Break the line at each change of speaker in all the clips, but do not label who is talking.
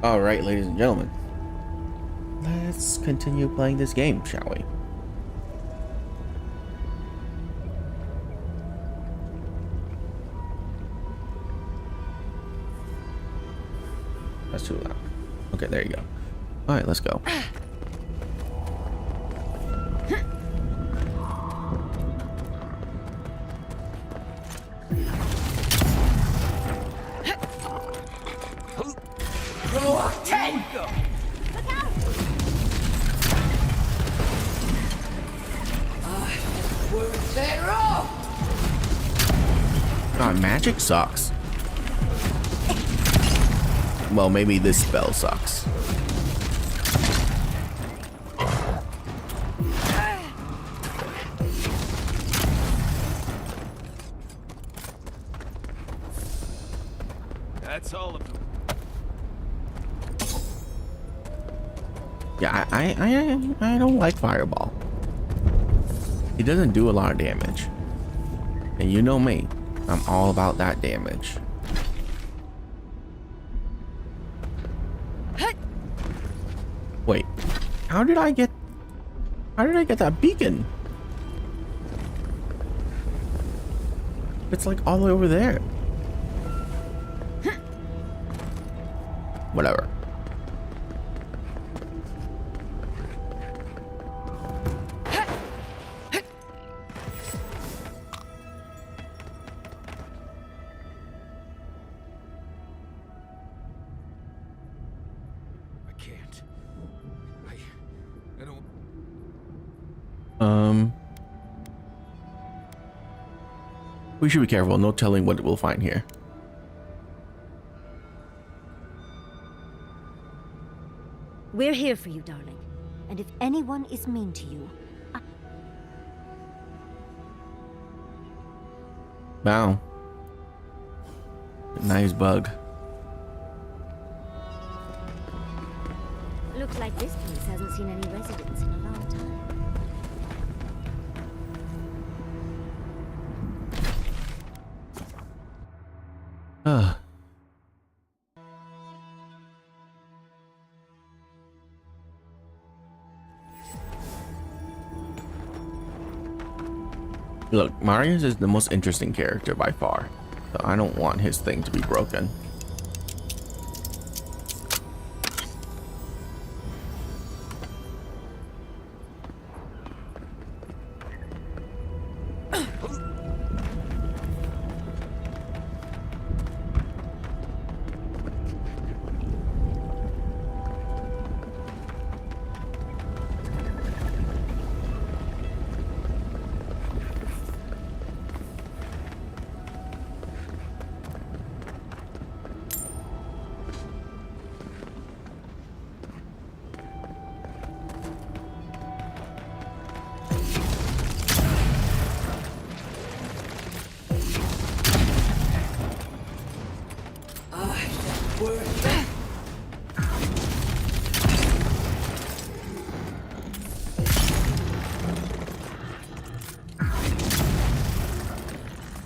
All right, ladies and gentlemen, let's continue playing this game, shall we? That's too loud. Okay, there you go. All right, let's go. God, magic sucks. Well, maybe this spell sucks.
That's all of them.
Yeah, I don't like Fireball. It doesn't do a lot of damage. And you know me, I'm all about that damage. Wait, how did I get that beacon? It's like all the way over there. Whatever. We should be careful, no telling what we'll find here.
We're here for you, darling. And if anyone is mean to you,
Wow. Nice bug.
looks like this place hasn't seen any residents in a long time.
Look, Marius is the most interesting character by far, so I don't want his thing to be broken.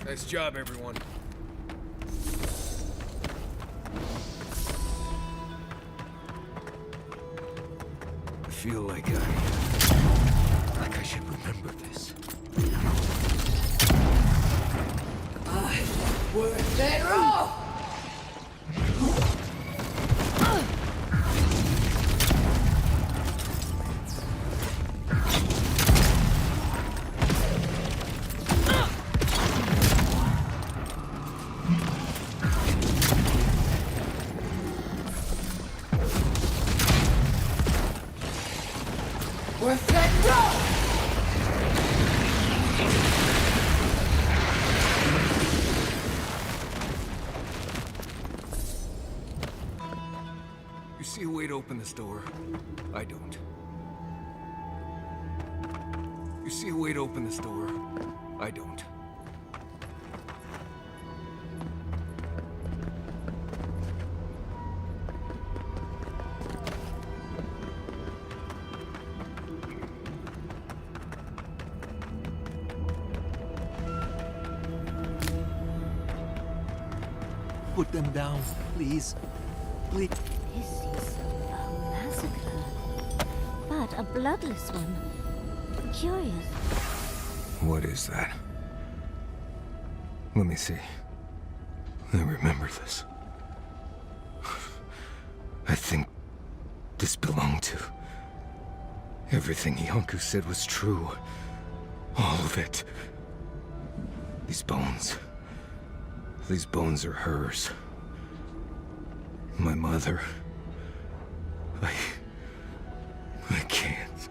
Nice job, everyone. I feel like I should remember this.
Worth it all! Worth it all!
You see a way to open this door? I don't. You see a way to open this door? I don't.
put them down, please. Please.
This is a massacre, but a bloodless one. Curious.
What is that? Let me see. I remember this. I think this belonged to... Everything Yonku said was true. All of it. These bones are hers. My mother. I can't.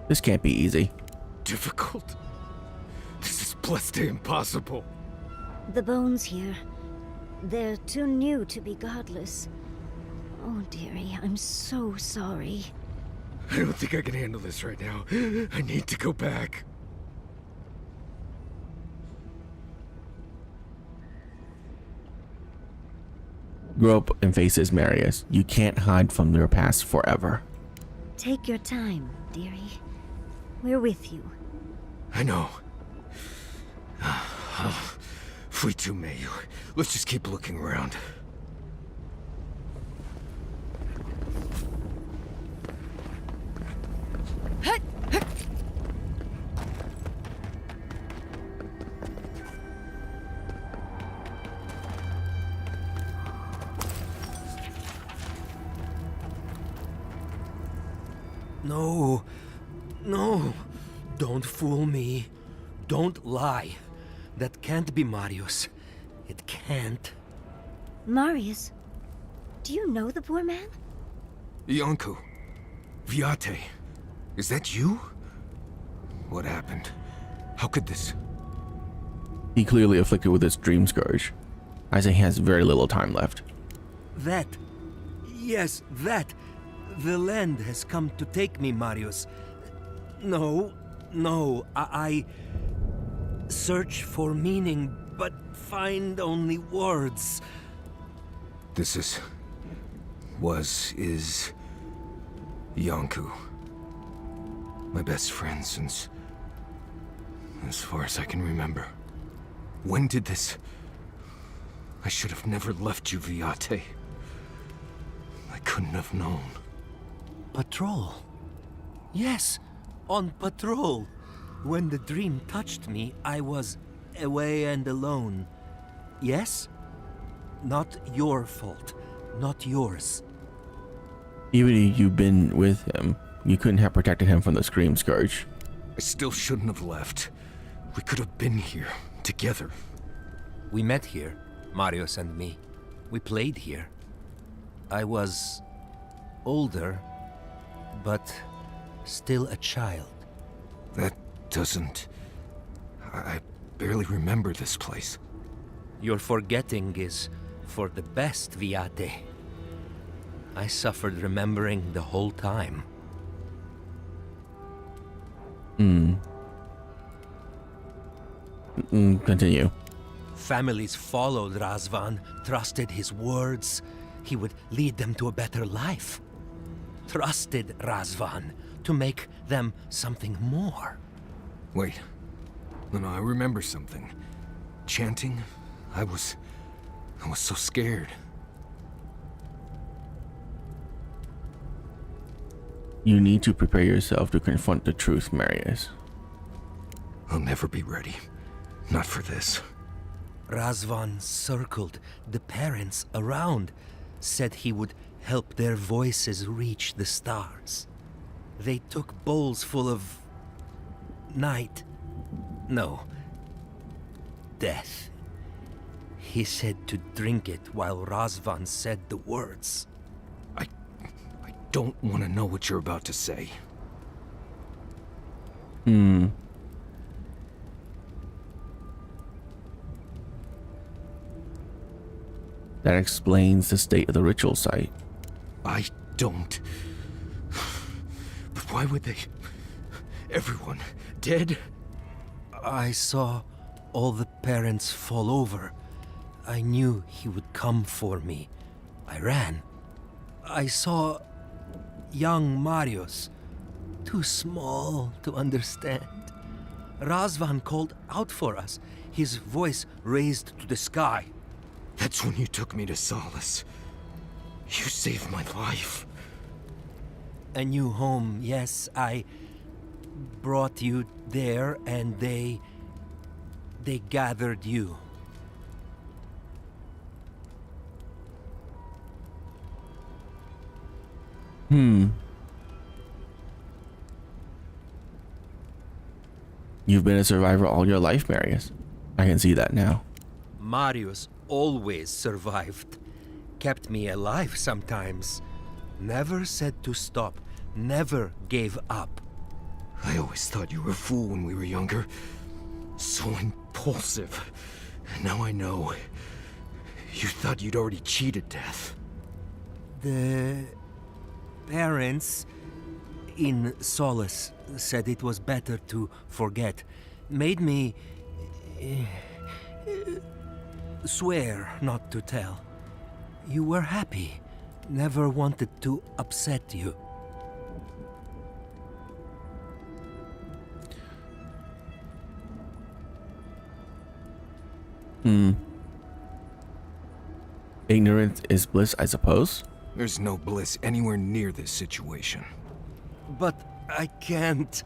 This can't be easy.
Difficult? This is blessed impossible.
The bones here. They're too new to be godless. Oh, dearie, I'm so sorry.
I don't think I can handle this right now. I need to go back.
Grow up and face his Marius. You can't hide from your past forever.
Take your time, dearie. We're with you.
I know. Free to May. Let's just keep looking around.
No. No. Don't fool me. Don't lie. That can't be Marius. It can't.
Marius, do you know the poor man?
Yonku. Viate. Is that you? What happened? How could this...
He clearly afflicted with this dream scourge. Isaac has very little time left.
That. Yes, that. The land has come to take me, Marius. No. I search for meaning, but find only words.
This is... is... Yonku. My best friend since... as far as I can remember. When did this... I should have never left you, Viate. I couldn't have known.
Patrol. Yes, on patrol. When the dream touched me, I was away and alone. Yes? Not your fault. Not yours.
Even if you've been with him, you couldn't have protected him from the Scream Scourge.
I still shouldn't have left. We could have been here, together.
We met here, Marius and me. We played here. I was... older, but still a child.
That doesn't... I barely remember this place.
Your forgetting is for the best, Viate. I suffered remembering the whole time.
Continue.
Families followed Razvan, trusted his words. He would lead them to a better life. Trusted Razvan to make them something more.
Wait. No, I remember something. Chanting? I was so scared.
You need to prepare yourself to confront the truth, Marius.
I'll never be ready. Not for this.
Razvan circled the parents around, said he would help their voices reach the stars. They took bowls full of... night. No. Death. He said to drink it while Razvan said the words.
I don't want to know what you're about to say.
That explains the state of the ritual site.
I don't. But why would they... Everyone dead?
I saw all the parents fall over. I knew he would come for me. I ran. I saw young Marius, too small to understand. Razvan called out for us, his voice raised to the sky.
That's when you took me to solace. You saved my life.
A new home, yes, I brought you there and they gathered you.
You've been a survivor all your life, Marius. I can see that now.
Marius always survived. Kept me alive sometimes. Never said to stop. Never gave up.
I always thought you were a fool when we were younger. So impulsive. Now I know. You thought you'd already cheated death.
The parents in Solace said it was better to forget. Made me swear not to tell. You were happy. Never wanted to upset you.
Ignorance is bliss, I suppose.
There's no bliss anywhere near this situation.
But I can't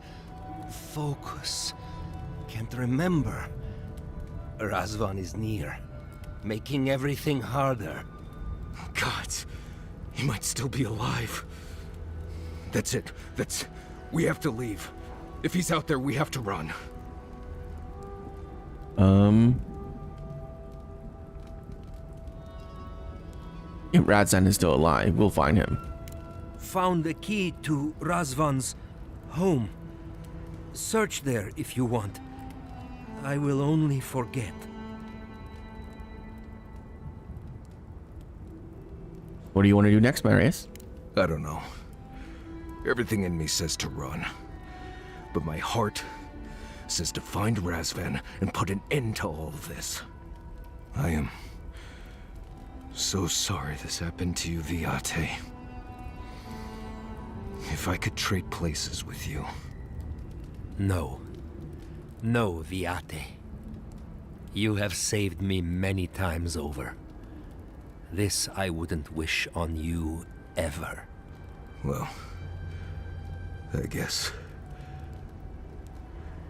focus. Can't remember. Razvan is near, making everything harder.
God, he might still be alive. That's it. We have to leave. If he's out there, we have to run.
If Radzan is still alive, we'll find him.
Found the key to Razvan's home. Search there if you want. I will only forget.
What do you want to do next, Marius?
I don't know. Everything in me says to run. But my heart says to find Razvan and put an end to all of this. I am so sorry this happened to you, Viate. If I could trade places with you.
No. No, Viate. You have saved me many times over. This I wouldn't wish on you ever.
Well, I guess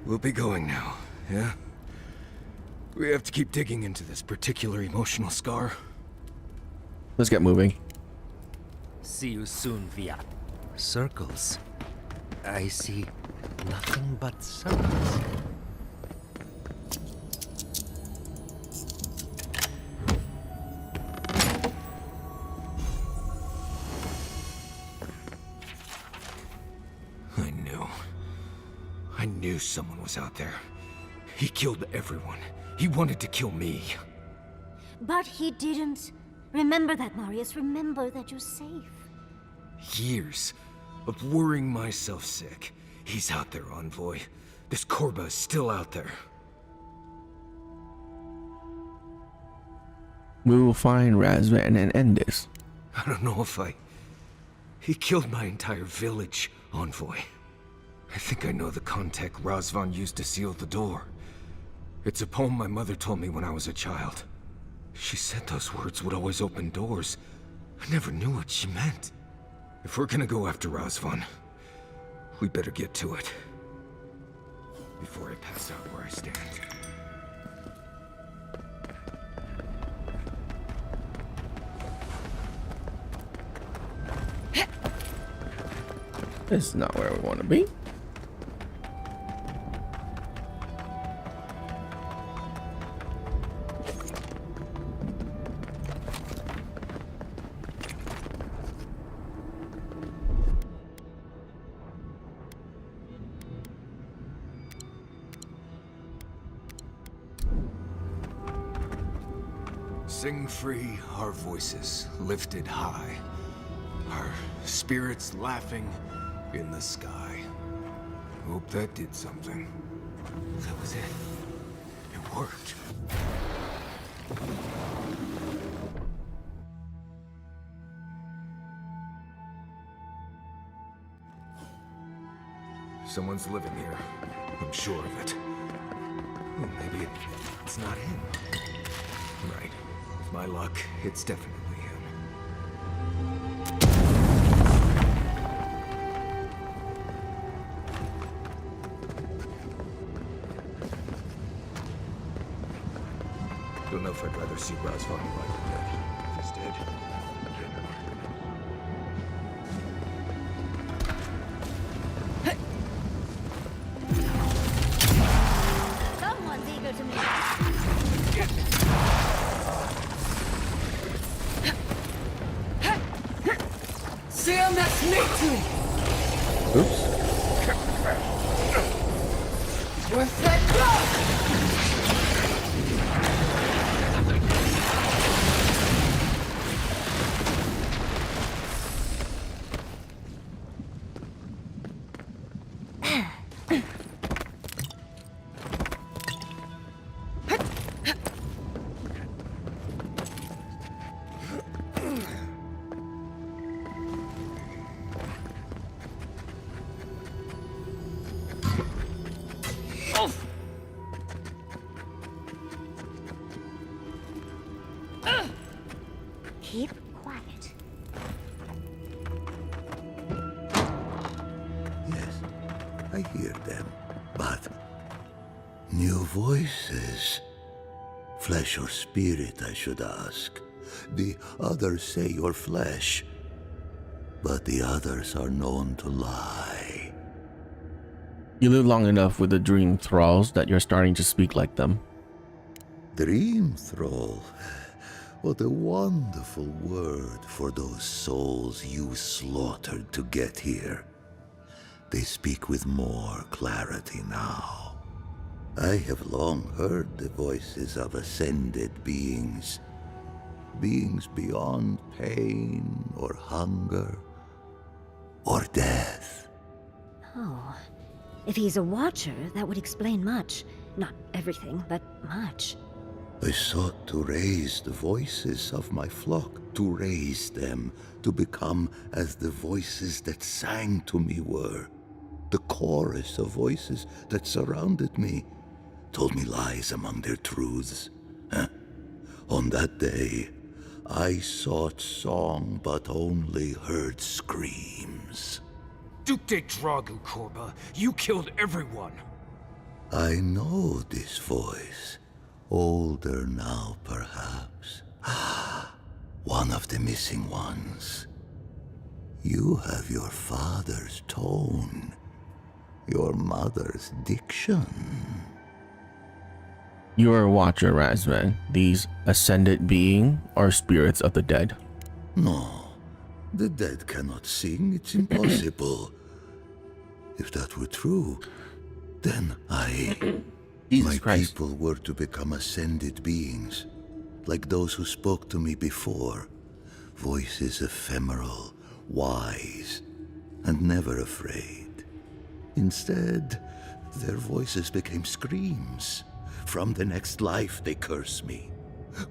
we'll be going now, yeah? We have to keep digging into this particular emotional scar.
Let's get moving.
See you soon, Viate. Circles. I see nothing but circles.
I knew someone was out there. He killed everyone. He wanted to kill me.
But he didn't. Remember that, Marius. Remember that you're safe.
Years of worrying myself sick. He's out there, Envoy. This Korba is still out there.
We will find Razvan and end this.
I don't know if He killed my entire village, Envoy. I think I know the contact Razvan used to seal the door. It's a poem my mother told me when I was a child. She said those words would always open doors. I never knew what she meant. If we're gonna go after Razvan, we better get to it. Before I pass out where I stand.
This is not where we want to be.
Sing free, our voices lifted high. Our spirits laughing in the sky. Hope that did something. That was it. It worked. Someone's living here. I'm sure of it. Oh, maybe it's not him. Right. With my luck, it's definitely him. Don't know if I'd rather see Razvan alive or dead. If he's dead,
Someone's eager to meet.
See him, that's me too.
Oops.
What's that dog?
Keep quiet.
Yes, I hear them, but new voices. Flesh or spirit, I should ask. The others say you're flesh, but the others are known to lie.
You live long enough with the dream thralls that you're starting to speak like them.
Dream thrall. What a wonderful word for those souls you slaughtered to get here. They speak with more clarity now. I have long heard the voices of ascended beings. Beings beyond pain or hunger or death.
Oh. If he's a watcher, that would explain much. Not everything, but much.
I sought to raise the voices of my flock, to raise them, to become as the voices that sang to me were. The chorus of voices that surrounded me told me lies among their truths. On that day, I sought song but only heard screams.
Duke de Dragu, Korba. You killed everyone.
I know this voice. Older now, perhaps. One of the missing ones. You have your father's tone, your mother's diction.
You're a watcher, Razvan. These ascended being are spirits of the dead.
No, the dead cannot sing. It's impossible. If that were true, then
Jesus
my
Christ.
people were to become ascended beings, like those who spoke to me before. Voices ephemeral, wise, and never afraid. Instead, their voices became screams. From the next life, they curse me.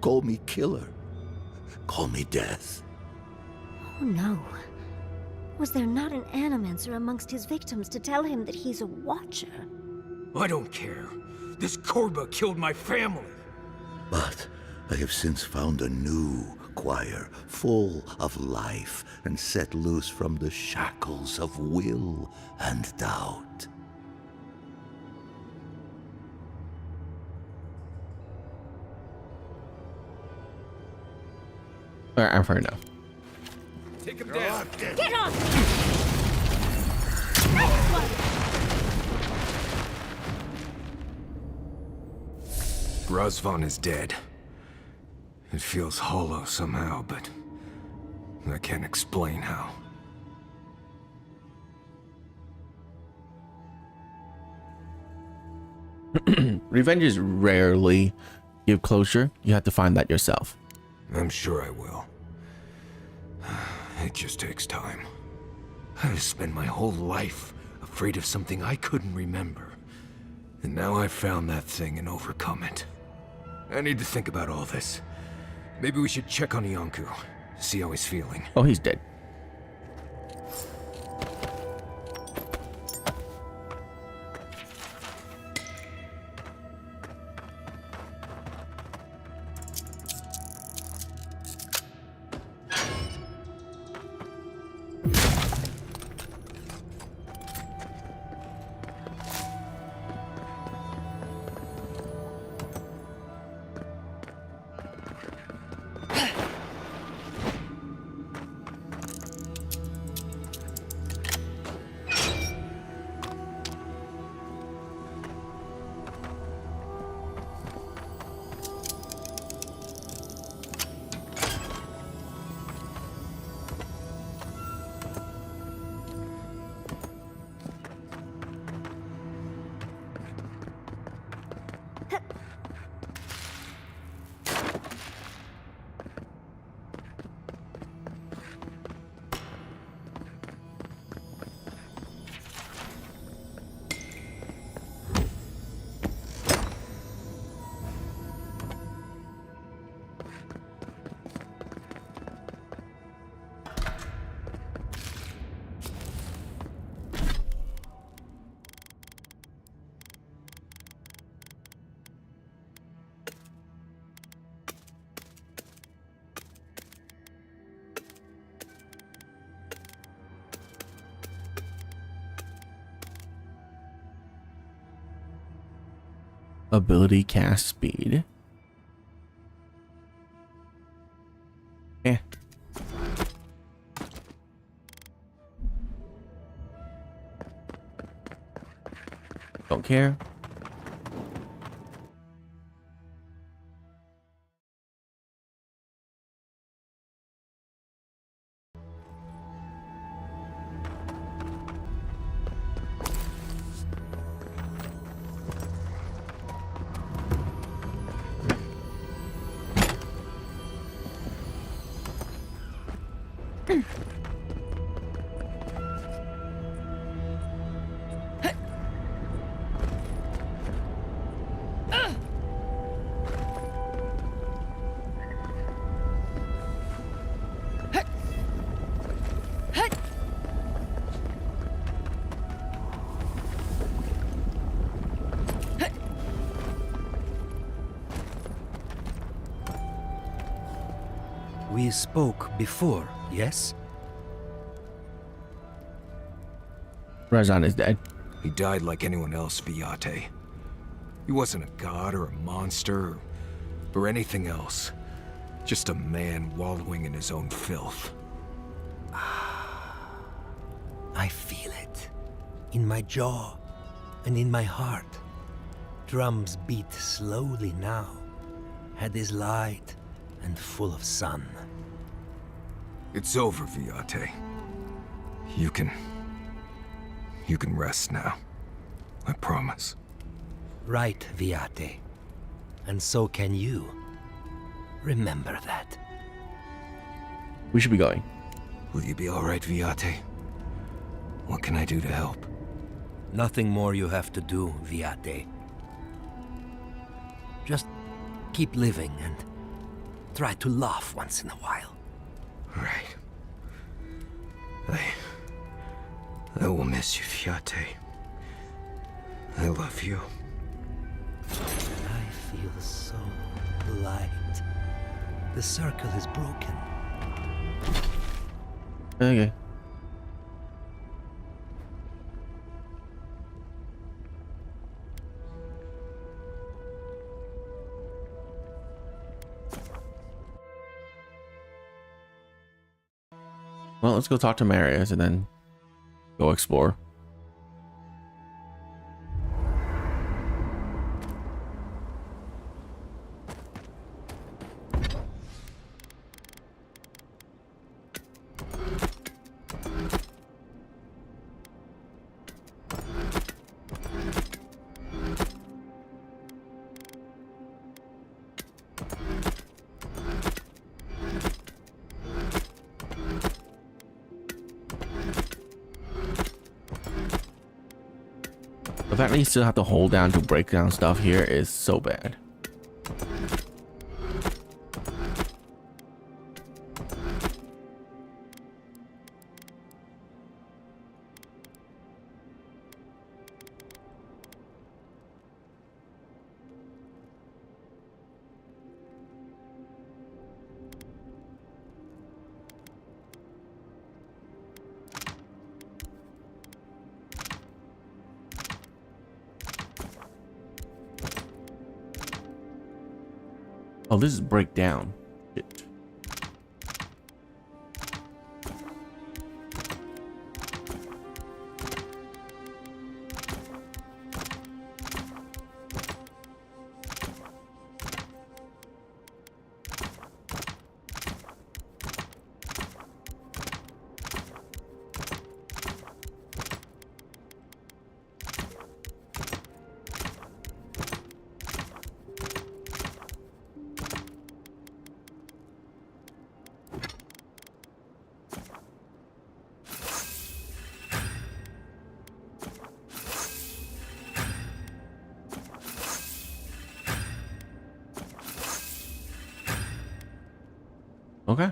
Call me killer. Call me death.
Oh no. Was there not an animancer amongst his victims to tell him that he's a watcher?
I don't care. This Korba killed my family.
But I have since found a new choir, full of life, and set loose from the shackles of will and doubt.
Alright, I've heard enough.
Take him down.
Get on! Next one!
Razvan is dead. It feels hollow somehow, but I can't explain how.
Revenges rarely give closure. You have to find that yourself.
I'm sure I will. It just takes time. I spent my whole life afraid of something I couldn't remember. And now I've found that thing and overcome it. I need to think about all this. Maybe we should check on Iancu, see how he's feeling.
Oh, he's dead. Ability cast speed. Eh. Don't care.
We spoke before, yes?
Rajan is dead.
He died like anyone else, Viate. He wasn't a god or a monster or anything else. Just a man wallowing in his own filth.
I feel it. In my jaw and in my heart. Drums beat slowly now. Head is light and full of sun.
It's over, Viate. You can rest now. I promise.
Right, Viate. And so can you. Remember that.
We should be going.
Will you be alright, Viate? What can I do to help?
Nothing more you have to do, Viate. Just keep living and try to laugh once in a while.
Right. I will miss you, Viate. I love you.
I feel so light. The circle is broken.
Okay. Well, let's go talk to Marius and then go explore. The fact that you still have to hold down to break down stuff here is so bad. Oh, this is breakdown. Shit. Okay.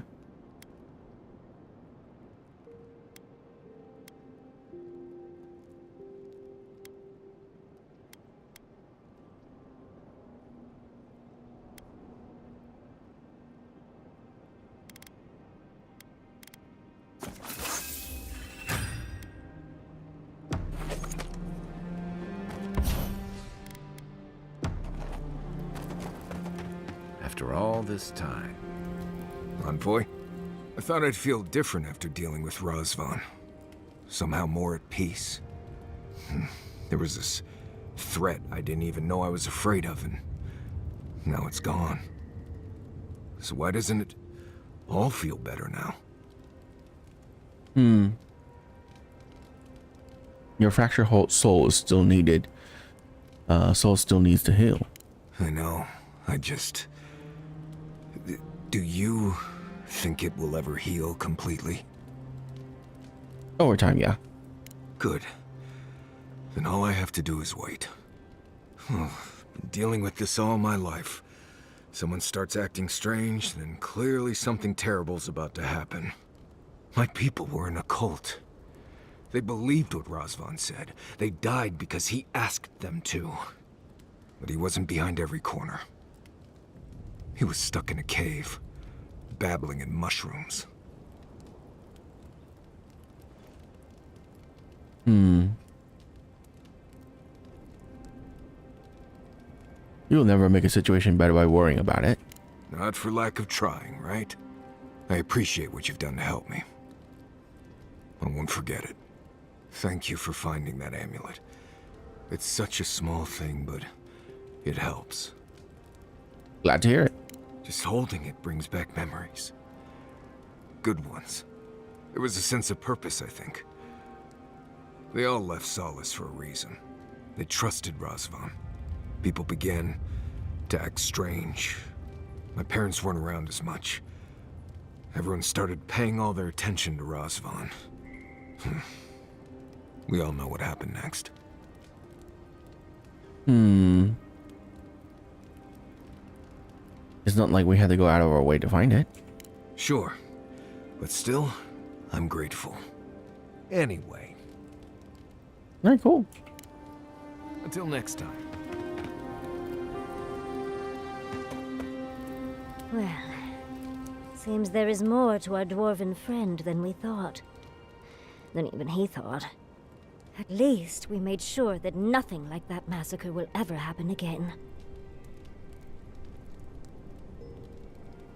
After all this time. Envoy? I thought I'd feel different after dealing with Razvan. Somehow more at peace. There was this threat I didn't even know I was afraid of, and now it's gone. So why doesn't it all feel better now?
Your fractured whole soul is still needed. Soul still needs to heal.
I know. Do you think it will ever heal completely?
Over time, yeah.
Good. Then all I have to do is wait. Been dealing with this all my life. Someone starts acting strange, then clearly something terrible's about to happen. My people were in a cult. They believed what Razvan said. They died because he asked them to. But he wasn't behind every corner. He was stuck in a cave, babbling in mushrooms.
You'll never make a situation better by worrying about it.
Not for lack of trying, right? I appreciate what you've done to help me. I won't forget it. Thank you for finding that amulet. It's such a small thing, but it helps.
Glad to hear it.
Just holding it brings back memories. Good ones. There was a sense of purpose, I think. They all left Solace for a reason. They trusted Razvan. People began to act strange. My parents weren't around as much. Everyone started paying all their attention to Razvan. We all know what happened next.
It's not like we had to go out of our way to find it.
Sure. But still, I'm grateful. Anyway,
Very cool.
until next time.
Well, seems there is more to our dwarven friend than we thought. Than even he thought. At least we made sure that nothing like that massacre will ever happen again.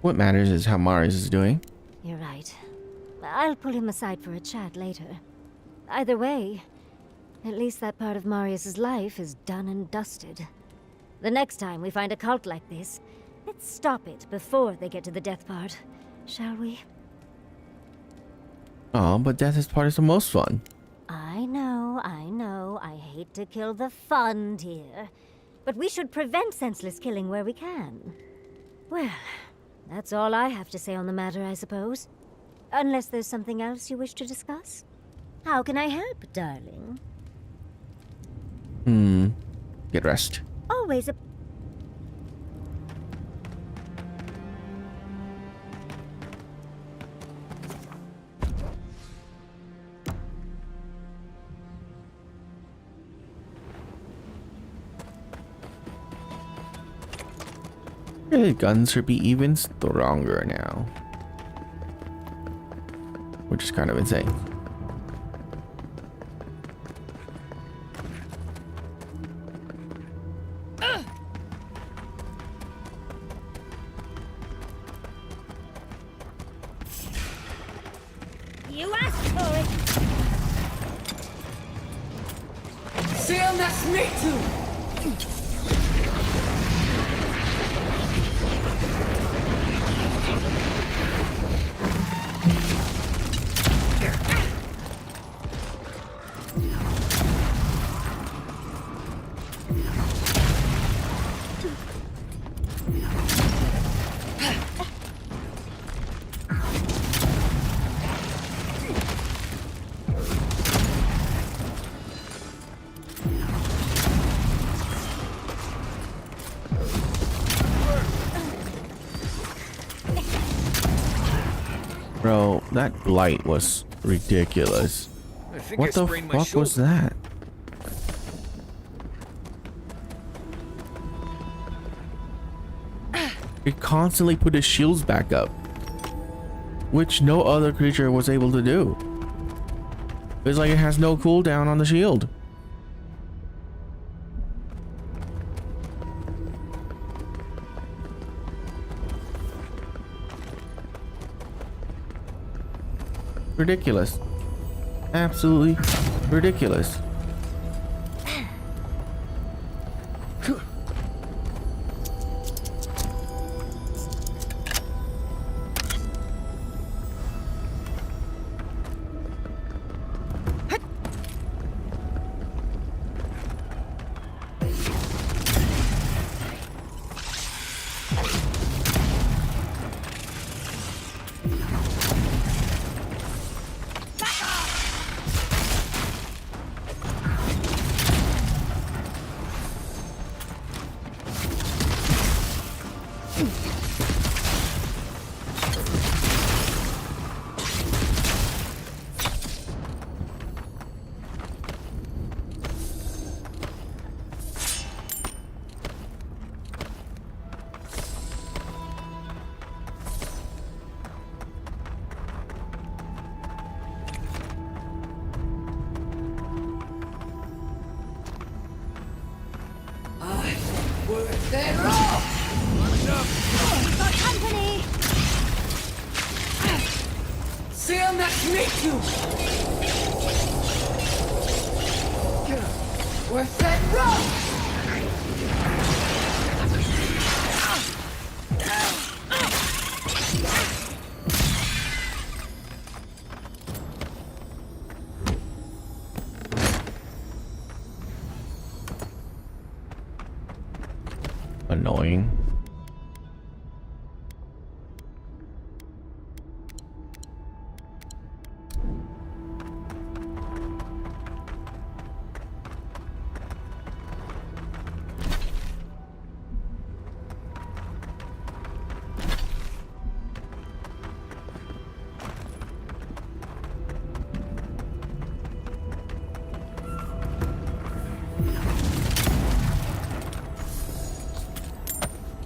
What matters is how Marius is doing.
You're right. I'll pull him aside for a chat later. Either way, at least that part of Marius's life is done and dusted. The next time we find a cult like this, let's stop it before they get to the death part, shall we?
Oh, but death is part of the most fun.
I know. I hate to kill the fun, dear. But we should prevent senseless killing where we can. Well, that's all I have to say on the matter, I suppose. Unless there's something else you wish to discuss? How can I help, darling?
Get rest.
Always a...
The guns should be even stronger now. Which is kind of insane.
You asked for it!
Sam, that's me too!
Bro, that light was ridiculous.
I think
What
I
the
sprained my
fuck was
shoulder.
that? It constantly put his shields back up, which no other creature was able to do. It's like it has no cooldown on the shield. Ridiculous. Absolutely ridiculous.
Worth it all!
Got company!
Sam, that's me too! Worth it all!
Annoying.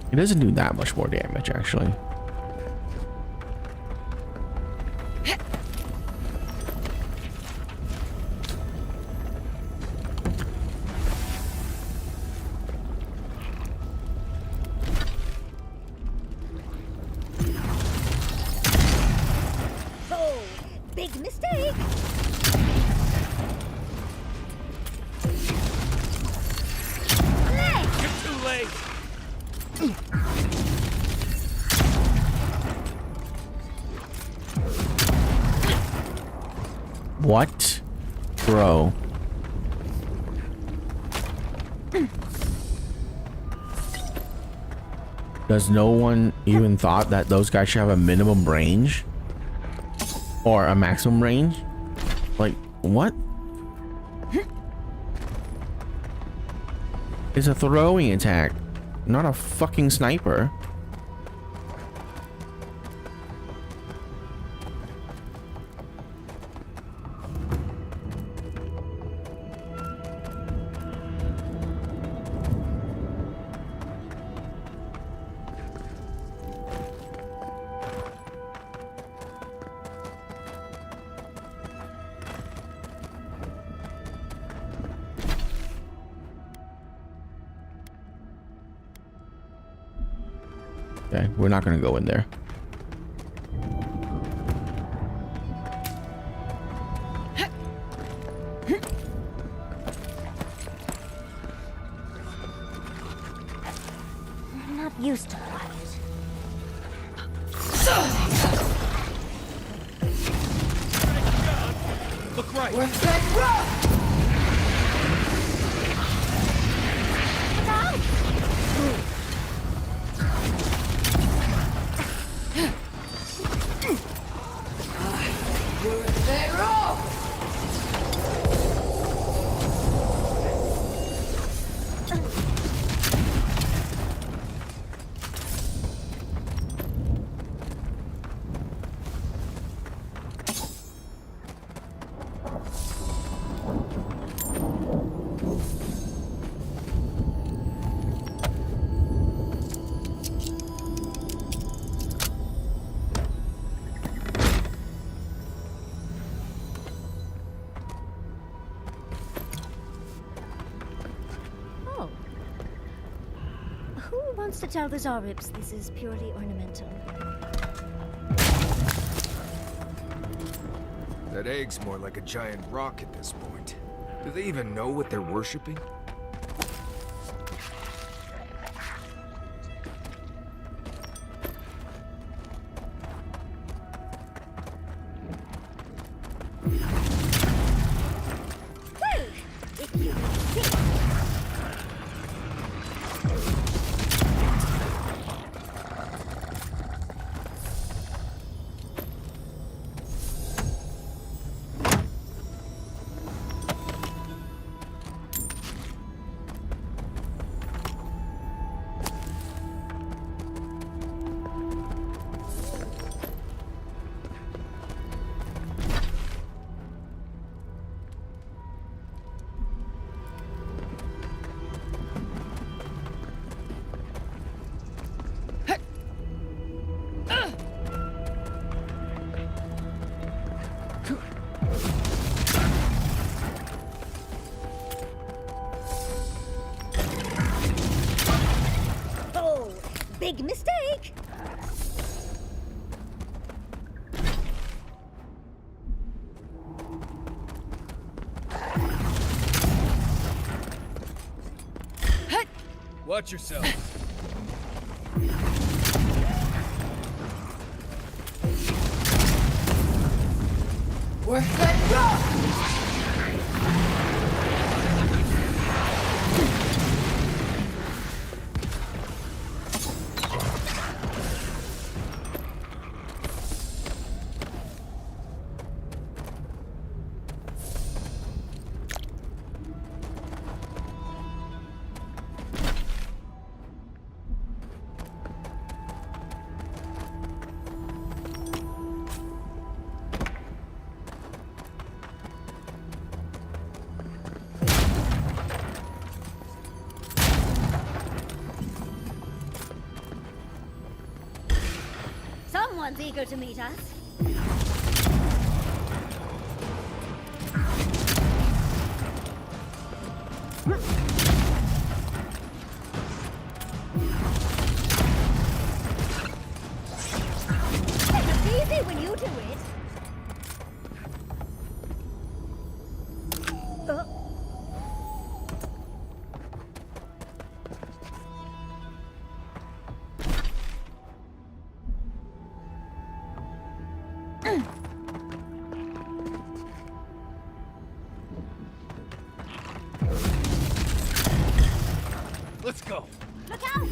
It doesn't do that much more damage, actually.
Oh, big mistake!
Too late.
What? Bro. Does no one even thought that those guys should have a minimum range? Or a maximum range? Like, what? It's a throwing attack, not a fucking sniper. Okay, we're not gonna go in there.
I'm not used to quiet.
Look right.
Worth it all! Worth it all!
wants to tell the Zarips this is purely ornamental.
That egg's more like a giant rock at this point. Do they even know what they're worshipping?
Oh, big mistake!
Watch yourself.
Worth that rock!
Someone's eager to meet us. It's easy when you do it.
Let's go.
Look out!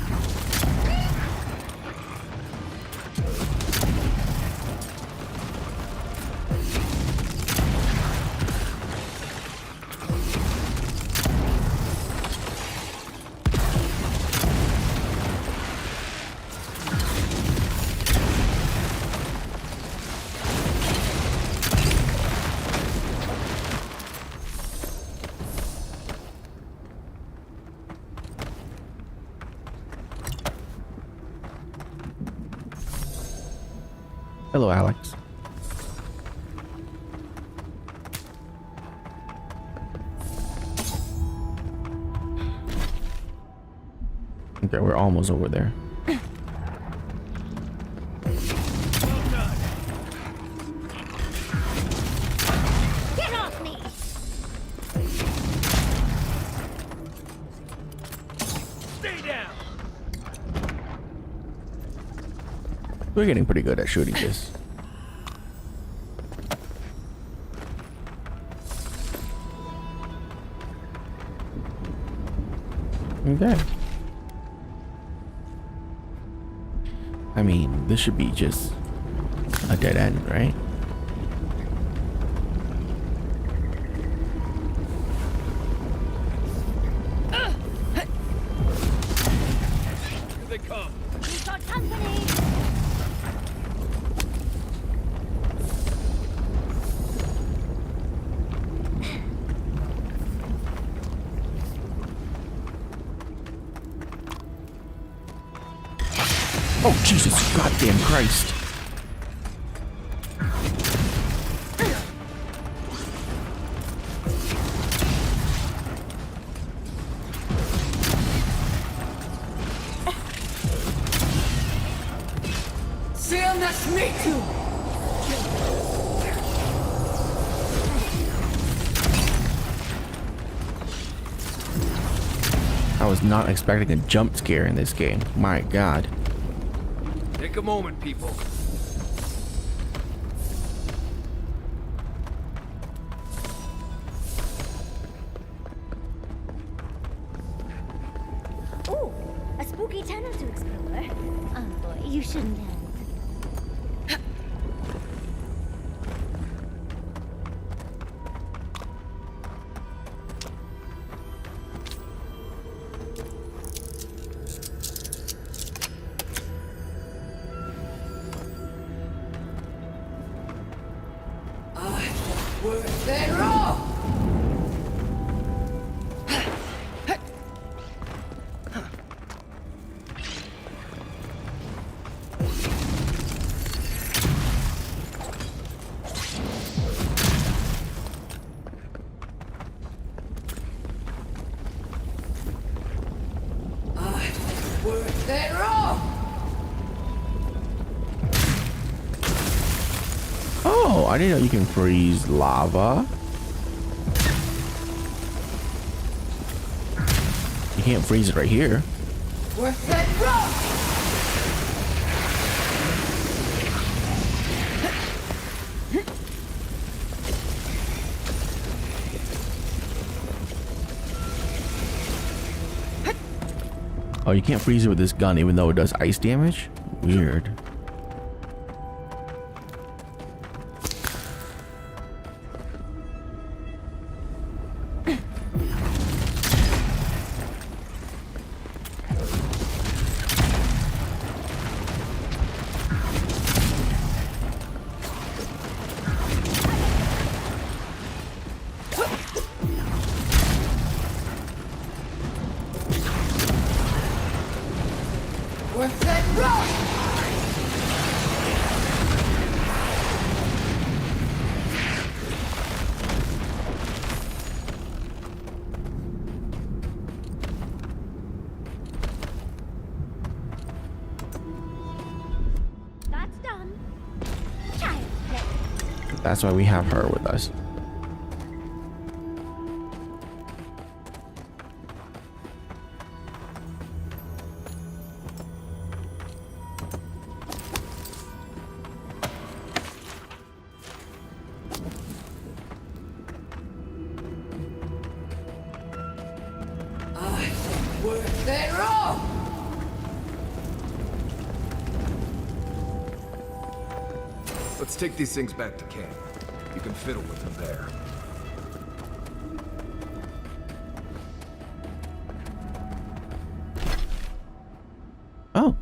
Hello, Alex. Okay, we're almost over there.
Get off me!
Stay down.
We're getting pretty good at shooting this. Okay. I mean, this should be just a dead end, right?
Here they come.
We've got company!
Oh, Jesus, goddamn Christ.
That's me too!
I was not expecting a jump scare in this game. My God.
Take a moment, people.
Ooh, a spooky tunnel to explore. Oh boy, you shouldn't have.
Worth it all! Worth it all!
Oh, I didn't know you can freeze lava. You can't freeze it right here.
Worth it all!
Oh, you can't freeze it with this gun even though it does ice damage? Weird.
Worth it all!
That's done. Child's play.
That's why we have her with us.
Worth it all!
Let's take these things back to camp. You can fiddle with them there.
Oh.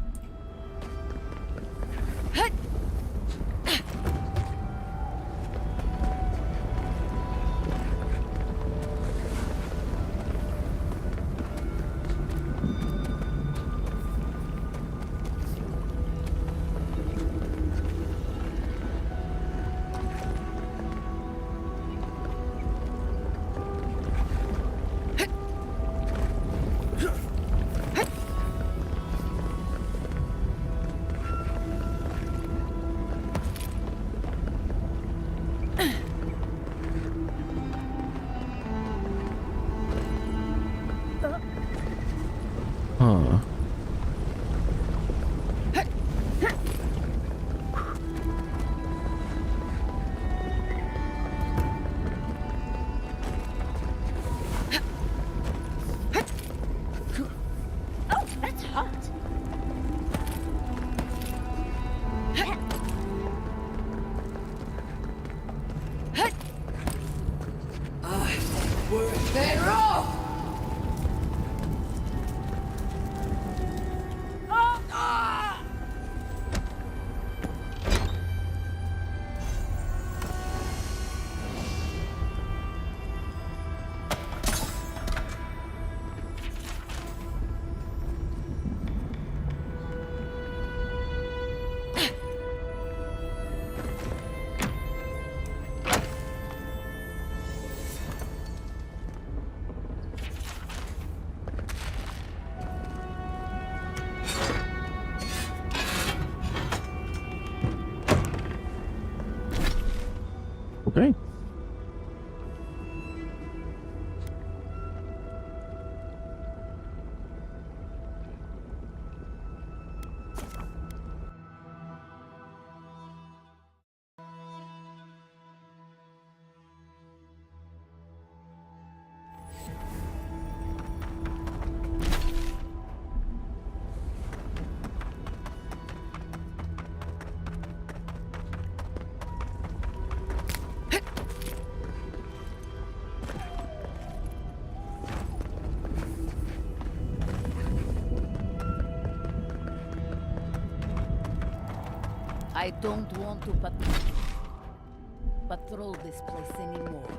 Okay.
I don't want to patrol this place anymore.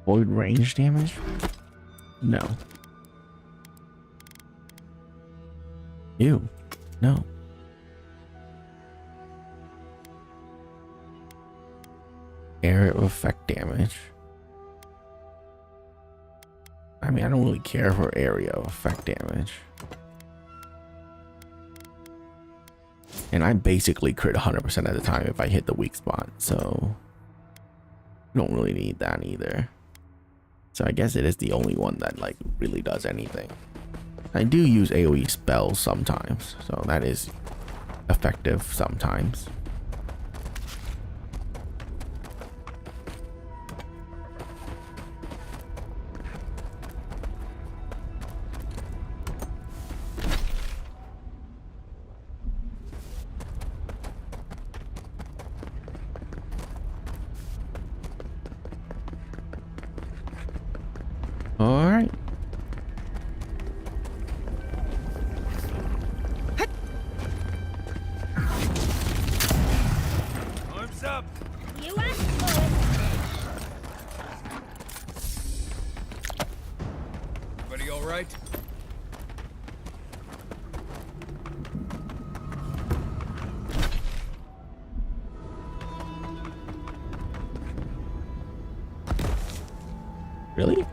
Void range damage? No. Ew. No. Area of effect damage. I mean, I don't really care for area of effect damage. And I basically crit 100% of the time if I hit the weak spot, so you don't really need that either. So I guess it is the only one that like really does anything. I do use AoE spells sometimes, so that is effective sometimes. All right.
Arms up!
You asked for
Everybody all right?
Really?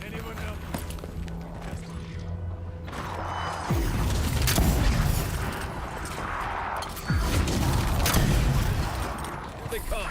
Anyone else? Here they come.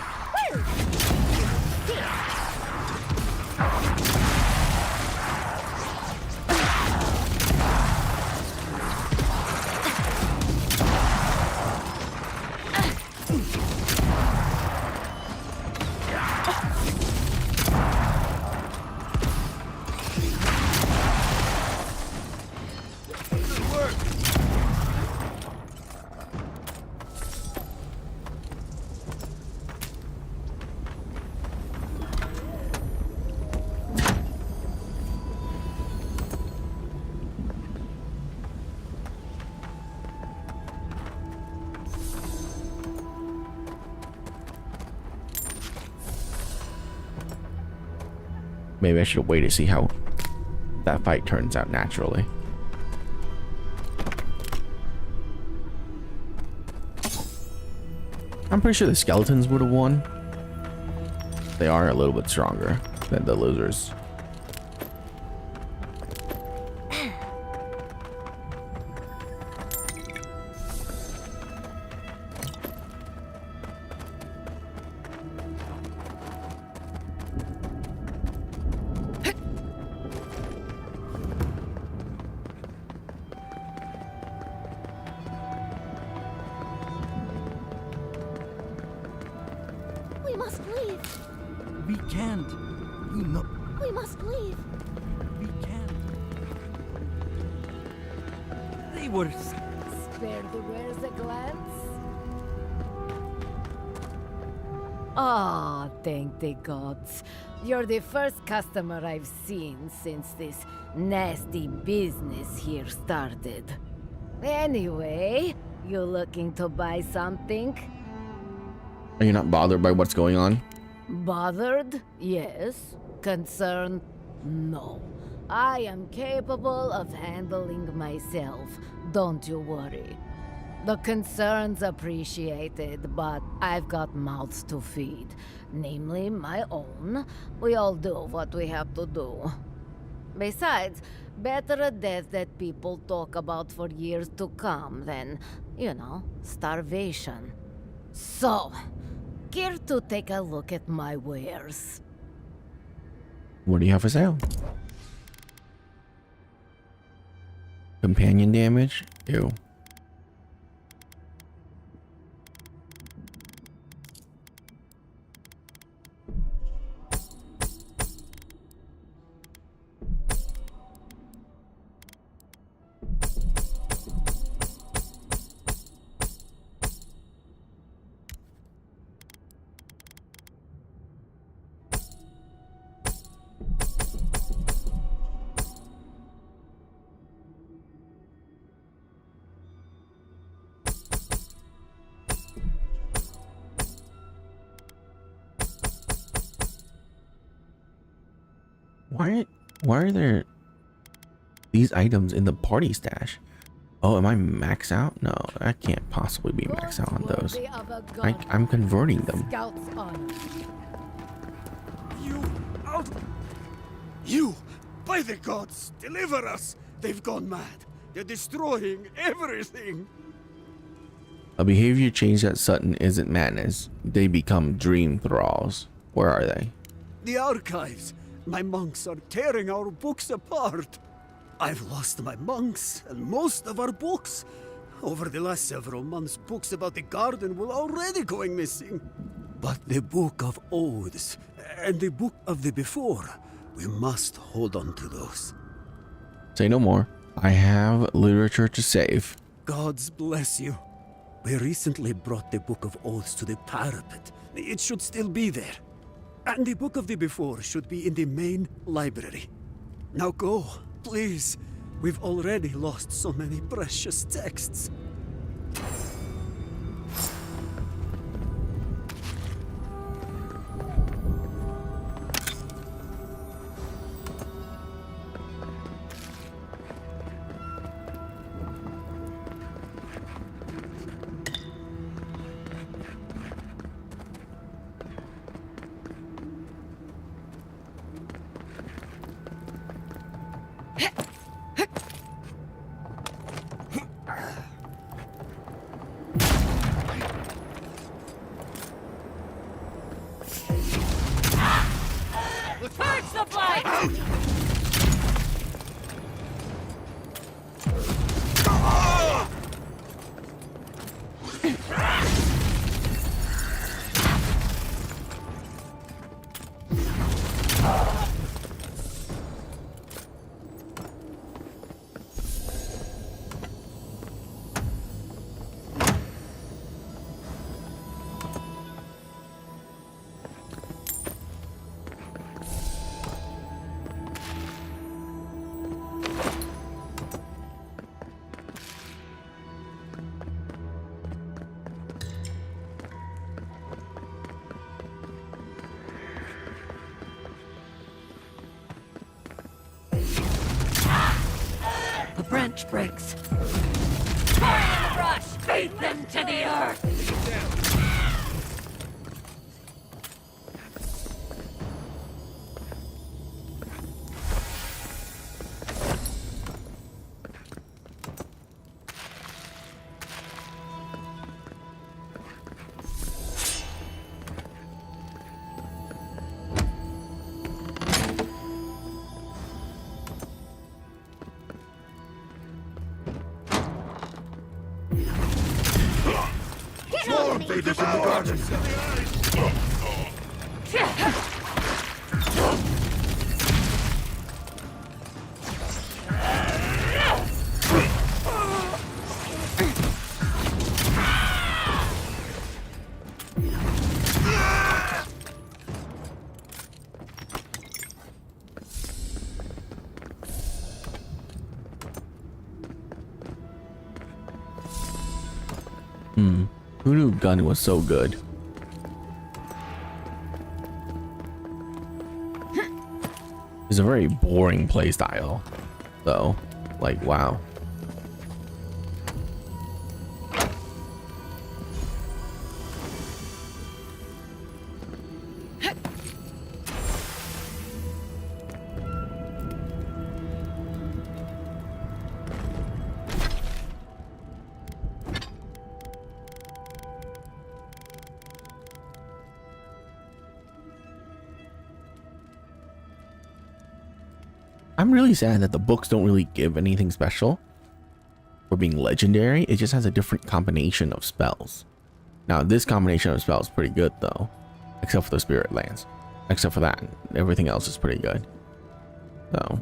Good work.
Maybe I should wait to see how that fight turns out naturally. I'm pretty sure the skeletons would have won. They are a little bit stronger than the lizards.
We must leave.
We can't. You know,
We must leave.
we can't. They were.
Spare the wares a glance. Ah, thank the gods. You're the first customer I've seen since this nasty business here started. Anyway, you looking to buy something?
Are you not bothered by what's going on?
Bothered? Yes. Concerned? No. I am capable of handling myself. Don't you worry. The concern's appreciated, but I've got mouths to feed. Namely, my own. We all do what we have to do. Besides, better a death that people talk about for years to come than, starvation. So, care to take a look at my wares?
What do you have for sale? Companion damage? Ew. Why are there these items in the party stash? Oh, am I max out? No, I can't possibly be max out on those. I'm converting them.
Scouts honor.
You out! You! By the gods, deliver us! They've gone mad. They're destroying everything.
A behavior change at Sutton isn't madness. They become dream thralls. Where are they?
The archives. My monks are tearing our books apart. I've lost my monks and most of our books. Over the last several months, books about the garden were already going missing. But the Book of Oaths and the Book of the Before, we must hold on to those.
Say no more. I have literature to save.
Gods bless you. We recently brought the Book of Oaths to the parapet. It should still be there. And the Book of the Before should be in the main library. Now go, please. We've already lost so many precious texts.
The branch breaks. Fire in the brush! Beat them to the earth!
Invaders in the garden.
Who knew gun was so good? It's a very boring playstyle, though. Like, wow. I'm really sad that the books don't really give anything special for being legendary. It just has a different combination of spells. Now, this combination of spells is pretty good, though. Except for the Spirit Lance. Except for that. Everything else is pretty good. So...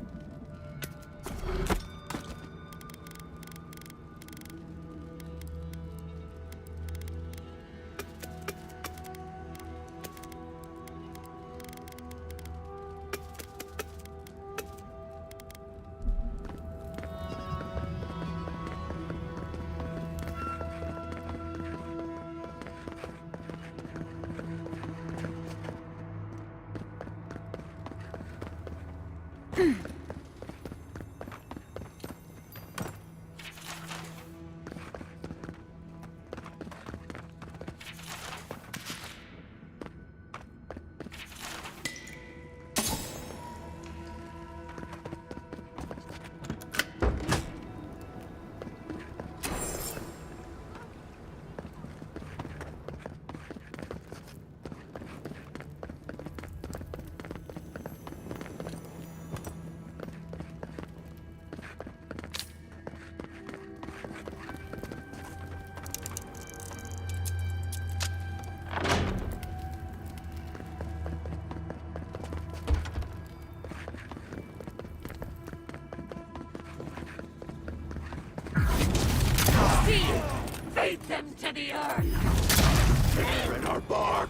Feed them to the earth!
They're in our bark!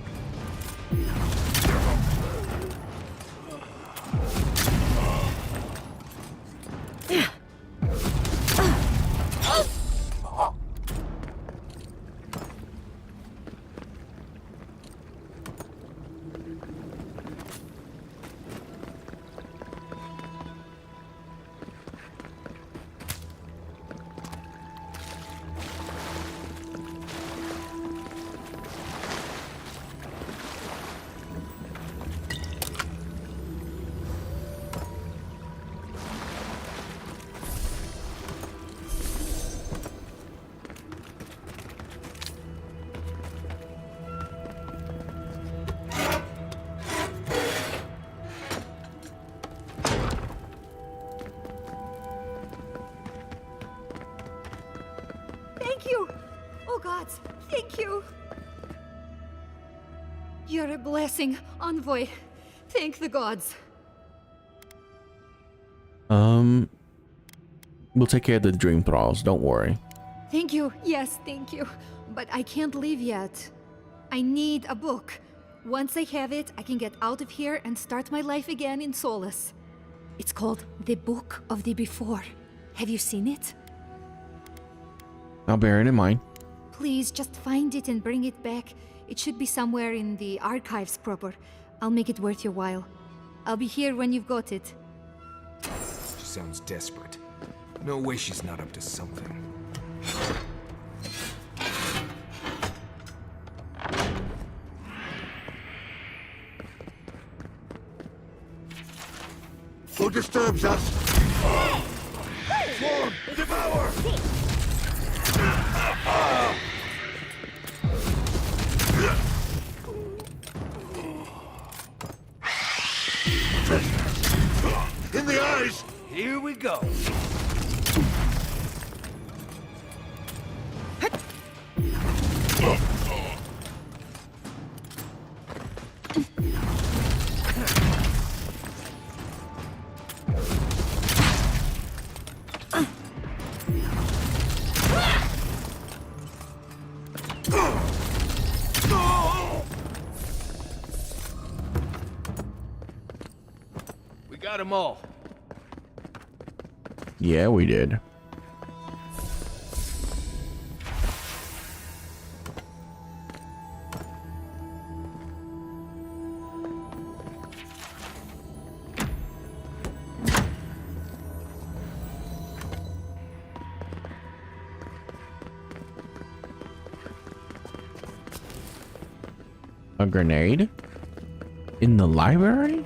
Thank you! Oh gods, thank you! You're a blessing, Envoy. Thank the gods.
We'll take care of the dream thralls, don't worry.
Thank you, yes, thank you. But I can't leave yet. I need a book. Once I have it, I can get out of here and start my life again in Solace. It's called The Book of the Before. Have you seen it?
I'll bear it in mind.
Please, just find it and bring it back. It should be somewhere in the archives proper. I'll make it worth your while. I'll be here when you've got it.
She sounds desperate. No way she's not up to something.
Who disturbs us? Swarm! Devour! In the eyes!
Here we go. We got them all.
Yeah, we did. A grenade? In the library?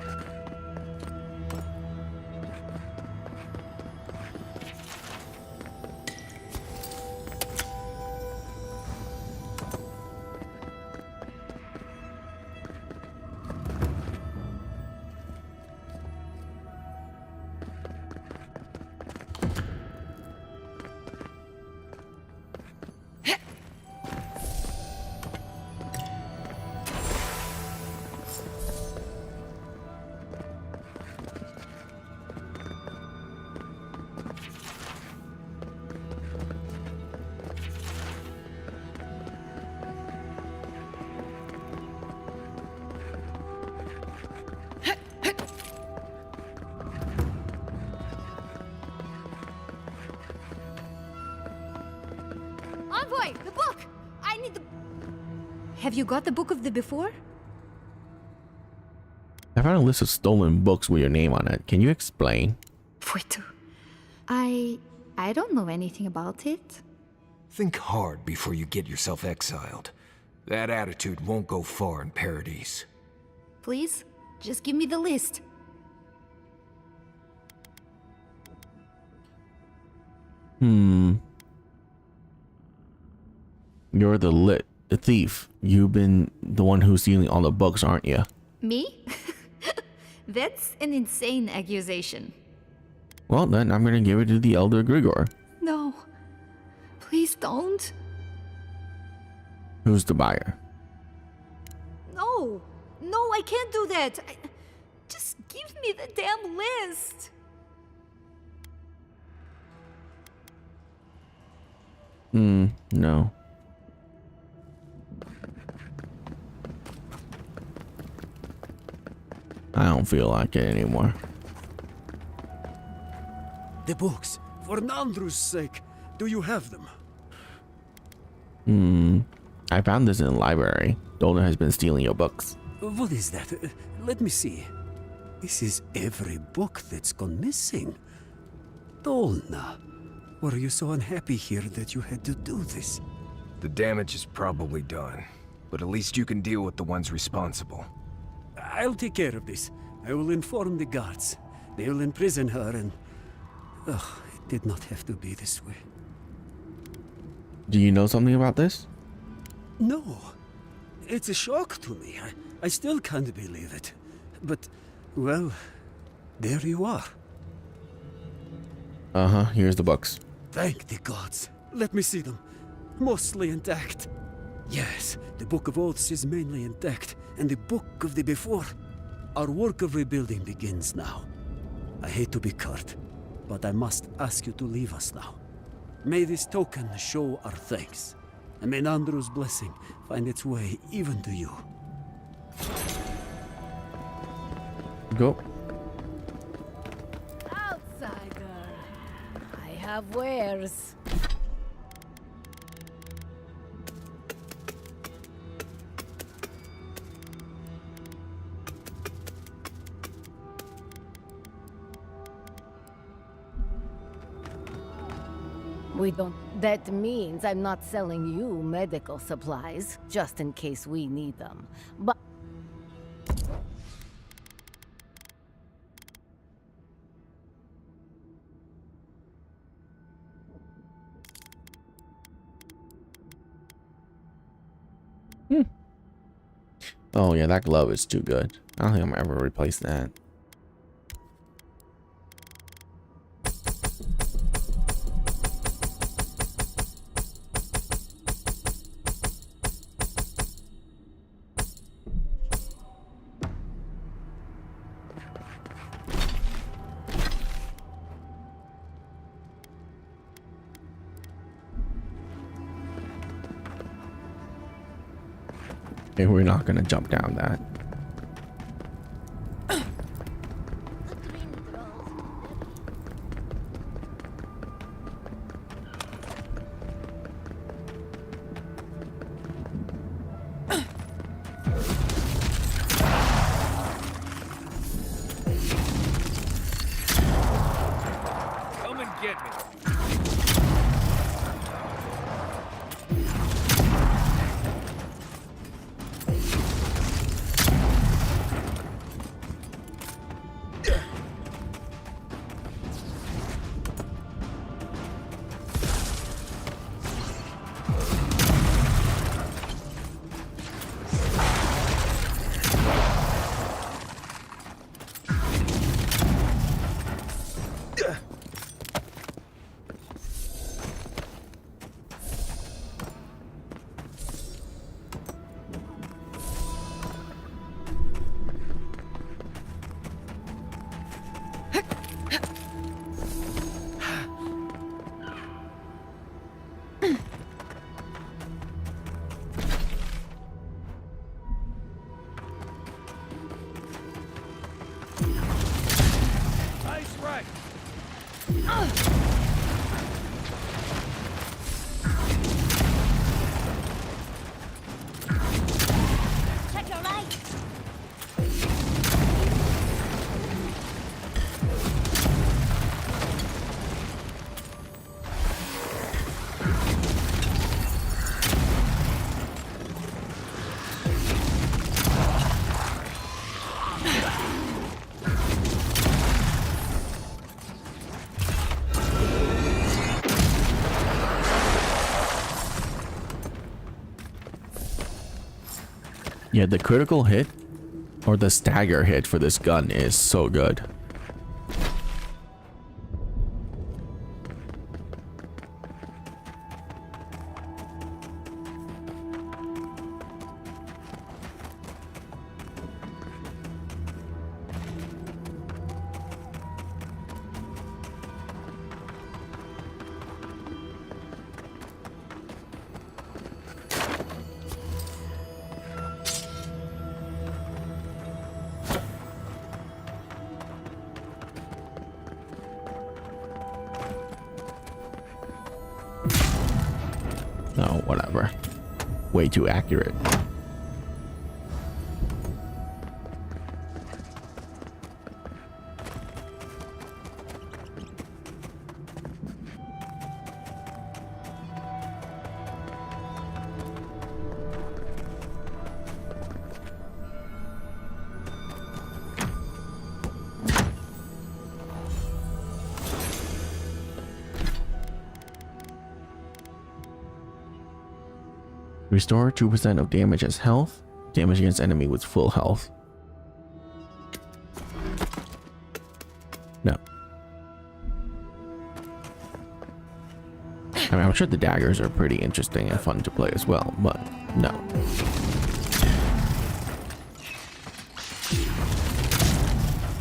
Envoy, the book! I need the... Have you got the book of the before?
I found a list of stolen books with your name on it. Can you explain?
Wait. I don't know anything about it.
Think hard before you get yourself exiled. That attitude won't go far in Paradise.
Please, just give me the list.
You're the thief. You've been the one who's stealing all the books, aren't you?
Me? That's an insane accusation.
Well, then I'm gonna give it to the Elder Grigor.
No. Please don't.
Who's the buyer?
No. No, I can't do that. Just give me the damn list.
No. I don't feel like it anymore.
The books. For Nandru's sake. Do you have them?
I found this in the library. Dolna has been stealing your books.
What is that? Let me see. This is every book that's gone missing. Dolna, were you so unhappy here that you had to do this?
The damage is probably done, but at least you can deal with the ones responsible.
I'll take care of this. I will inform the guards. They will imprison her and... Ugh, it did not have to be this way.
Do you know something about this?
No. It's a shock to me. I still can't believe it. But, well, there you are.
Here's the books.
Thank the gods. Let me see them. Mostly intact. Yes, the Book of Oaths is mainly intact, and the Book of the Before. Our work of rebuilding begins now. I hate to be curt, but I must ask you to leave us now. May this token show our thanks, and may Nandru's blessing find its way even to you.
Go.
Outsider, I have wares. We don't... That means I'm not selling you medical supplies, just in case we need them. But...
Oh yeah, that glove is too good. I don't think I'm gonna ever replace that. Okay, we're not gonna jump down that.
Come and get me.
Check your light!
Yeah, the critical hit or the stagger hit for this gun is so good. No, whatever. Way too accurate. Restore 2% of damage as health. Damage against enemy with full health. No. I mean, I'm sure the daggers are pretty interesting and fun to play as well, but no.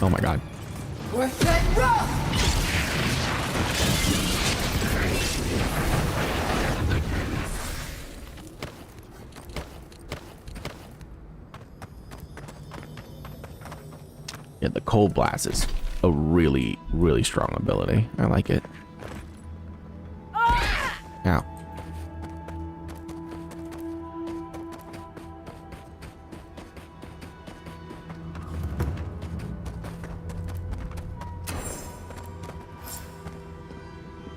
Oh my god.
Worth it, rough!
Yeah, the cold blast is a really, really strong ability. I like it. Ow.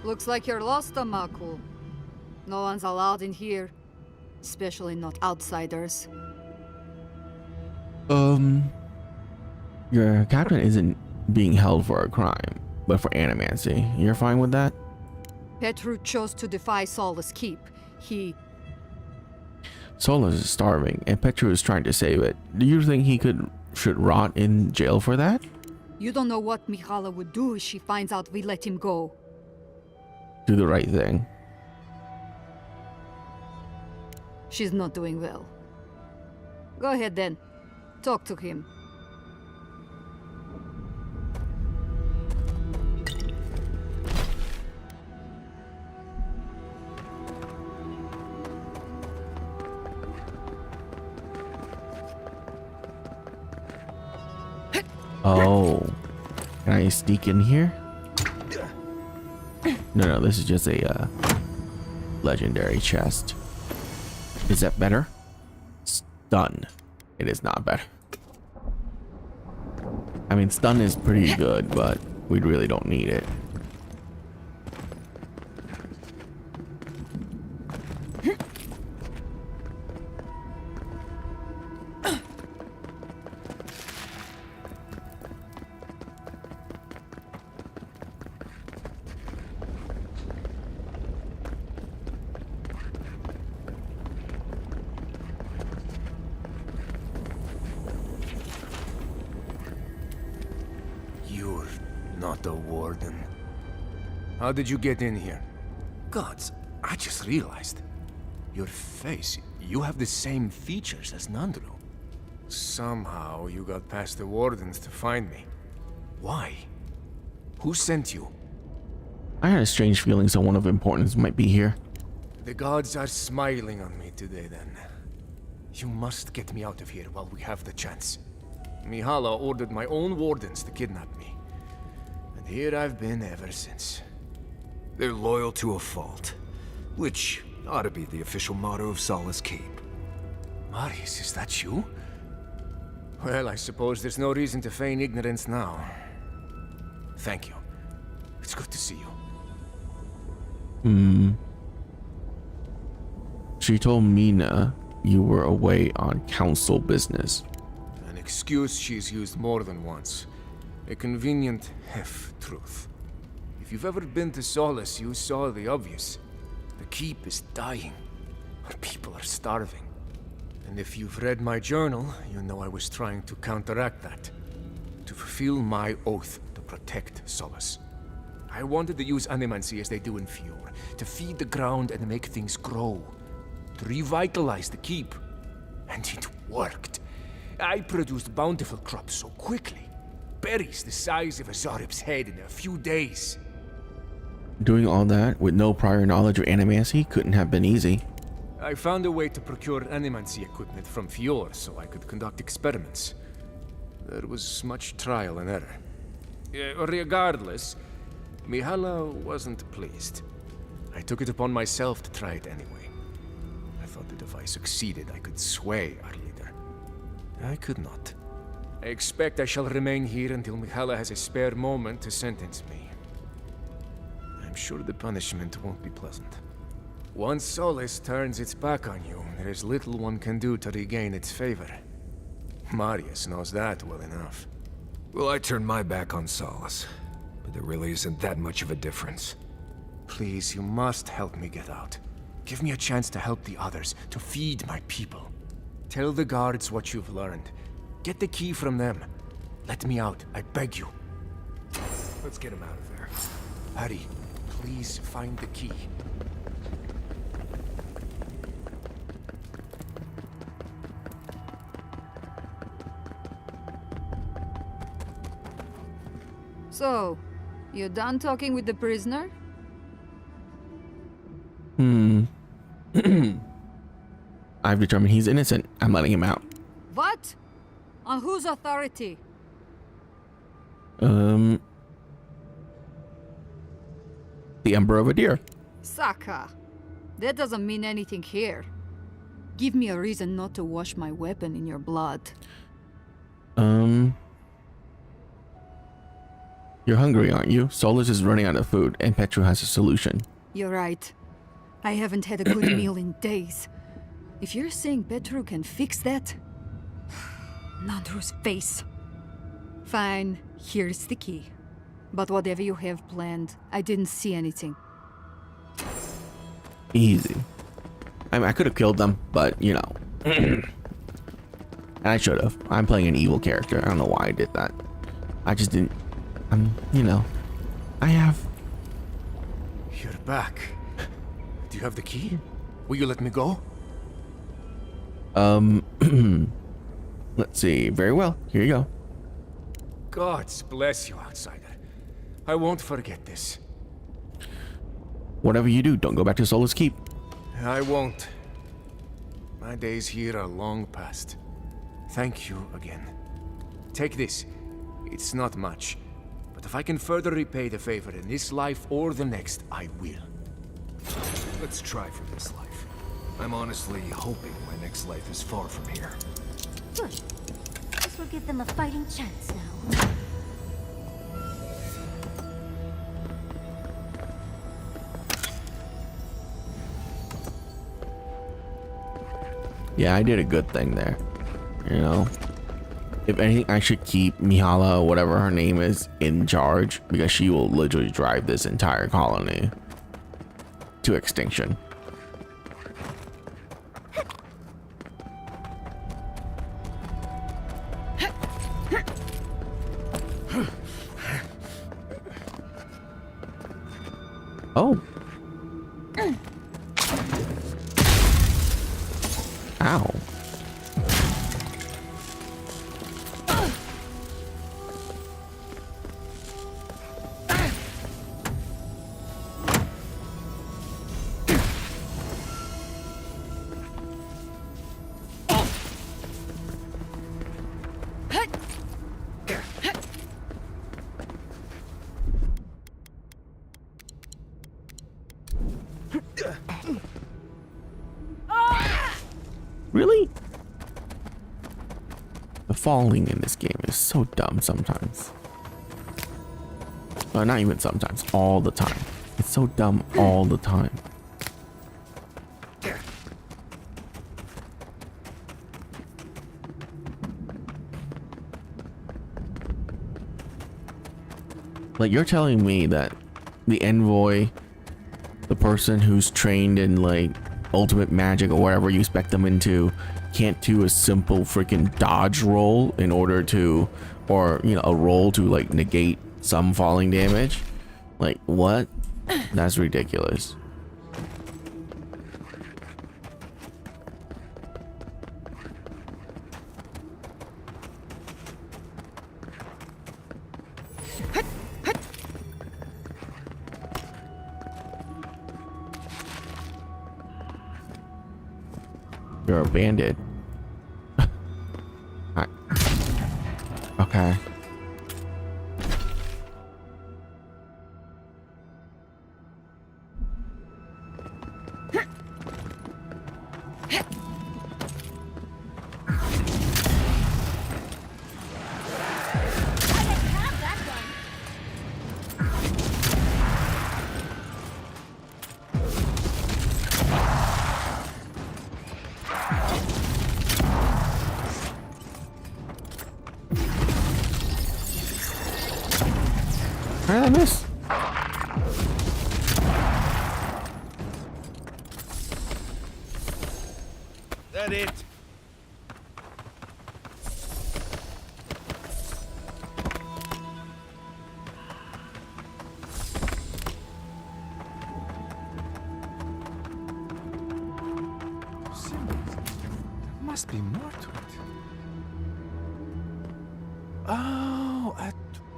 Looks like you're lost, Amaku. No one's allowed in here. Especially not outsiders.
Your captain isn't being held for a crime, but for animancy. You're fine with that?
Petru chose to defy Solace Keep. He...
Solus is starving, and Petru is trying to save it. Do you think he should rot in jail for that?
You don't know what Mihala would do if she finds out we let him go.
Do the right thing.
She's not doing well. Go ahead then. Talk to him.
Oh. Can I sneak in here? No, this is just a legendary chest. Is that better? Stun. It is not better. I mean, stun is pretty good, but we really don't need it.
Not the warden. How did you get in here? Gods, I just realized. Your face, you have the same features as Nandru. Somehow you got past the wardens to find me. Why? Who sent you?
I had a strange feeling someone of importance might be here.
The gods are smiling on me today then. You must get me out of here while we have the chance. Mihala ordered my own wardens to kidnap me. And here I've been ever since. They're loyal to a fault, which ought to be the official motto of Solace Keep. Marius, is that you? Well, I suppose there's no reason to feign ignorance now. Thank you. It's good to see you.
She told Mina you were away on council business.
An excuse she's used more than once. A convenient half-truth. If you've ever been to Solace, you saw the obvious. The keep is dying. Our people are starving. And if you've read my journal, you know I was trying to counteract that. To fulfill my oath to protect Solace. I wanted to use animancy as they do in Fior, to feed the ground and make things grow. To revitalize the keep. And it worked. I produced bountiful crops so quickly. Berries the size of a Zarib's head in a few days.
Doing all that with no prior knowledge of animancy couldn't have been easy.
I found a way to procure animancy equipment from Fior so I could conduct experiments. There was much trial and error. Regardless, Mihala wasn't pleased. I took it upon myself to try it anyway. I thought that if I succeeded, I could sway our leader. I could not. I expect I shall remain here until Mihala has a spare moment to sentence me. I'm sure the punishment won't be pleasant. Once Solace turns its back on you, there is little one can do to regain its favor. Marius knows that well enough. Well, I turned my back on Solace, but there really isn't that much of a difference. Please, you must help me get out. Give me a chance to help the others, to feed my people. Tell the guards what you've learned. Get the key from them. Let me out, I beg you. Let's get him out of there. Hurry, please find the key.
So, you done talking with the prisoner?
I've determined he's innocent. I'm letting him out.
What? On whose authority?
The Emperor of Adir.
Saka. That doesn't mean anything here. Give me a reason not to wash my weapon in your blood.
You're hungry, aren't you? Solus is running out of food, and Petru has a solution.
You're right. I haven't had a good meal in days. If you're saying Petru can fix that... Nandru's face. Fine, here's the key. But whatever you have planned, I didn't see anything.
Easy. I mean, I could have killed them, but, you know. And I should have. I'm playing an evil character. I don't know why I did that. I just didn't... you know. I have...
You're back. Do you have the key? Will you let me go?
Let's see. Very well. Here you go.
Gods bless you, outsider. I won't forget this.
Whatever you do, don't go back to Solus Keep.
I won't. My days here are long past. Thank you again. Take this. It's not much. But if I can further repay the favor in this life or the next, I will. Let's try for this life. I'm honestly hoping my next life is far from here.
Good. This will give them a fighting chance now.
Yeah, I did a good thing there. You know? If anything, I should keep Mihala, or whatever her name is, in charge, because she will literally drive this entire colony to extinction. Oh. Ow. falling in this game is so dumb sometimes. Not even sometimes, all the time. It's so dumb all the time. Like, you're telling me that the envoy, the person who's trained in like ultimate magic or whatever you spec them into, can't do a simple freaking dodge roll in order to, or you know, a roll to like negate some falling damage? Like, what? That's ridiculous. You're a bandit. Okay. How did I miss?
That it?
Must be more to it. Oh,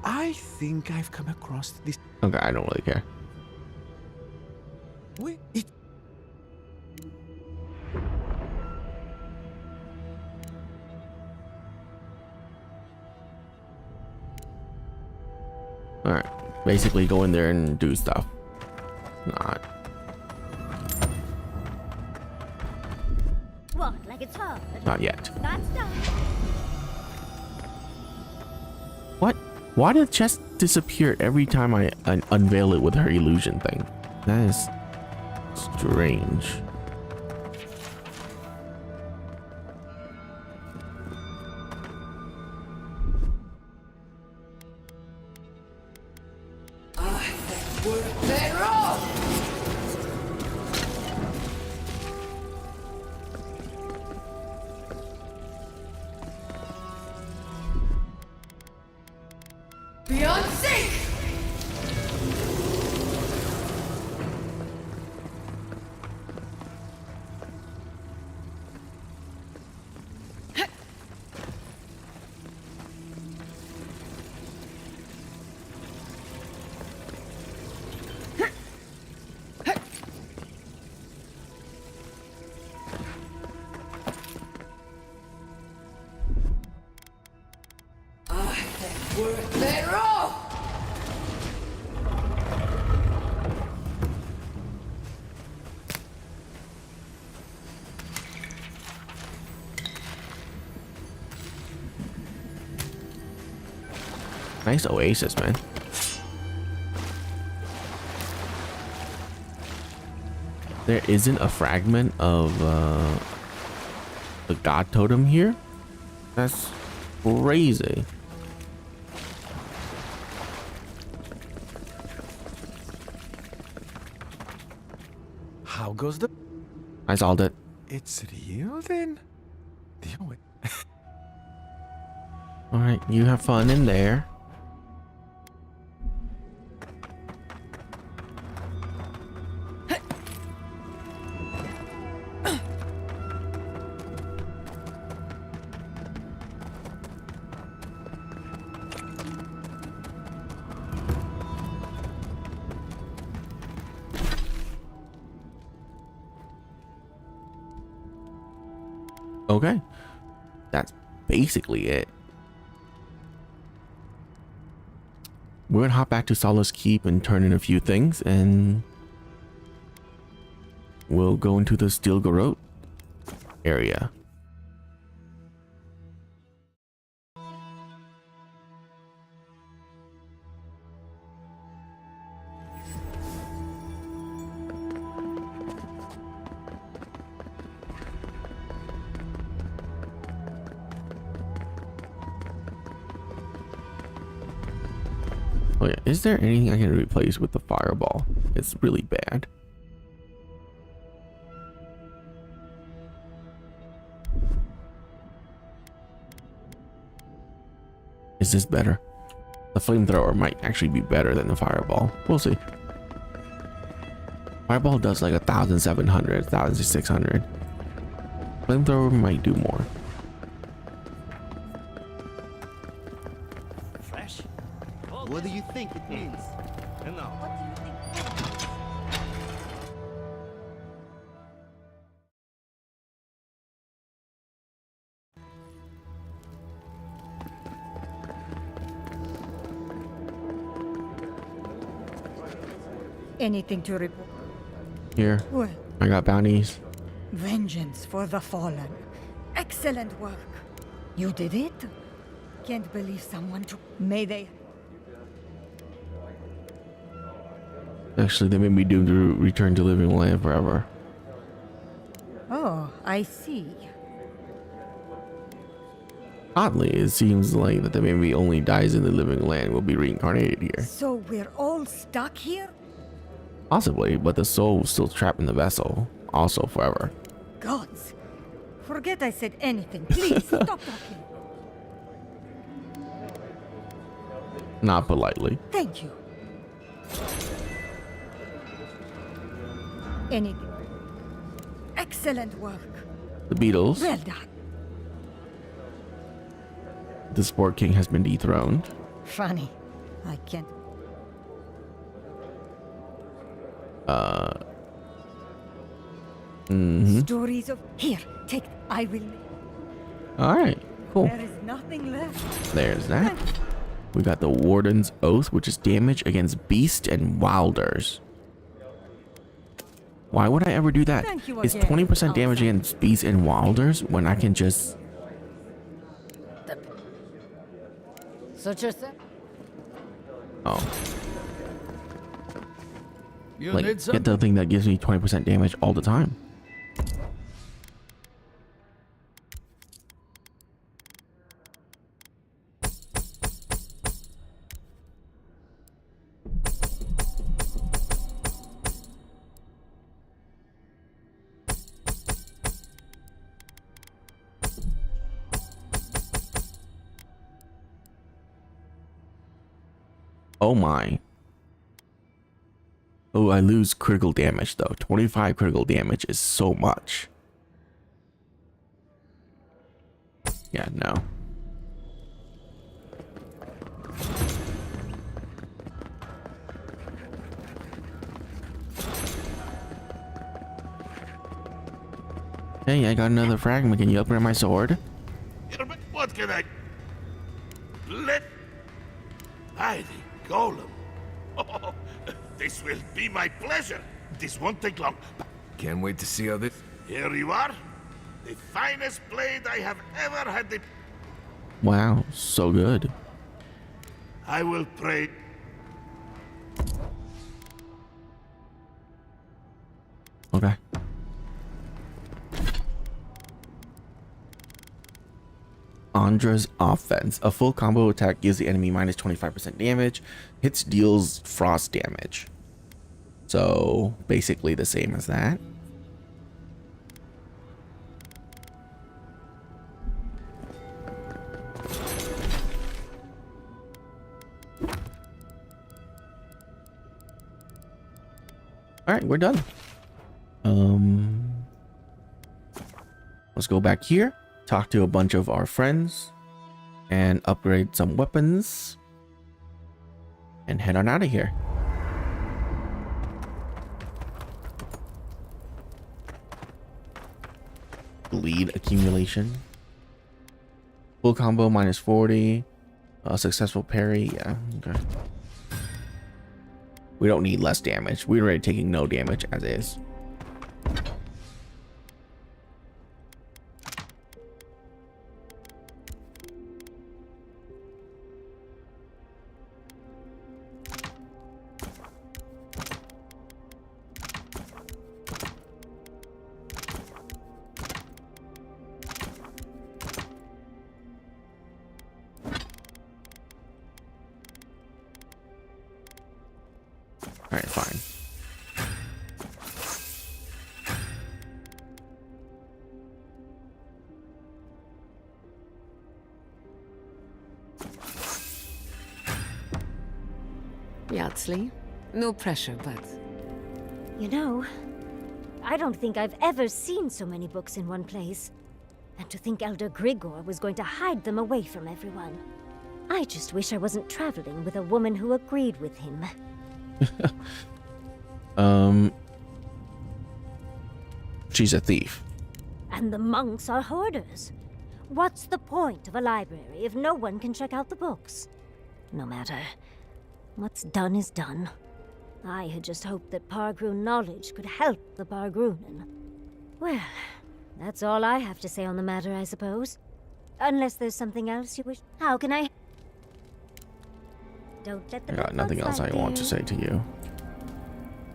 I think I've come across this.
Okay, I don't really care.
Wait, it.
Alright. Basically go in there and do stuff. Not.
What, like it's hard?
Not yet.
That's done.
What? Why did the chest disappear every time I unveil it with her illusion thing? That is strange.
Beyond sync!
Nice oasis, man. There isn't a fragment of the god totem here? That's crazy.
How goes the?
I solved it.
It's real then? Deal with.
Alright, you have fun in there. Okay, that's basically it. We're gonna hop back to Solace Keep and turn in a few things, and we'll go into the Steel Garrote area. Oh yeah, is there anything I can replace with the fireball? It's really bad. Is this better? The flamethrower might actually be better than the fireball. We'll see. Fireball does like 1,700, 1,600. Flamethrower might do more.
Fresh? What do you think it means? And now.
Anything to report?
Here,
Well,
I got bounties.
vengeance for the fallen. Excellent work. You did it? Can't believe someone took. May they.
Actually, they made me doomed to return to living land forever.
Oh, I see.
Oddly, it seems like that the baby only dies in the living land will be reincarnated here.
So we're all stuck here?
Possibly, but the soul is still trapped in the vessel, also forever.
Gods. Forget I said anything. Please, stop talking.
Not politely.
Thank you. Anything. Excellent work.
The Beatles.
Well done.
The Sport King has been dethroned.
Funny. I can't. Stories of. Here, take. I will.
Alright, cool.
There is nothing left.
There's that. We got the Warden's Oath, which is damage against Beast and Wilders. Why would I ever do that?
Thank you
It's
again.
20% damage against Beast and Wilders when I can just...
Such a thing?
Oh. Like, get the thing that gives me 20% damage all the time. Oh my. Oh, I lose critical damage though. 25 critical damage is so much. Yeah, no. Hey, I got another fragment. Can you upgrade my sword?
What can I... Let... I the golem. Oh, this will be my pleasure. This won't take long.
Can't wait to see how this...
Here you are. The finest blade I have ever had the...
Wow, so good.
I will pray...
Okay. Andra's Offense. A full combo attack gives the enemy minus 25% damage. Hits deals frost damage. So basically the same as that. Alright, we're done. Let's go back here. Talk to a bunch of our friends and upgrade some weapons and head on out of here. Lead accumulation. Full combo minus 40. Successful parry. Yeah, okay. We don't need less damage. We're already taking no damage as is. Alright, fine.
Yardsley, no pressure, but...
You know, I don't think I've ever seen so many books in one place. And to think Elder Grigor was going to hide them away from everyone. I just wish I wasn't traveling with a woman who agreed with him.
She's a thief.
And the monks are hoarders. What's the point of a library if no one can check out the books? No matter. What's done is done. I had just hoped that Pargroon knowledge could help the Pargroonen. Well, that's all I have to say on the matter, I suppose. Unless there's something else you wish... How can I... Don't let the...
I got nothing else I want to say to you.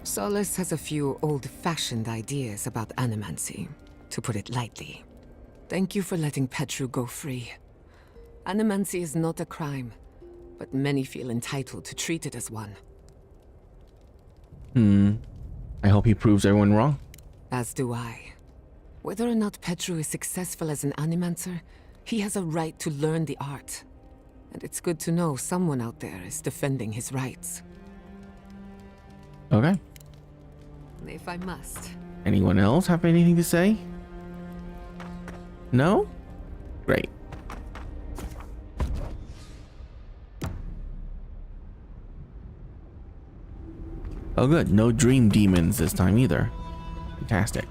Solace has a few old-fashioned ideas about animancy, to put it lightly. Thank you for letting Petru go free. Animancy is not a crime, but many feel entitled to treat it as one.
I hope he proves everyone wrong.
As do I. Whether or not Petru is successful as an animancer, he has a right to learn the art. And it's good to know someone out there is defending his rights.
Okay.
If I must.
Anyone else have anything to say? No? Great. Oh good, no dream demons this time either. Fantastic.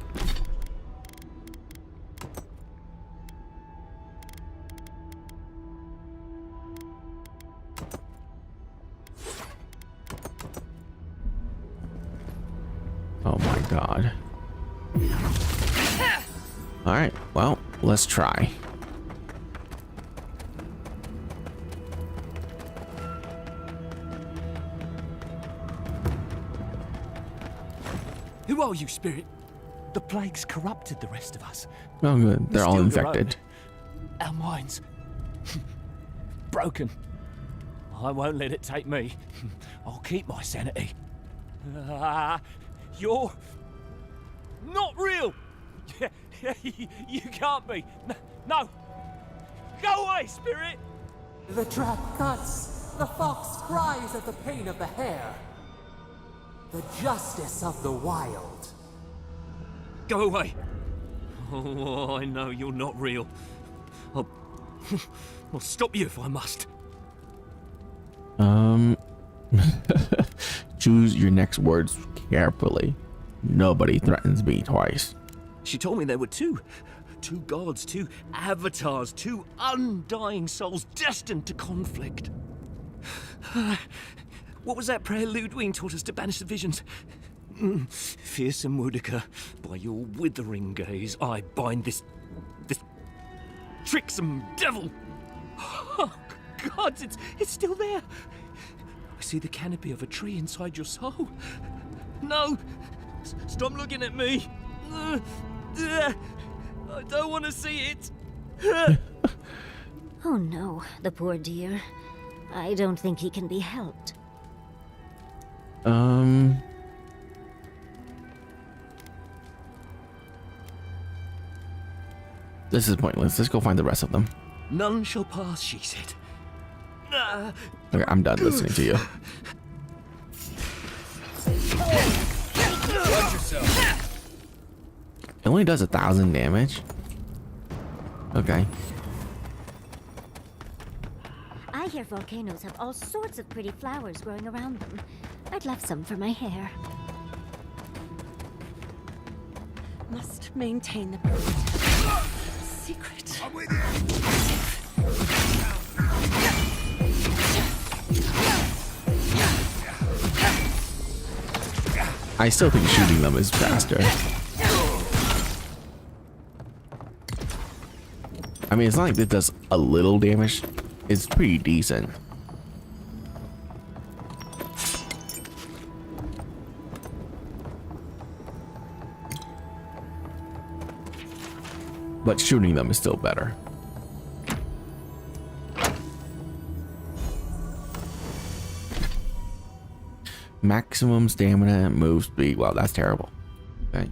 Oh my god. Alright, well, let's try.
Who are you, Spirit? The plague's corrupted the rest of us.
Oh good, they're all
Still
infected.
Our minds. Broken. I won't let it take me. I'll keep my sanity. You're... not real! You can't be. No! Go away, Spirit!
The trap cuts. The fox cries at the pain of the hare. The justice of the wild.
Go away! Oh, I know you're not real. I'll stop you if I must.
Choose your next words carefully. Nobody threatens me twice.
She told me there were two gods, two avatars, two undying souls destined to conflict. What was that prayer Ludwig taught us to banish the visions? Fearsome Woodica, by your withering gaze, I bind this tricksome devil. Oh, God, it's still there. I see the canopy of a tree inside your soul. No, stop looking at me. I don't want to see it.
Oh no, the poor dear. I don't think he can be helped.
This is pointless. Let's go find the rest of them.
None shall pass, she said.
Okay, I'm done listening to you. It only does 1,000 damage. Okay.
I hear volcanoes have all sorts of pretty flowers growing around them. I'd love some for my hair.
Must maintain the secret.
I'm with you.
I still think shooting them is faster. I mean, it's not like it does a little damage. It's pretty decent. But shooting them is still better. Maximum stamina, move speed. Wow, that's terrible. Okay.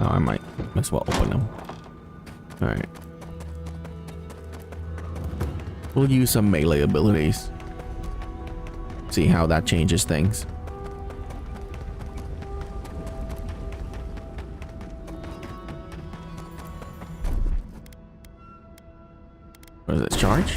Oh, I might as well open them. Alright. We'll use some melee abilities. See how that changes things. What is this, charge?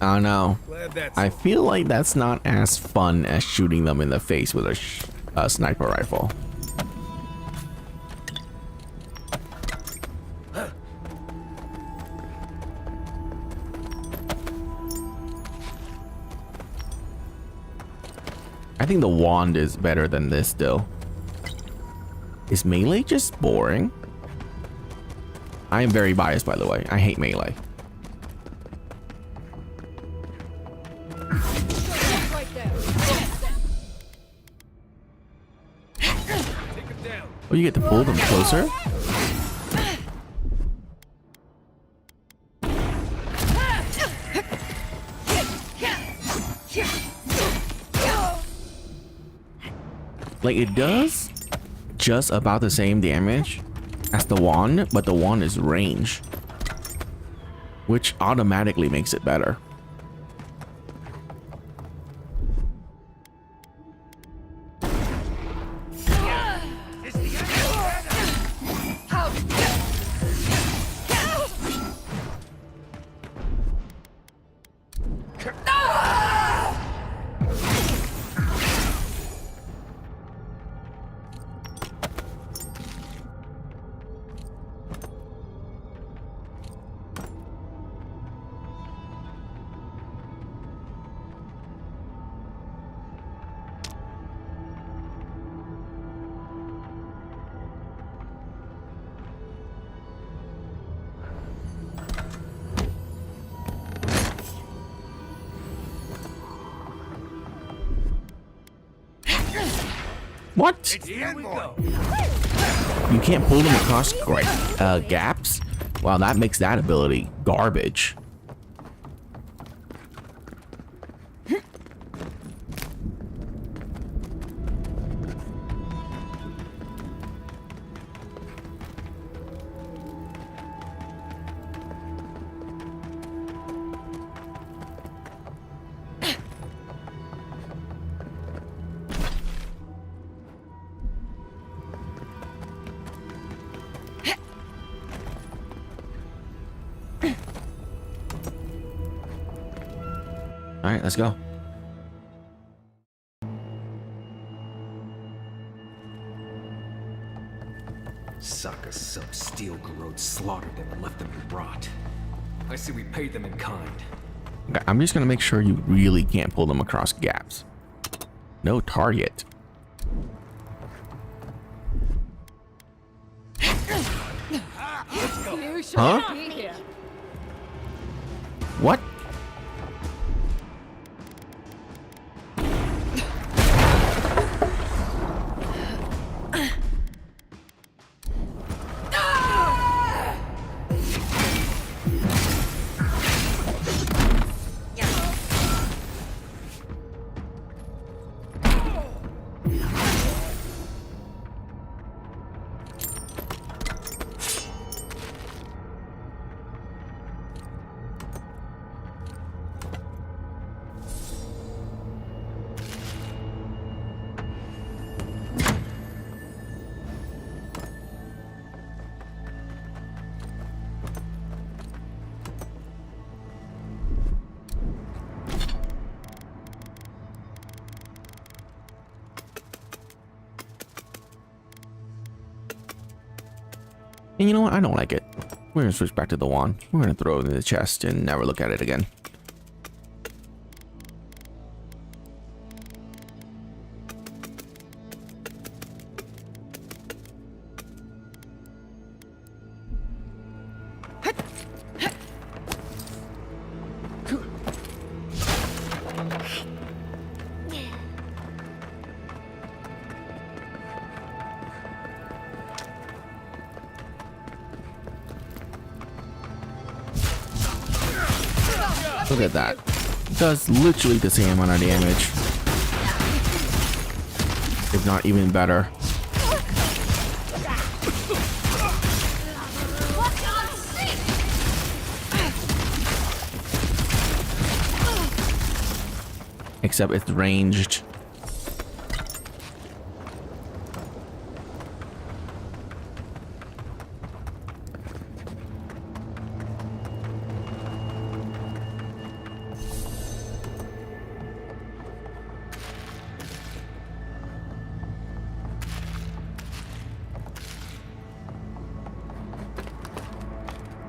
Oh no. I feel like that's not as fun as shooting them in the face with a sniper rifle. I think the wand is better than this still. Is melee just boring? I am very biased, by the way. I hate melee. Oh, you get to pull them closer? Like, it does just about the same damage as the wand, but the wand is range, which automatically makes it better. What? You can't pull them across gaps? Wow, that makes that ability garbage. All right, let's go.
Saka sub-steel corrode slaughtered them and left them to rot. I say we paid them in kind.
Okay, I'm just gonna make sure you really can't pull them across gaps. No target. Huh? What? And you know what? I don't like it. We're gonna switch back to the wand. We're gonna throw it in the chest and never look at it again. Look at that. It does literally the same amount of damage. If not even better. Except it's ranged.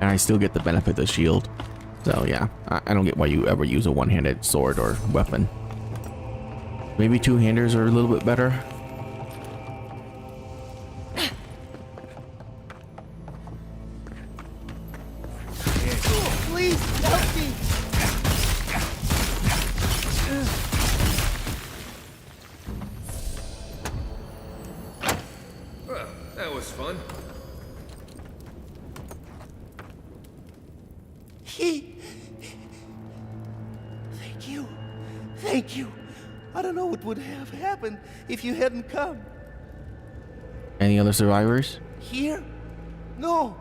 And I still get the benefit of the shield. So yeah, I don't get why you ever use a one-handed sword or weapon. Maybe two-handers are a little bit better.
Please help me!
Well, that was fun.
Thank you. Thank you. I don't know what would have happened if you hadn't come.
Any other survivors?
Here? No.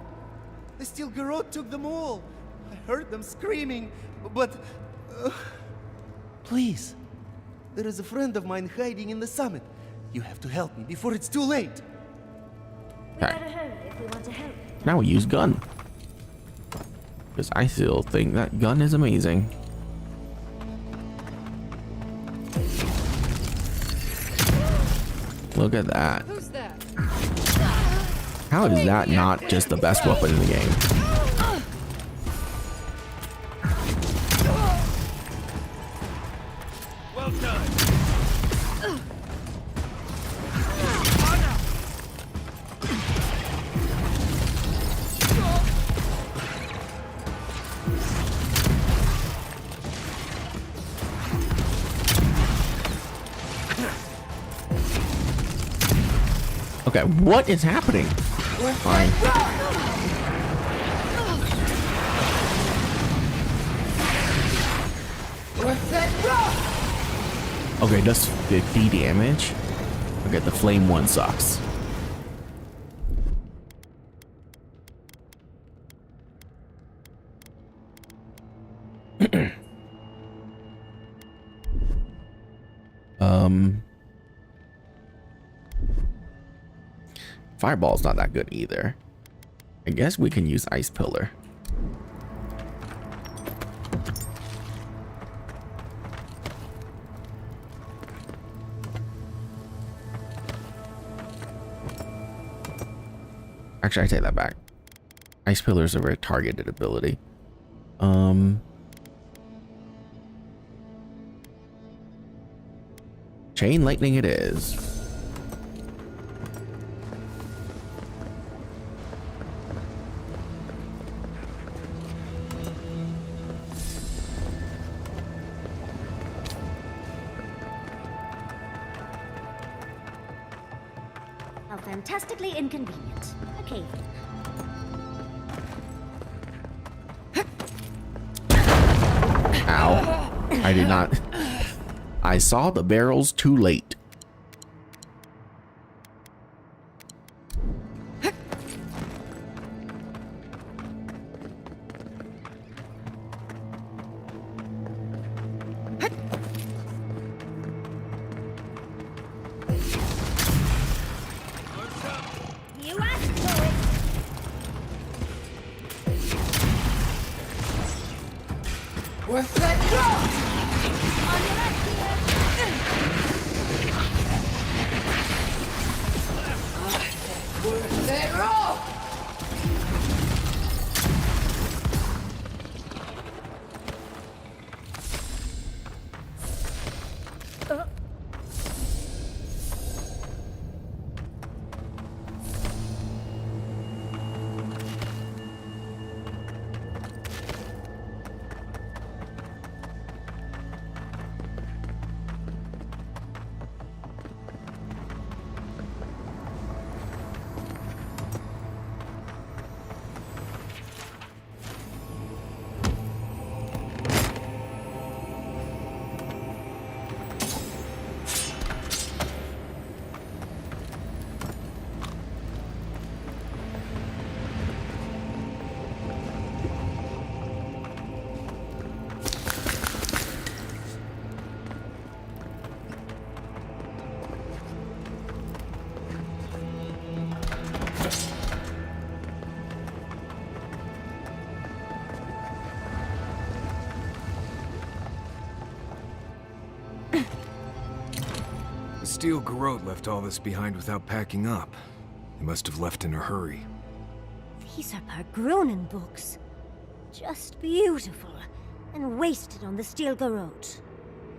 The Steel Garrote took them all. I heard them screaming, but... Please. There is a friend of mine hiding in the summit. You have to help me before it's too late.
We better hurry if we want to help.
Now we use gun. Because I still think that gun is amazing. Look at that.
Who's that?
How is that not just the best weapon in the game?
Well done.
Okay, what is happening? Fine. Okay, does 50 damage. Okay, the flame one sucks. Fireball's not that good either. I guess we can use Ice Pillar. Actually, I take that back. Ice Pillar is a very targeted ability. Chain Lightning it is.
How fantastically inconvenient. Okay.
Ow. I did not. I saw the barrels too late.
You asked for it.
What's that?
On your left
What's that roll?
Steel Garrote left all this behind without packing up. He must have left in a hurry.
These are Pargronen books. Just beautiful. And wasted on the Steel Garrote.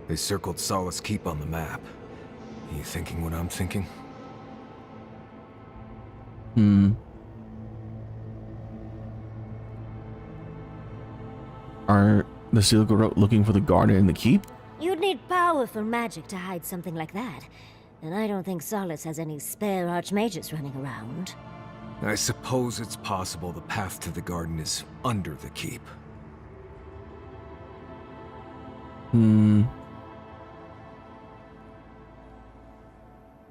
They circled Solace Keep on the map. Are you thinking what I'm thinking?
Are the Steel Garrote looking for the garden in the keep?
You'd need powerful magic to hide something like that. And I don't think Solace has any spare archmages running around.
I suppose it's possible the path to the garden is under the keep.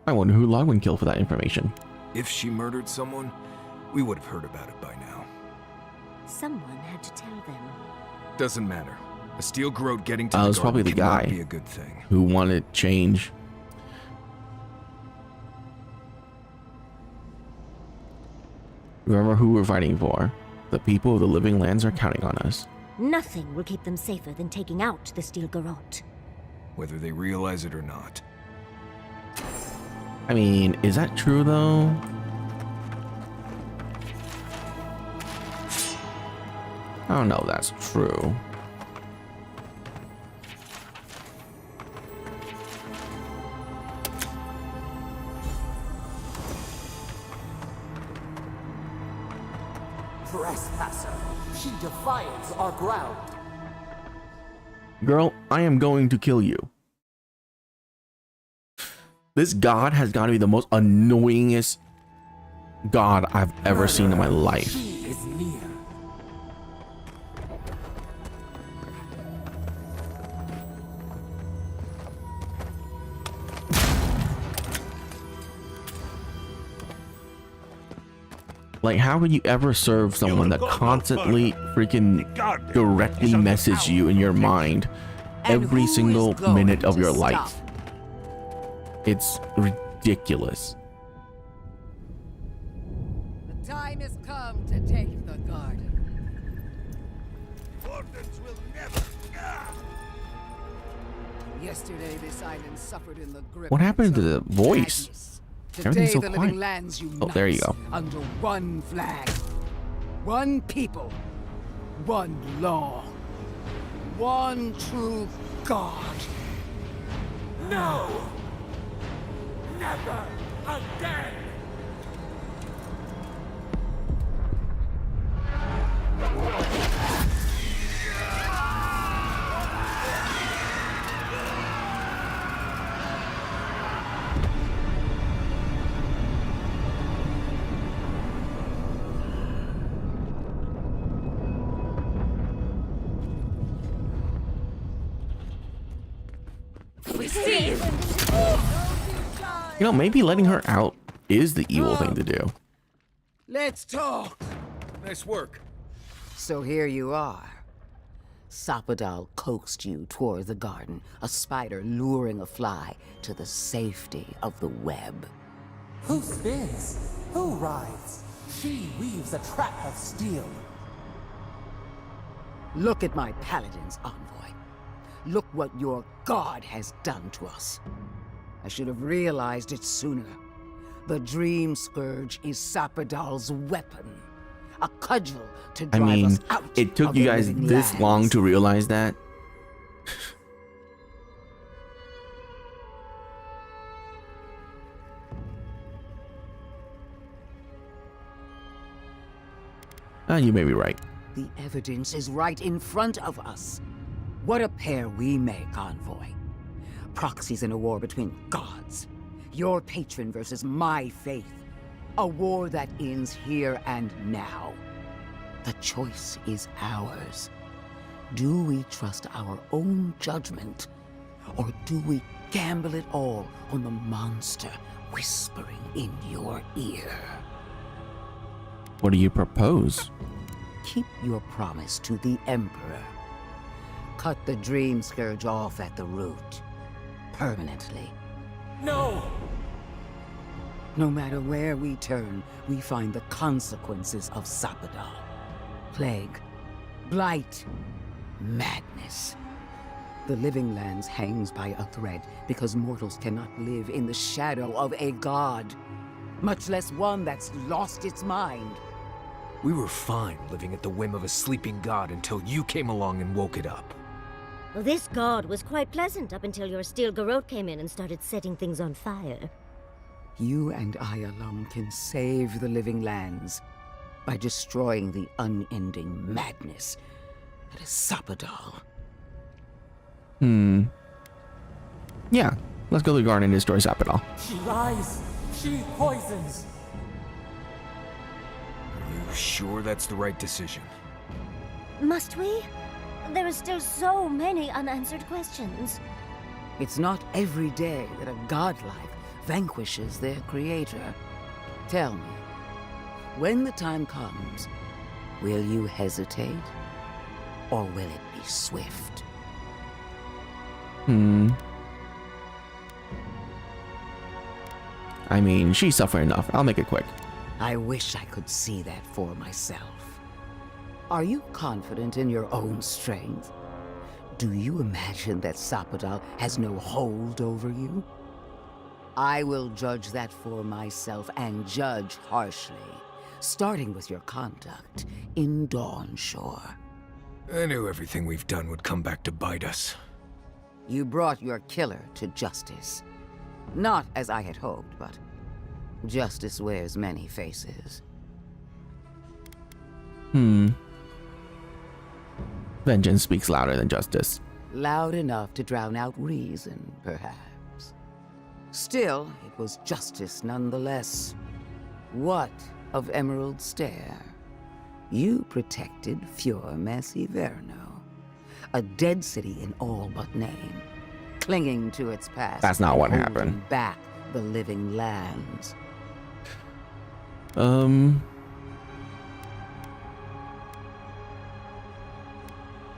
I wonder who Logwyn killed for that information.
If she murdered someone, we would have heard about it by now.
Someone had to tell them.
Doesn't matter. A Steel Garrote getting to
It
the
was probably the
garden
guy
cannot be a good thing.
who wanted change. Remember who we're fighting for. The people of the Living Lands are counting on us.
Nothing will keep them safer than taking out the Steel Garrote.
Whether they realize it or not.
I mean, is that true though? I don't know if that's true.
Trespasser, she defiles our ground.
Girl, I am going to kill you. This god has got to be the most annoyingest god I've ever seen in my life.
She is near.
Like, how would you ever serve someone that constantly freaking directly messages you in your mind every single minute of your life? It's ridiculous.
The time has come to take the garden.
Orders will never.
Yesterday, this island suffered in the grip.
What happened to the voice?
Today,
Everything's so
the
quiet.
living lands unite
Oh, there you go.
under one flag, one people, one law, one true God.
No! Never again!
We see you!
You know, maybe letting her out is the evil thing to do.
Let's talk.
Nice work.
So here you are. Sapadal coaxed you toward the garden, a spider luring a fly to the safety of the web.
Who spins? Who rides? She weaves a trap of steel.
Look at my paladin's envoy. Look what your god has done to us. I should have realized it sooner. The Dream Scourge is Sapadal's weapon. A cudgel to
I
drive
mean,
us out
it took
of
you
the
guys
living
this
lands.
long to realize that. You may be right.
The evidence is right in front of us. What a pair we make, Envoy. Proxies in a war between gods. Your patron versus my faith. A war that ends here and now. The choice is ours. Do we trust our own judgment? Or do we gamble it all on the monster whispering in your ear?
What do you propose?
Keep your promise to the Emperor. Cut the Dream Scourge off at the root. Permanently.
No!
No matter where we turn, we find the consequences of Sapadal. Plague, blight, madness.
The Living Lands hangs by a thread because mortals cannot live in the shadow of a god, much less one that's lost its mind.
We were fine living at the whim of a sleeping god until you came along and woke it up.
Well, this god was quite pleasant up until your steel garrote came in and started setting things on fire.
You and I alone can save the Living Lands by destroying the unending madness that is Sapadal.
Yeah, let's go to the garden and destroy Sapadal.
She lies. She poisons.
Are you sure that's the right decision?
Must we? There are still so many unanswered questions.
It's not every day that a godlike vanquishes their creator. Tell me, when the time comes, will you hesitate? Or will it be swift?
I mean, she suffered enough. I'll make it quick.
I wish I could see that for myself. Are you confident in your own strength? Do you imagine that Sapadal has no hold over you? I will judge that for myself, and judge harshly, starting with your conduct in Dawnshore.
I knew everything we've done would come back to bite us.
You brought your killer to justice. Not as I had hoped, but justice wears many faces.
Vengeance speaks louder than justice.
Loud enough to drown out reason, perhaps. Still, it was justice nonetheless. What of Emerald Stair? You protected Fior Massiverno, a dead city in all but name, clinging to its past.
That's not what
holding
happened.
Back the Living Lands.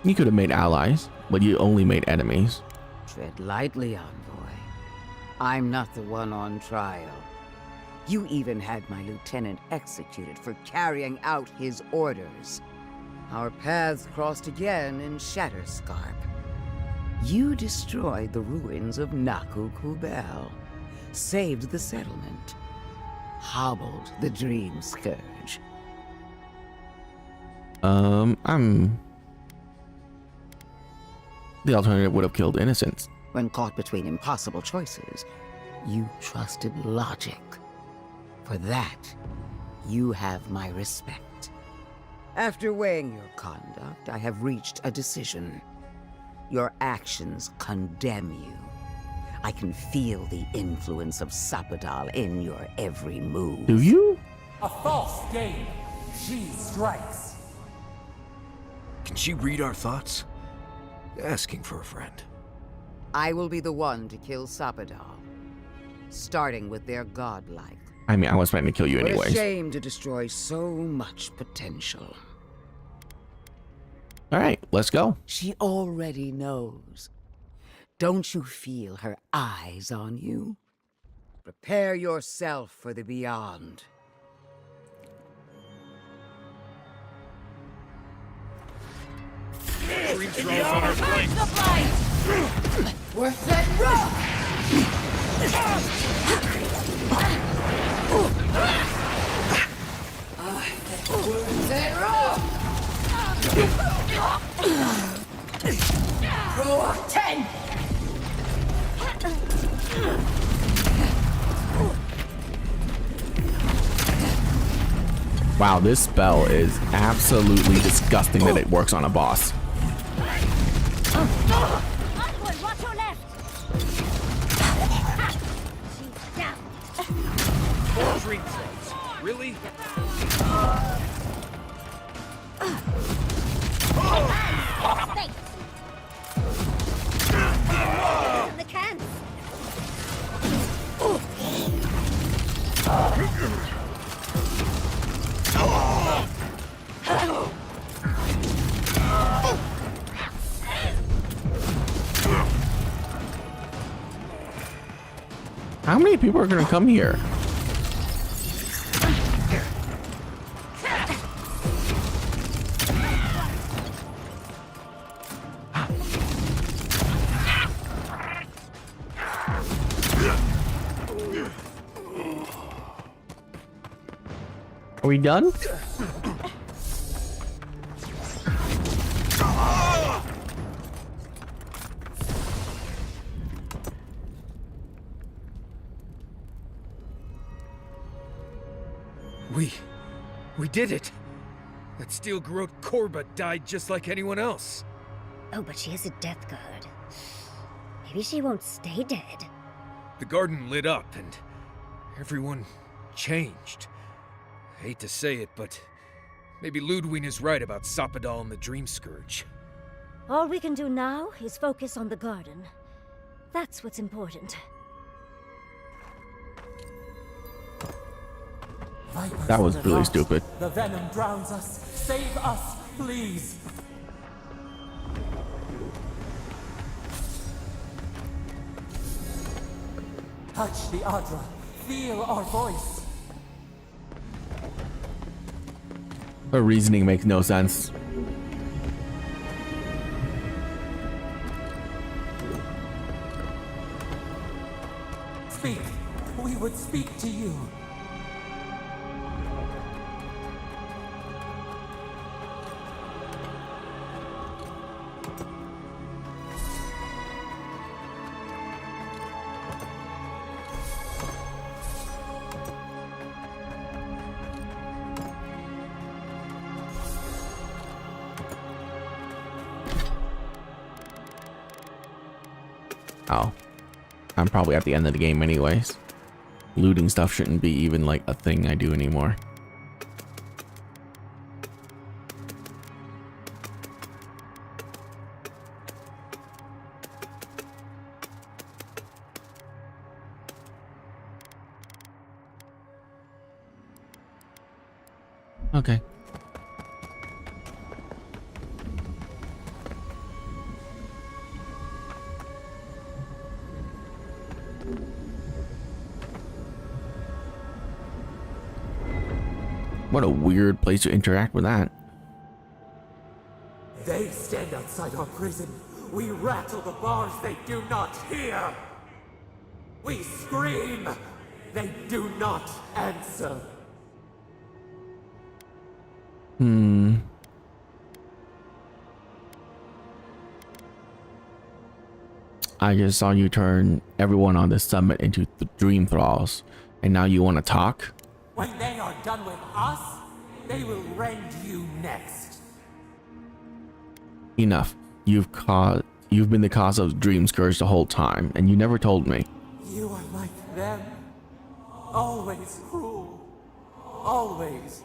You could have made allies, but you only made enemies.
Tread lightly, envoy. I'm not the one on trial. You even had my lieutenant executed for carrying out his orders. Our paths crossed again in Shatterscarp. You destroyed the ruins of Naku Kubel, saved the settlement, hobbled the Dream Scourge.
The alternative would have killed innocents.
When caught between impossible choices, you trusted logic. For that, you have my respect. After weighing your conduct, I have reached a decision. Your actions condemn you. I can feel the influence of Sapadal in your every move.
Do you?
A false game. She strikes.
Can she read our thoughts? Asking for a friend.
I will be the one to kill Sapadal, starting with their godlike.
I mean, I was planning to kill you
What
anyways.
a shame to destroy so much potential.
All right, let's go.
She already knows. Don't you feel her eyes on you? Prepare yourself for the beyond.
Worth that rock! Worth that rock! Rock 10!
Wow, this spell is absolutely disgusting that it works on a boss.
Onward, watch your left! She's down.
More dream throws. Really?
Thanks. The cans.
How many people are gonna come here? Are we done?
We did it! That steel garrote Korba died just like anyone else.
Oh, but she has a death guard. Maybe she won't stay dead.
The garden lit up and everyone changed. I hate to say it, but maybe Ludwig is right about Sapadal and the Dream Scourge.
All we can do now is focus on the garden. That's what's important.
That was really stupid.
The venom drowns us. Save us, please. Touch the Adra. Feel our voice.
Her reasoning makes no sense.
Speak. We would speak to you.
Oh. I'm probably at the end of the game anyways. Looting stuff shouldn't be even like a thing I do anymore. Okay. What a weird place to interact with that.
They stand outside our prison. We rattle the bars they do not hear. We scream. They do not answer.
I just saw you turn everyone on the summit into dream thralls, and now you want to talk?
When they are done with us, they will rend you next.
Enough. You've been the cause of Dream Scourge the whole time, and you never told me.
You are like them. Always cruel. Always.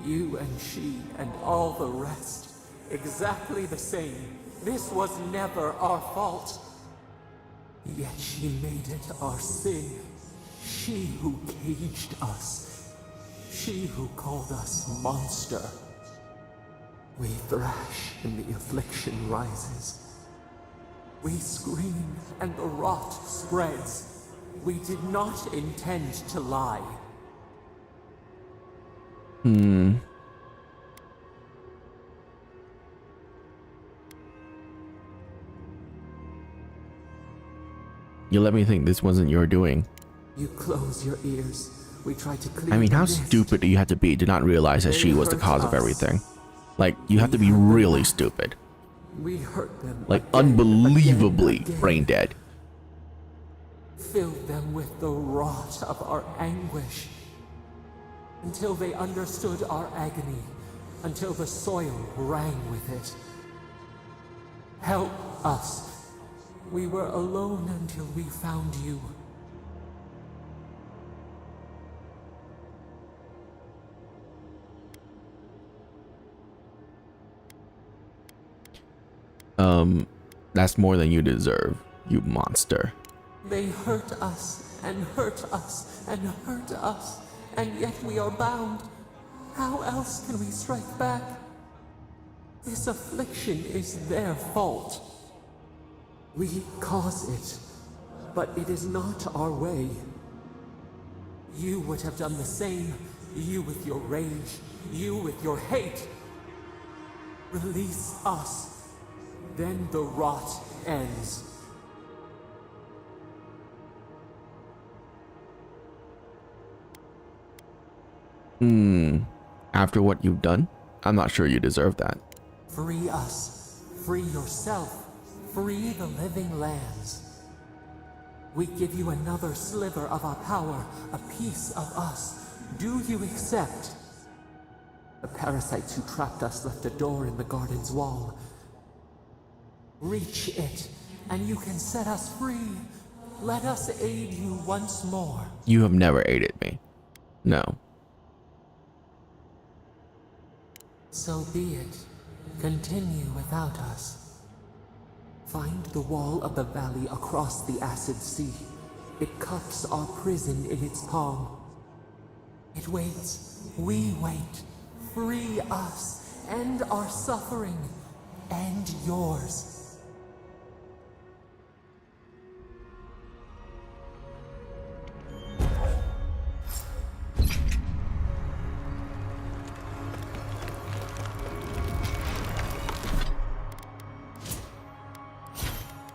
You and she and all the rest. Exactly the same. This was never our fault. Yet she made it our sin. She who caged us. She who called us monster. We thrash and the affliction rises. We scream and the rot spreads. We did not intend to lie.
You let me think this wasn't your doing.
You close your ears. We try to clear
I mean, how
the mist.
stupid do you have to be to not realize that she was the cause of everything? Like, you have to be really stupid.
We hurt them.
Like,
again,
unbelievably
again.
brain dead.
Filled them with the rot of our anguish. Until they understood our agony. Until the soil rang with it. Help us. We were alone until we found you.
That's more than you deserve, you monster.
They hurt us, and hurt us, and hurt us, and yet we are bound. How else can we strike back? This affliction is their fault. We cause it, but it is not our way. You would have done the same, you with your rage, you with your hate. Release us, then the rot ends.
After what you've done, I'm not sure you deserve that.
Free us. Free yourself. Free the living lands. We give you another sliver of our power, a piece of us. Do you accept? The parasites who trapped us left a door in the garden's wall. Reach it, and you can set us free. Let us aid you once more.
You have never aided me. No.
So be it. Continue without us. Find the wall of the valley across the acid sea. It cups our prison in its palm. It waits. We wait. Free us. End our suffering. End yours.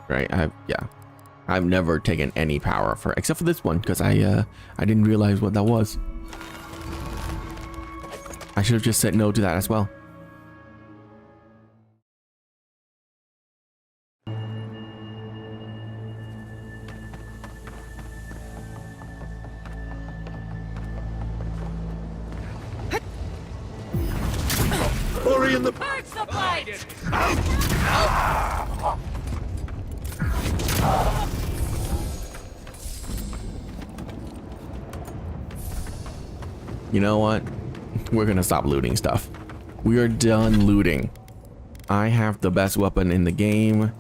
Right? I've never taken any power for except for this one because I didn't realize what that was. I should have just said no to that as well.
Hurry in the
Purge the blight!
You know what? We're gonna stop looting stuff. We are done looting. I have the best weapon in the game.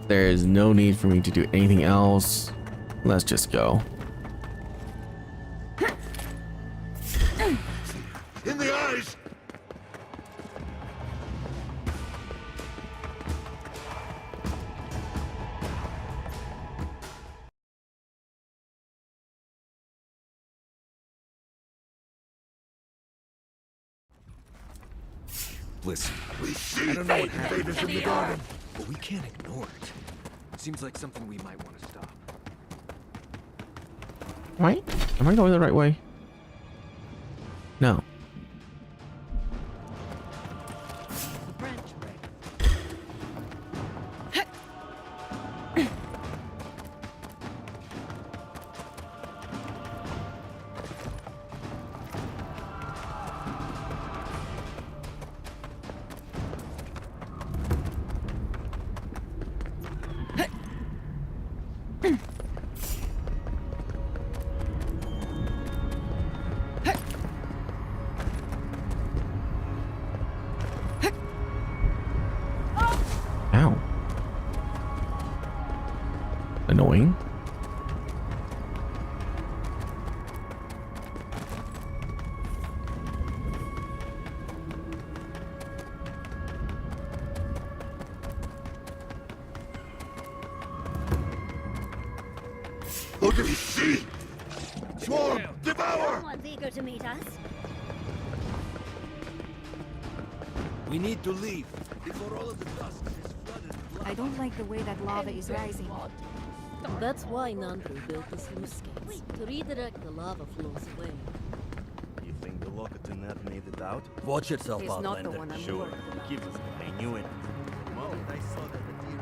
There is no need for me to do anything else. Let's just go.
in the eyes.
Listen,
I don't know what happened in the garden.
but we can't ignore it. Seems like something we might want to stop.
Right? Am I going the right way? No. Ow. Annoying.
Look at see! Swarm! Devour!
Someone's eager to meet us.
We need to leave before all of the dust is flooded.
I don't like the way that lava is rising.
That's why Nandru built the sluice gates, to redirect the lava flows away.
You think the Locaton net made it out? Watch yourself,
He's not the one I'm
Sure.
worried about.
Keep us. I knew it. Well, I saw that the deer.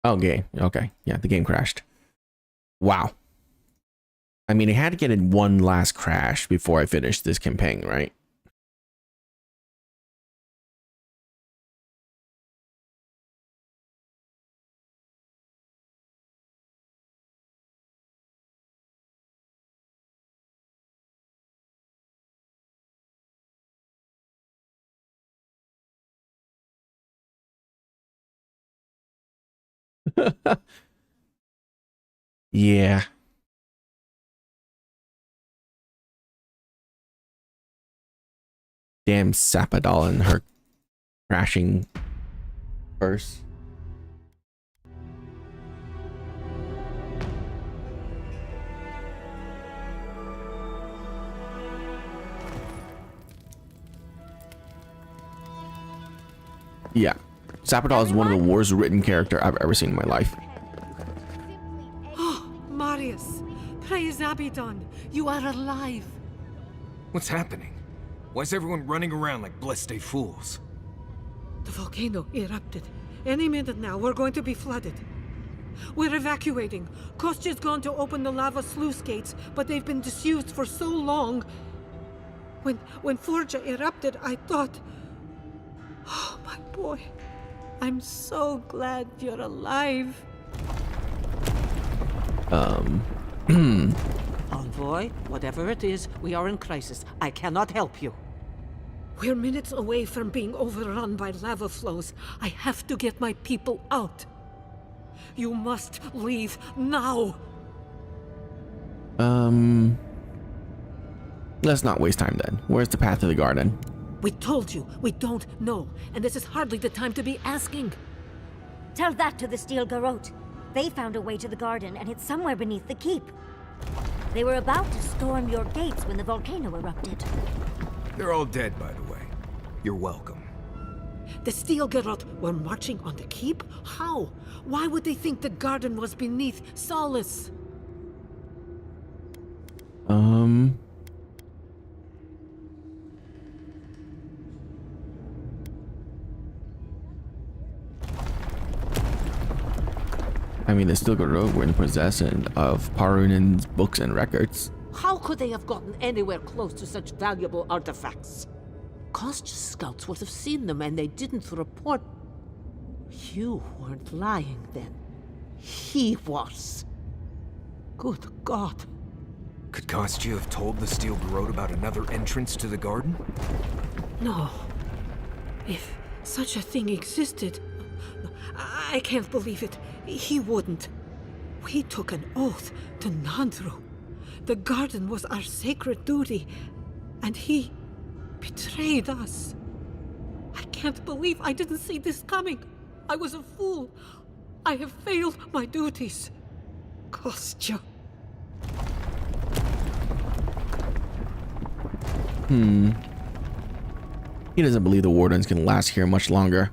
Okay. Okay. Yeah, the game crashed. Wow. I mean, it had to get in one last crash before I finished this campaign, right? Yeah. Damn Sapadal and her crashing purse. Yeah. Sapertal is one of the worst written character I've ever seen in my life.
Oh, Marius, praise Abaddon, you are alive.
What's happening? Why is everyone running around like blessed fools?
The volcano erupted. Any minute now, we're going to be flooded. We're evacuating. Kostya's gone to open the lava sluice gates, but they've been disused for so long. When Forja erupted, I thought... Oh, my boy. I'm so glad you're alive.
Envoy, whatever it is, we are in crisis. I cannot help you.
We're minutes away from being overrun by lava flows. I have to get my people out. You must leave now.
Let's not waste time then. Where's the path to the garden?
We told you, we don't know. And this is hardly the time to be asking.
Tell that to the Steel Garrote. They found a way to the garden, and it's somewhere beneath the keep. They were about to storm your gates when the volcano erupted.
They're all dead, by the way. You're welcome.
The Steel Garrote were marching on the keep? How? Why would they think the garden was beneath Solace?
I mean, the Steel Garrote were in possession of Parunen's books and records.
How could they have gotten anywhere close to such valuable artifacts? Kostya's scouts would have seen them and they didn't report. You weren't lying then. He was. Good God.
Could Kostya have told the Steel Garrote about another entrance to the garden?
No. If such a thing existed, I can't believe it. He wouldn't. We took an oath to Nandru. The garden was our sacred duty, and he betrayed us. I can't believe I didn't see this coming. I was a fool. I have failed my duties. Kostya.
He doesn't believe the Wardens can last here much longer.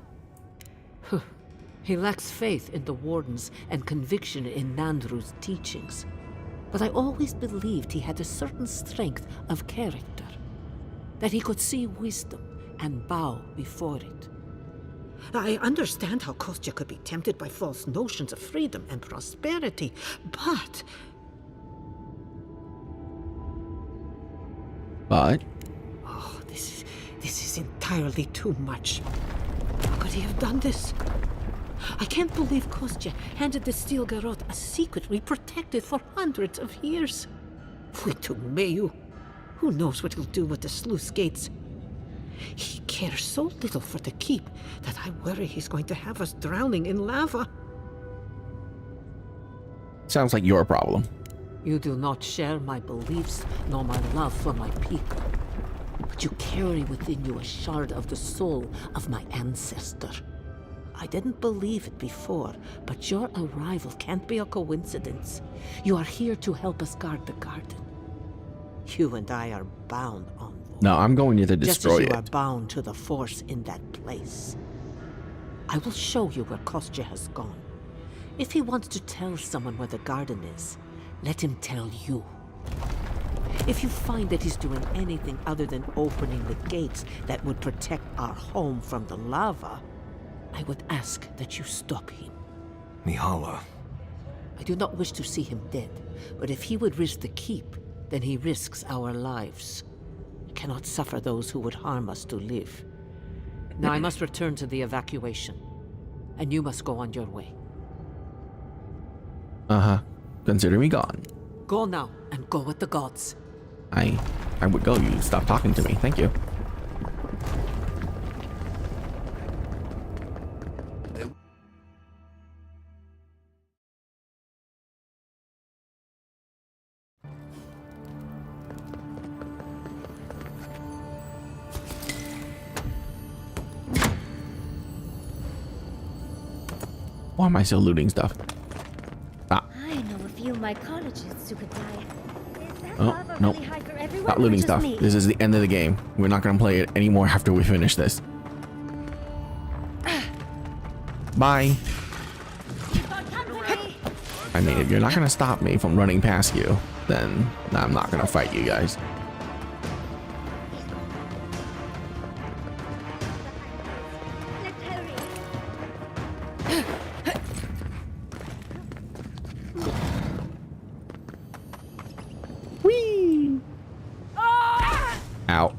He lacks faith in the Wardens and conviction in Nandru's teachings. But I always believed he had a certain strength of character. That he could see wisdom and bow before it. I understand how Kostya could be tempted by false notions of freedom and prosperity, but... Oh, this is entirely too much. How could he have done this? I can't believe Kostya handed the Steel Garrote a secret we protected for hundreds of years. Mayu. Who knows what he'll do with the sluice gates? He cares so little for the keep that I worry he's going to have us drowning in lava.
Sounds like your problem.
You do not share my beliefs nor my love for my people. But you carry within you a shard of the soul of my ancestor. I didn't believe it before, but your arrival can't be a coincidence. You are here to help us guard the garden. You and I are bound, Envoy.
No, I'm going to destroy
Just as you
it.
are bound to the Force in that place. I will show you where Kostya has gone. If he wants to tell someone where the garden is, let him tell you. If you find that he's doing anything other than opening the gates that would protect our home from the lava, I would ask that you stop him.
Mihala.
I do not wish to see him dead, but if he would risk the keep, then he risks our lives. I cannot suffer those who would harm us to live. Now I must return to the evacuation, and you must go on your way.
Consider me gone.
Go now, and go with the gods.
I would go. You stop talking to me. Thank you. Why am I still looting stuff? Ah.
I know a few of my collegists who could die.
Oh, nope. Not looting stuff. This is the end of the game. We're not going to play it anymore after we finish this. Bye. I mean, if you're not gonna stop me from running past you, then I'm not gonna fight you guys. Whee! Ow.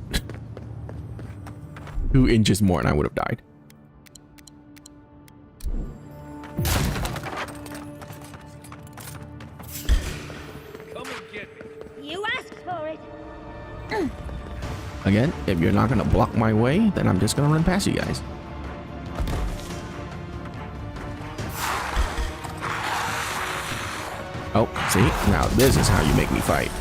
2 inches more and I would have died.
You asked for it.
Again, if you're not gonna block my way, then I'm just gonna run past you guys. Oh, see? Now this is how you make me fight.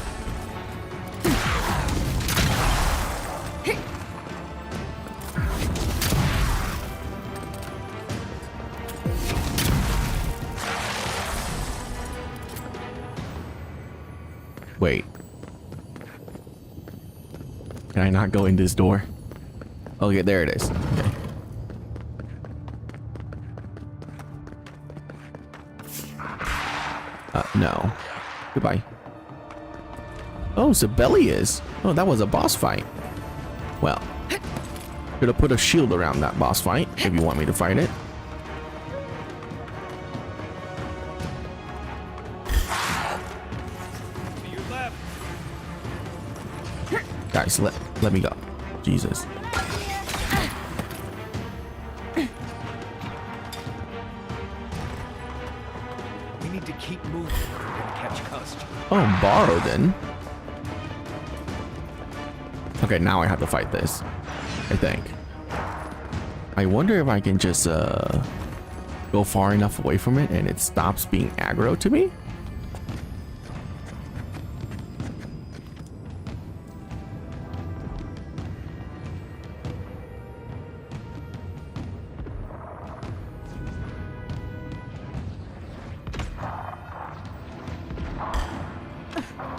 Wait. Can I not go in this door? Okay, there it is. Okay. No. Goodbye. Oh, Sibelius. Oh, that was a boss fight. Well, should have put a shield around that boss fight if you want me to fight it. Guys, let me go. Jesus.
We need to keep moving if we're gonna catch Kostya.
Oh, borrow then. Okay, now I have to fight this. I think. I wonder if I can just go far enough away from it and it stops being aggro to me.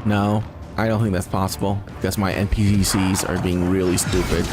No, I don't think that's possible because my NPCs are being really stupid.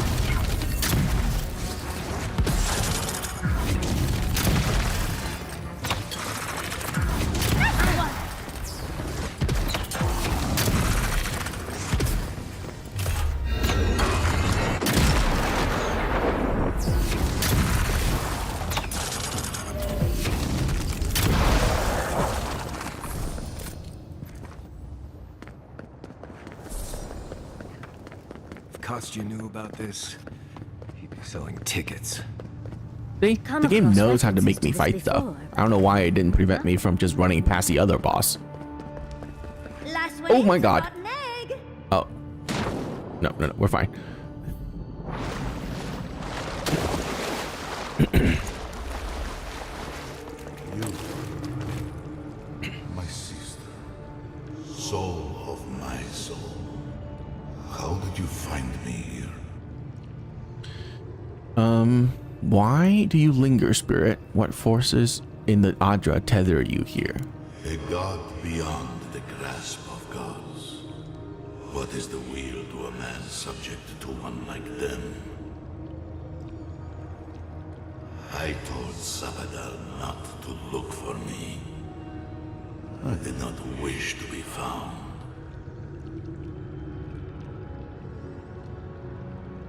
Kostya knew about this, he'd be selling tickets.
See, the game knows how to make me fight stuff. I don't know why it didn't prevent me from just running past the other boss. Oh my god. Oh. No, we're fine.
My sister, soul of my soul. How did you find me here?
Why do you linger, spirit? What forces in the Adra tether you here?
A god beyond the grasp of gods. What is the will to a man subject to one like them? I told Sabadal not to look for me. I did not wish to be found.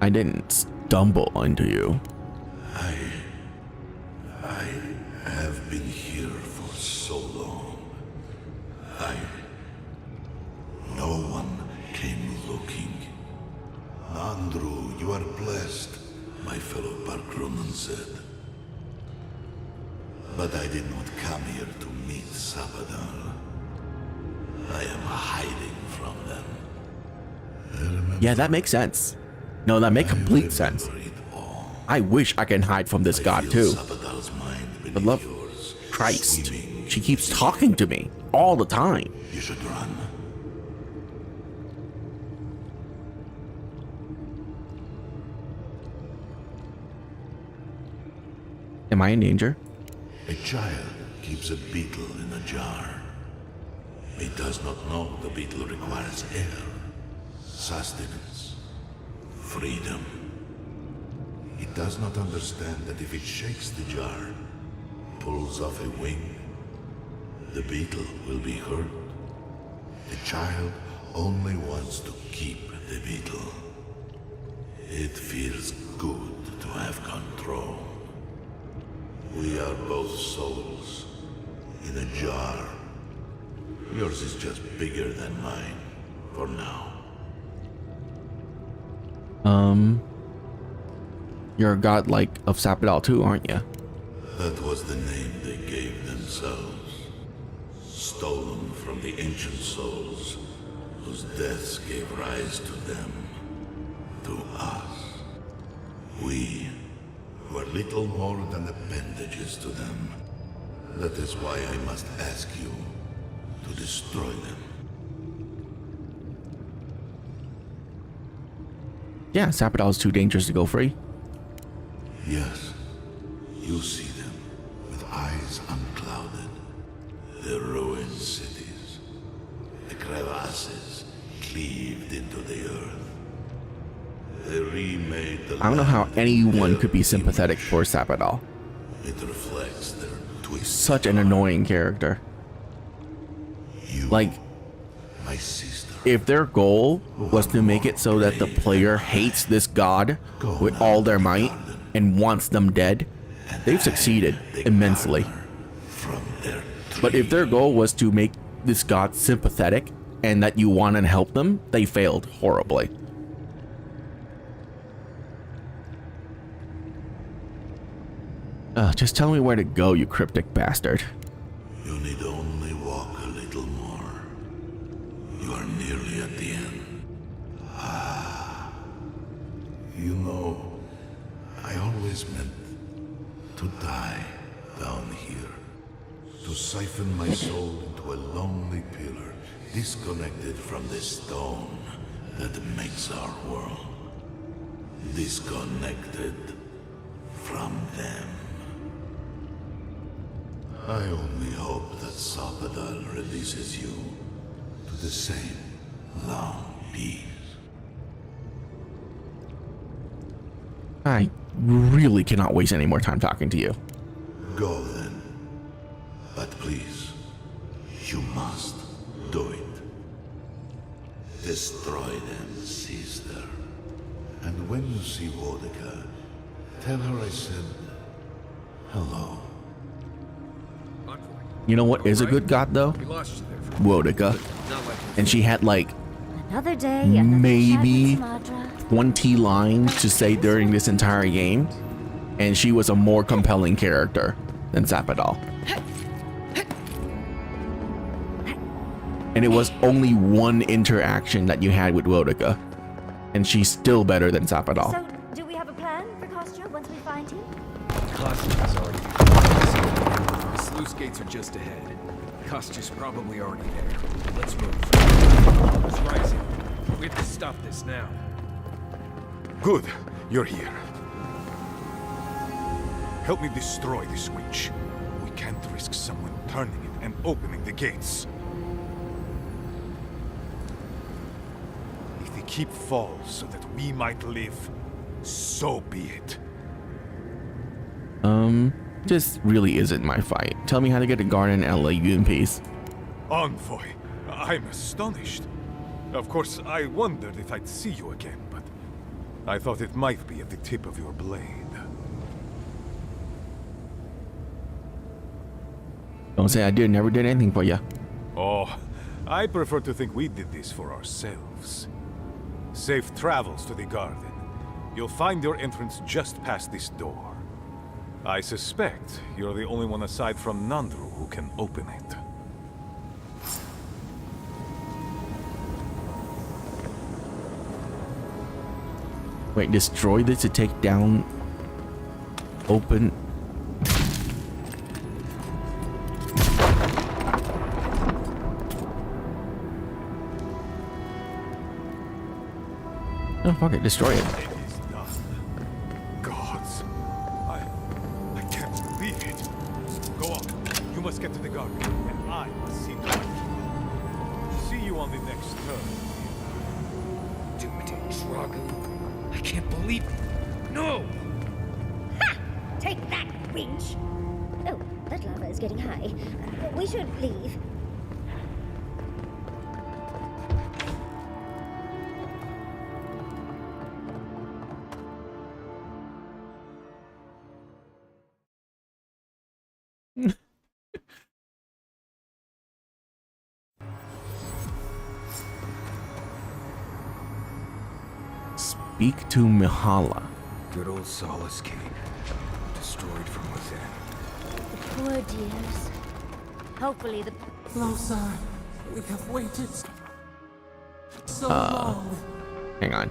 I didn't stumble onto you.
I have been here for so long. No one came looking. Nandru, you are blessed, my fellow Parkrunan said. But I did not come here to meet Sabadal. I am hiding from them.
Yeah, that makes sense. No, that makes complete sense. I wish I can hide from this god too. But love Christ, she keeps talking to me all the time.
You should run.
Am I in danger?
A child keeps a beetle in a jar. He does not know the beetle requires air, sustenance, freedom. He does not understand that if it shakes the jar,
pulls off a wing, the beetle will be hurt. The child only wants to keep the beetle. It feels good to have control. We are both souls in a jar. Yours is just bigger than mine for now.
You're a god like of Sapidal too, aren't you?
That was the name they gave themselves. Stolen from the ancient souls whose deaths gave rise to them, to us. We were little more than appendages to them. That is why I must ask you to destroy them.
Yeah, Sapidal is too dangerous to go free.
Yes, you see them with eyes unclouded. The ruined cities, the crevasses cleaved into the earth. They remade the
I don't know how anyone could be sympathetic for Sapidal.
It reflects their twisted.
Such an annoying character. Like,
my sister.
If their goal was to make it so that the player hates this god with all their might and wants them dead, they've succeeded immensely. But if their goal was to make this god sympathetic and that you want to help them, they failed horribly. Just tell me where to go, you cryptic bastard.
You need only walk a little more. You are nearly at the end. You know, I always meant to die down here. To siphon my soul into a lonely pillar, disconnected from the stone that makes our world. Disconnected from them. I only hope that Sapidal releases you to the same long peace.
I really cannot waste any more time talking to you.
Go then. But please, you must do it. Destroy them, sister. And when you see Wodika, tell her I said hello.
You know what is a good god though? Wodika. And she had like
Another day,
maybe 20 lines to say during this entire game, and she was a more compelling character than Sapidal. And it was only one interaction that you had with Wodika, and she's still better than Sapidal.
So, do we have a plan for Kostya once we find him?
Kostya's already there. The sluice gates are just ahead. Kostya's probably already there. Let's move. It's rising. We have to stop this now.
Good, you're here. Help me destroy this witch. We can't risk someone turning it and opening the gates. If the keep falls so that we might live, so be it.
This really isn't my fight. Tell me how to get a garden and I'll let you in peace.
Envoy, I'm astonished. Of course, I wondered if I'd see you again, but I thought it might be at the tip of your blade.
Don't say I never did anything for you.
Oh, I prefer to think we did this for ourselves. Safe travels to the garden. You'll find your entrance just past this door. I suspect you're the only one aside from Nandru who can open it.
Wait, destroy this to take down... Open... Oh, fuck it, destroy it.
Gods, I can't believe it. Go on, you must get to the garden, and I must see to it. See you on the next turn.
Doomed Dragu. I can't believe it. No!
Ha! Take that, wench!
Oh, that lava is getting high. We should leave.
Speak to Mihala.
Good old Solace Cape. Destroyed from within.
Poor dears. Hopefully the...
Lothar, we have waited so long.
Hang on.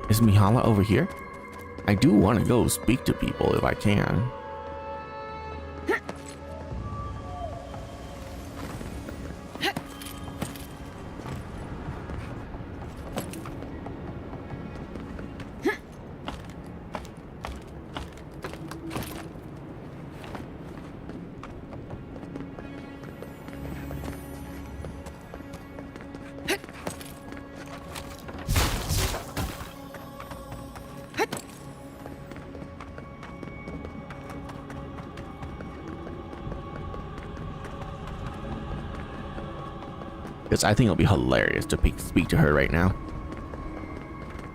Is Mihala over here? I do want to go speak to people if I can. Because I think it'll be hilarious to speak to her right now.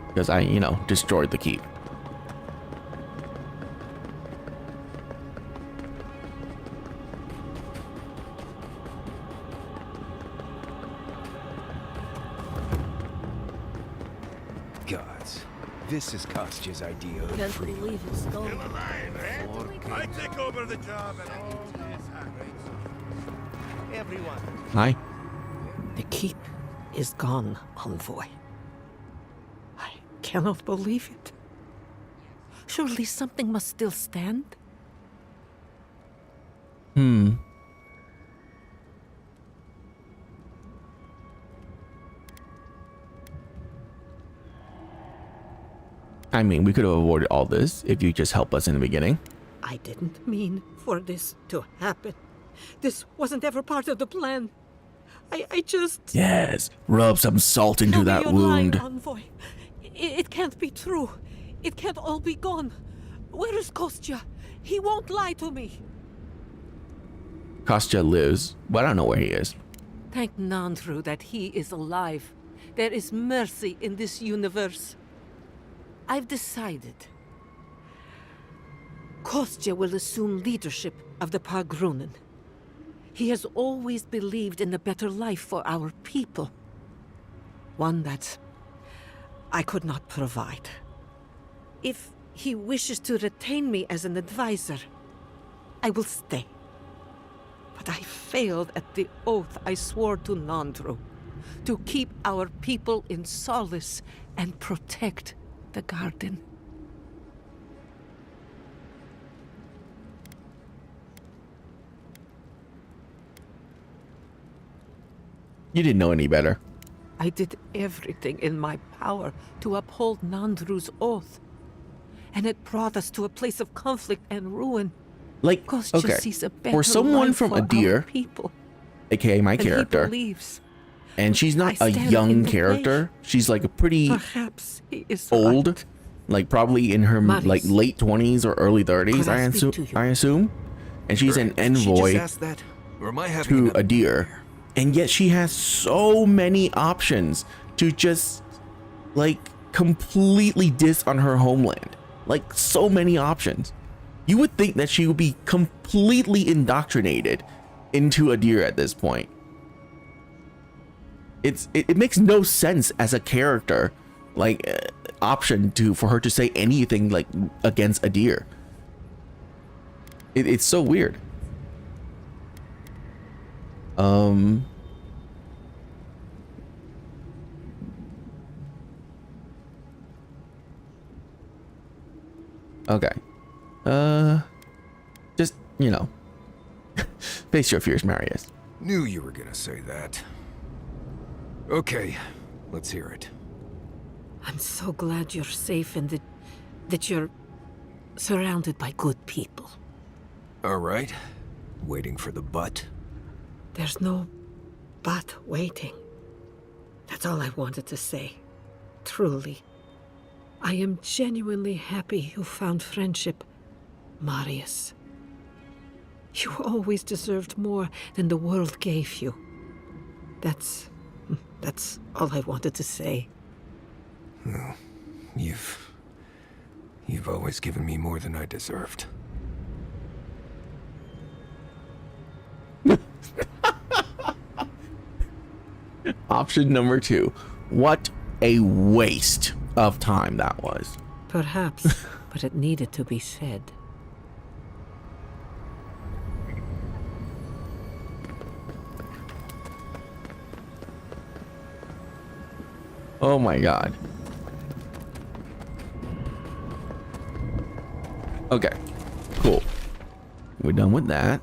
Because I, you know, destroyed the keep.
Gods, this is Kostya's idea of
Can't
freedom.
believe it's gone.
I take over the job and all this happens. Everyone.
Hi.
The keep is gone, Envoy. I cannot believe it. Surely something must still stand?
I mean, we could have avoided all this if you just help us in the beginning.
I didn't mean for this to happen. This wasn't ever part of the plan. I just...
Yes, rub some salt into that wound.
Envoy. It can't be true. It can't all be gone. Where is Kostya? He won't lie to me.
Kostya lives, but I don't know where he is.
Thank Nandru that he is alive. There is mercy in this universe. I've decided. Kostya will assume leadership of the Pagrunen. He has always believed in a better life for our people. One that I could not provide. If he wishes to retain me as an advisor, I will stay. But I failed at the oath I swore to Nandru, to keep our people in solace and protect the garden.
You didn't know any better.
I did everything in my power to uphold Nandru's oath. And it brought us to a place of conflict and ruin.
Like,
Kostya
okay,
sees a better
for someone
life
from
for our
Adir,
people.
aka my
And he
character,
believes.
and she's not
I
a
stand in
young
the
character. She's like a pretty
Perhaps he is
old,
right.
like probably in her
Marius,
like late 20s or early 30s.
could I speak to you?
I assume, and she's an
Did she
envoy
just ask that? Or am I having
to
another
Adir, and yet she has so many options to just like completely diss on her homeland. Like so many options. You would think that she would be completely indoctrinated into Adir at this point. It makes no sense as a character, like option for her to say anything like against Adir. It's so weird. Okay. Just, you know, face your fears, Marius.
Knew you were gonna say that. Okay, let's hear it.
I'm so glad you're safe and that you're surrounded by good people.
All right. Waiting for the but.
There's no but waiting. That's all I wanted to say. Truly. I am genuinely happy you found friendship, Marius. You always deserved more than the world gave you. That's all I wanted to say.
Oh, you've always given me more than I deserved.
Option number 2. What a waste of time that was.
Perhaps, but it needed to be said.
Oh my god. Okay, cool. We're done with that.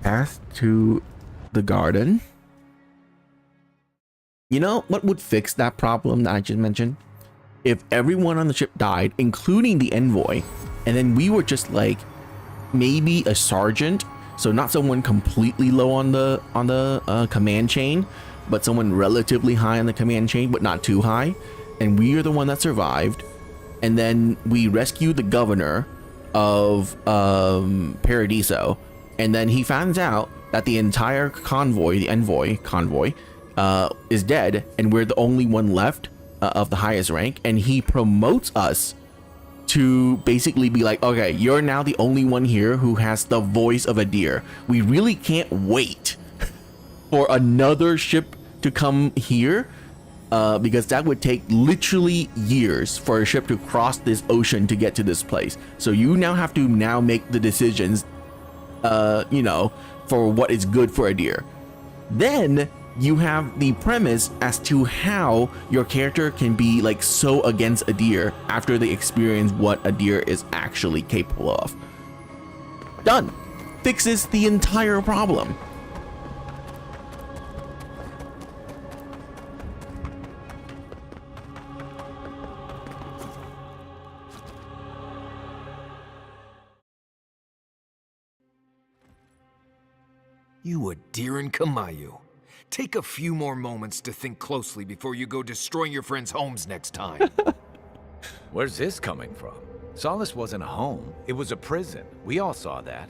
Path to the garden. You know what would fix that problem that I just mentioned? If everyone on the ship died, including the envoy, and then we were just like maybe a sergeant, so not someone completely low on the command chain, but someone relatively high on the command chain, but not too high, and we are the one that survived, and then we rescued the governor of Paradiso, and then he finds out that the entire convoy, the envoy convoy, is dead, and we're the only one left of the highest rank, and he promotes us to basically be like, okay, you're now the only one here who has the voice of a deer. We really can't wait for another ship to come here, because that would take literally years for a ship to cross this ocean to get to this place. So you now have to make the decisions, you know, for what is good for a deer. Then you have the premise as to how your character can be like so against a deer after they experience what a deer is actually capable of. Done. Fixes the entire problem.
You a deer in Kamayu. Take a few more moments to think closely before you go destroying your friends' homes next time.
Where's this coming from? Solace wasn't a home. It was a prison. We all saw that.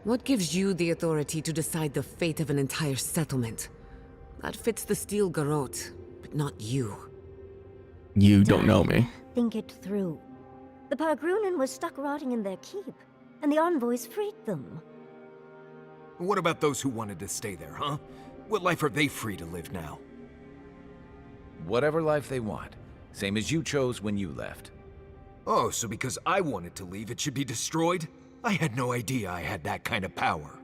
What gives you the authority to decide the fate of an entire settlement? That fits the Steel Garrote, but not you.
You don't know me.
Think it through. The Pargrunen was stuck rotting in their keep, and the envoys freed them.
What about those who wanted to stay there, huh? What life are they free to live now?
Whatever life they want. Same as you chose when you left.
Oh, so because I wanted to leave, it should be destroyed? I had no idea I had that kind of power.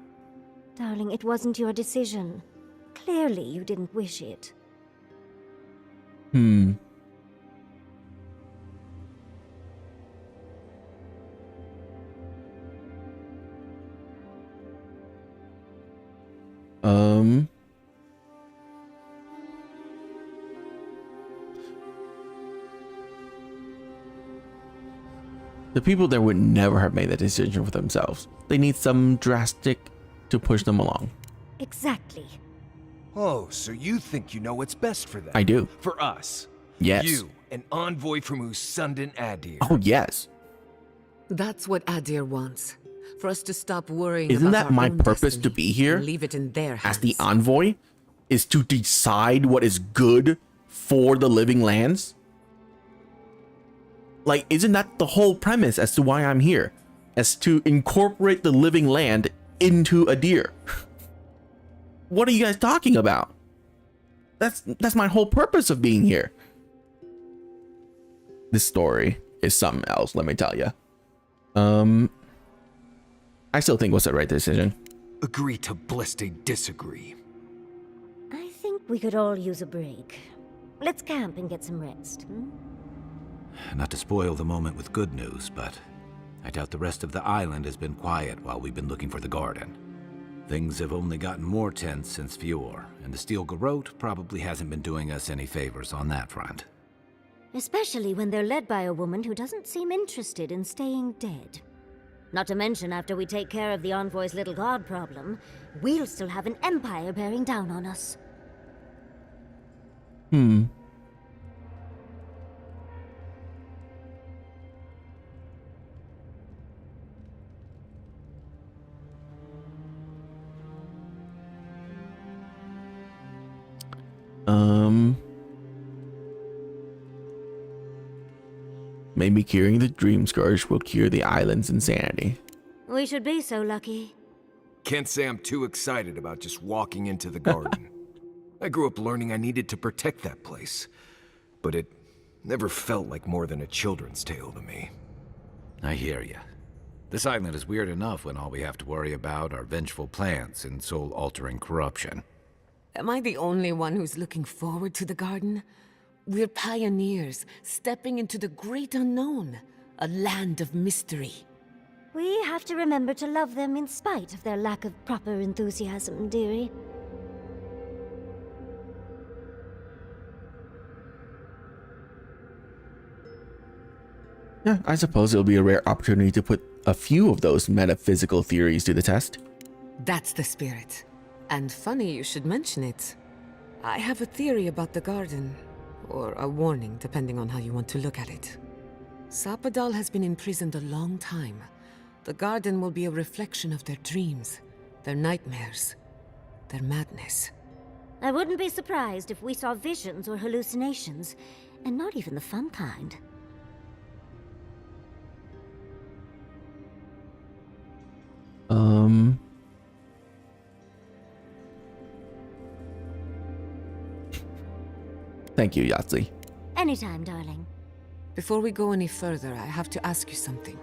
Darling, it wasn't your decision. Clearly, you didn't wish it.
The people there would never have made that decision for themselves. They need some drastic to push them along.
Exactly.
Oh, so you think you know what's best for them?
I do.
For us?
Yes.
You, an envoy from Usundin Adir.
Oh, yes.
That's what Adir wants. For us to stop worrying
Isn't
about
that
our
my
own
purpose
destiny
to be here?
and leave it in their hands.
As the envoy? Is to decide what is good for the living lands? Like, isn't that the whole premise as to why I'm here? As to incorporate the living land into Adir. What are you guys talking about? That's my whole purpose of being here. This story is something else, let me tell you. I still think what's the right decision.
Agree to bliste disagree.
I think we could all use a break. Let's camp and get some rest.
Not to spoil the moment with good news, but I doubt the rest of the island has been quiet while we've been looking for the garden. Things have only gotten more tense since Fior, and the Steel Garrote probably hasn't been doing us any favors on that front.
Especially when they're led by a woman who doesn't seem interested in staying dead. Not to mention, after we take care of the envoy's little god problem, we'll still have an empire bearing down on us.
Maybe curing the dream scourge will cure the island's insanity.
We should be so lucky.
Can't say I'm too excited about just walking into the garden. I grew up learning I needed to protect that place, but it never felt like more than a children's tale to me.
I hear ya. This island is weird enough when all we have to worry about are vengeful plans and soul-altering corruption.
Am I the only one who's looking forward to the garden? We're pioneers, stepping into the great unknown, a land of mystery.
We have to remember to love them in spite of their lack of proper enthusiasm, dearie.
Yeah, I suppose it'll be a rare opportunity to put a few of those metaphysical theories to the test.
That's the spirit. And funny you should mention it. I have a theory about the garden. Or a warning, depending on how you want to look at it. Sapadal has been imprisoned a long time. The garden will be a reflection of their dreams, their nightmares, their madness.
I wouldn't be surprised if we saw visions or hallucinations, and not even the fun kind.
Thank you, Yahtzee.
Anytime, darling.
Before we go any further, I have to ask you something.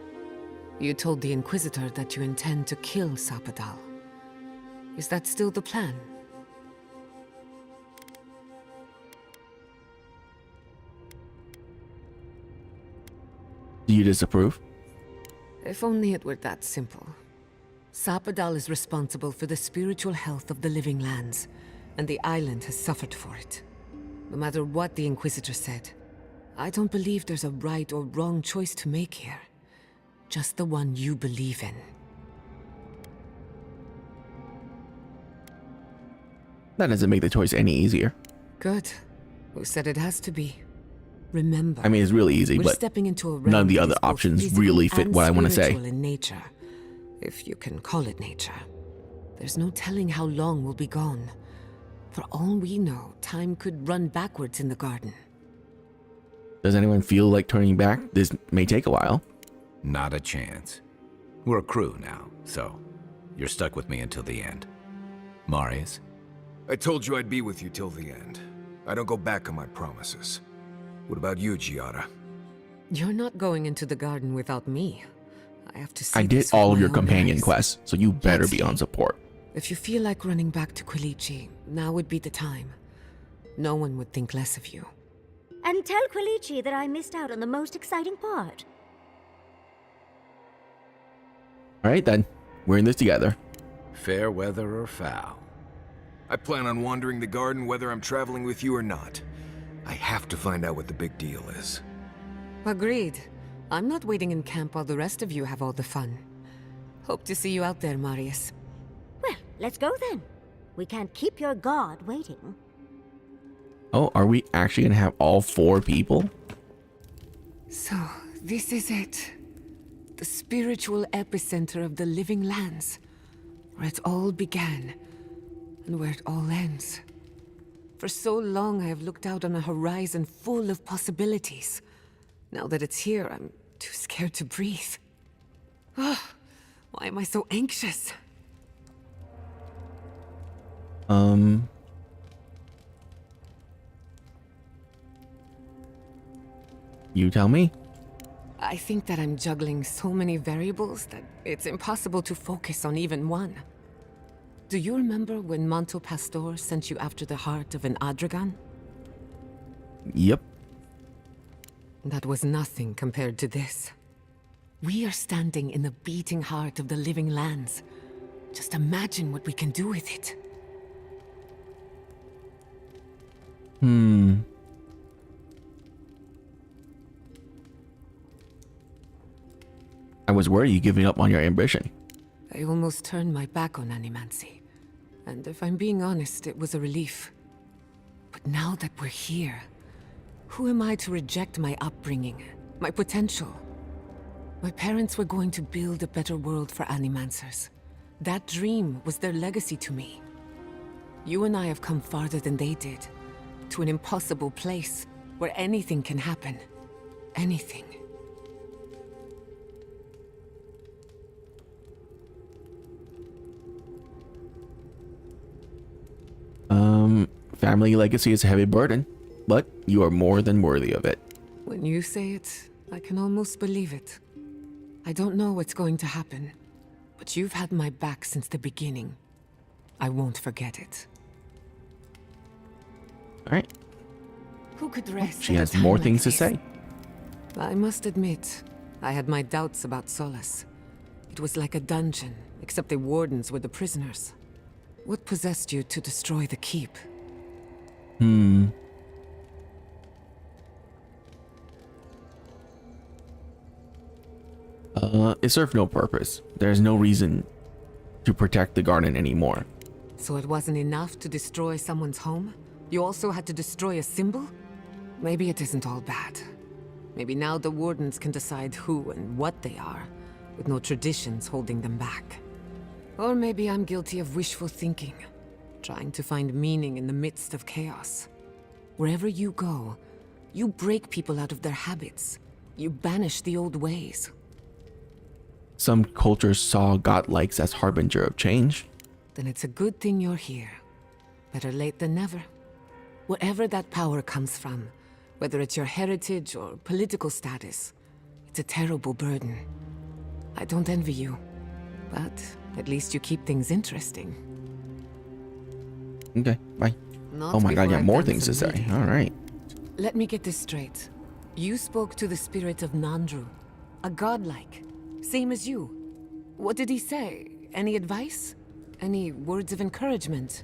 You told the Inquisitor that you intend to kill Sapadal. Is that still the plan?
Do you disapprove?
If only it were that simple. Sapadal is responsible for the spiritual health of the living lands, and the island has suffered for it. No matter what the Inquisitor said, I don't believe there's a right or wrong choice to make here. Just the one you believe in.
That doesn't make the choice any easier.
Good. Who said it has to be? Remember,
I mean, it's really easy,
we're
but
stepping into a
none of the
realm
other
that is both
options
physical
really fit
and
what I want to say.
spiritual in nature, if you can call it nature. There's no telling how long we'll be gone. For all we know, time could run backwards in the garden.
Does anyone feel like turning back? This may take a while.
Not a chance. We're a crew now, so you're stuck with me until the end. Marius?
I told you I'd be with you till the end. I don't go back on my promises. What about you, Giada?
You're not going into the garden without me. I have to see
I did
this with
all of
my
your
own
companion
eyes.
quests, so you better be on support.
If you feel like running back to Quilici, now would be the time. No one would think less of you.
And tell Quilici that I missed out on the most exciting part.
Alright then, we're in this together.
Fair weather or foul?
I plan on wandering the garden whether I'm traveling with you or not. I have to find out what the big deal is.
Agreed. I'm not waiting in camp while the rest of you have all the fun. Hope to see you out there, Marius.
Well, let's go then. We can't keep your god waiting.
Oh, are we actually gonna have all 4 people?
So, this is it. The spiritual epicenter of the living lands. Where it all began, and where it all ends. For so long I have looked out on a horizon full of possibilities. Now that it's here, I'm too scared to breathe. Oh, why am I so anxious?
You tell me.
I think that I'm juggling so many variables that it's impossible to focus on even one. Do you remember when Manto Pastor sent you after the heart of an Adragan?
Yep.
That was nothing compared to this. We are standing in the beating heart of the living lands. Just imagine what we can do with it.
I was worried you giving up on your ambition.
I almost turned my back on animancy. And if I'm being honest, it was a relief. But now that we're here, who am I to reject my upbringing, my potential? My parents were going to build a better world for animancers. That dream was their legacy to me. You and I have come farther than they did, to an impossible place where anything can happen. Anything.
Family legacy is a heavy burden, but you are more than worthy of it.
When you say it, I can almost believe it. I don't know what's going to happen, but you've had my back since the beginning. I won't forget it.
Alright.
Who could rest?
She has more things to say.
I must admit, I had my doubts about Solace. It was like a dungeon, except the wardens were the prisoners. What possessed you to destroy the keep?
It served no purpose. There's no reason to protect the garden anymore.
So it wasn't enough to destroy someone's home? You also had to destroy a symbol? Maybe it isn't all bad. Maybe now the wardens can decide who and what they are, with no traditions holding them back. Or maybe I'm guilty of wishful thinking, trying to find meaning in the midst of chaos. Wherever you go, you break people out of their habits. You banish the old ways.
Some cultures saw godlikes as harbinger of change.
Then it's a good thing you're here. Better late than never. Wherever that power comes from, whether it's your heritage or political status, it's a terrible burden. I don't envy you, but at least you keep things interesting.
Okay, bye.
Not
Oh my god, you
before
have
I've
more
done
things to
some
say.
reading.
Alright.
Let me get this straight. You spoke to the spirit of Nandru, a godlike, same as you. What did he say? Any advice? Any words of encouragement?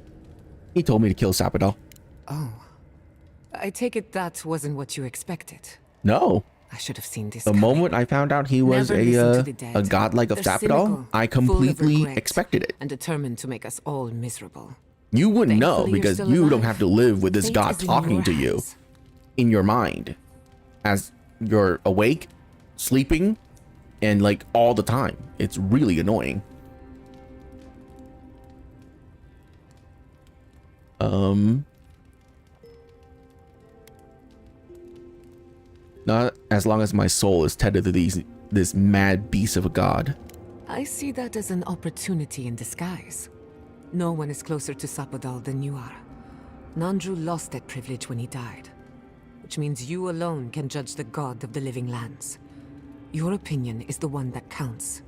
He told me to kill Sapadal.
Oh. I take it that wasn't what you expected.
No.
I should have seen this
The
coming.
moment I found out he was
Never listen to the
a
dead.
godlike of
They're
Sapadal,
cynical,
I
full of
completely
regret,
expected it.
and determined to make us all miserable.
You wouldn't know
Thankfully, you're
because
still
you don't
alive.
have to live with this
Fate
god
is in
talking
your
to you
hands.
in your mind as you're awake, sleeping, and like all the time. It's really annoying. Not as long as my soul is tethered to this mad beast of a god.
I see that as an opportunity in disguise. No one is closer to Sapadal than you are. Nandru lost that privilege when he died, which means you alone can judge the god of the living lands. Your opinion is the one that counts.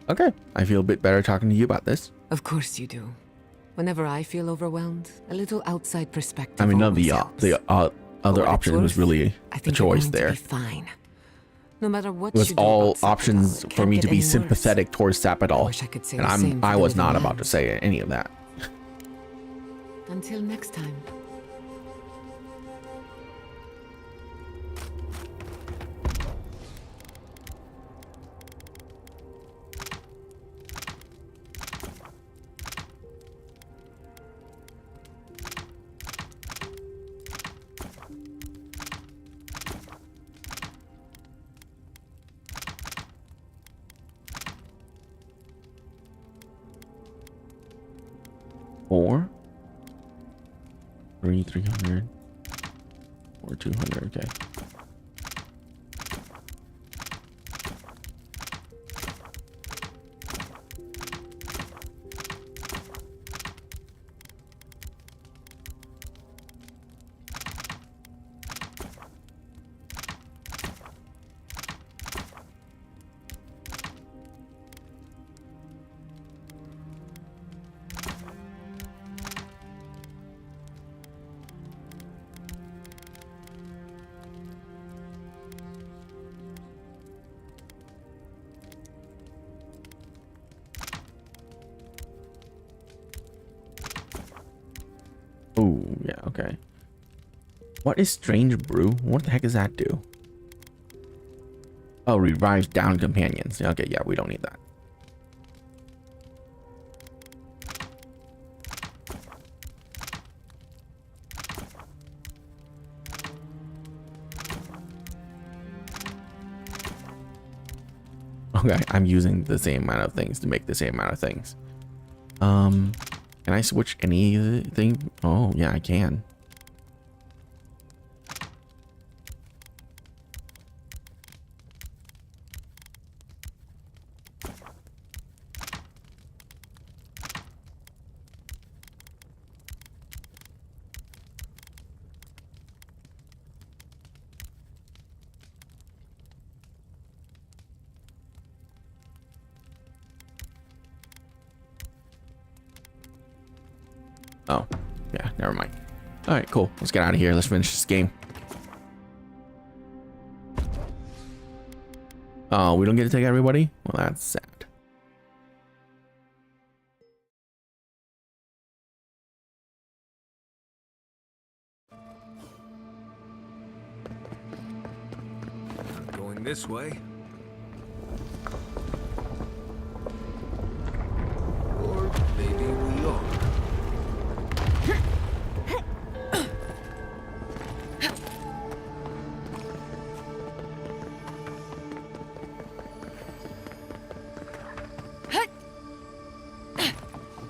Okay, I feel a bit better talking to you about this.
Of course you do. Whenever I feel overwhelmed, a little outside perspective
I mean, none of
always
the
helps.
other
For what
option
it's
was
worth,
really
I
a
think
choice
you're going
there.
to be fine. No matter what
It was
you do
all
about Sapadal,
options
it
for
can't
me
get
to be
any worse.
sympathetic towards Sapadal,
wish I could say
and
the same for
I
the
was not
living
about to say any of that.
Until next time.
Or 300 or 200. Okay. Oh, yeah, okay. What is Strange Brew? What the heck does that do? Oh, revives down companions. Okay, yeah, we don't need that. Okay, I'm using the same amount of things to make the same amount of things. Can I switch anything? Oh, yeah, I can. Oh, yeah, never mind. All right, cool. Let's get out of here. Let's finish this game. Oh, we don't get to take everybody? Well, that's sad.
Going this way. Or maybe we are.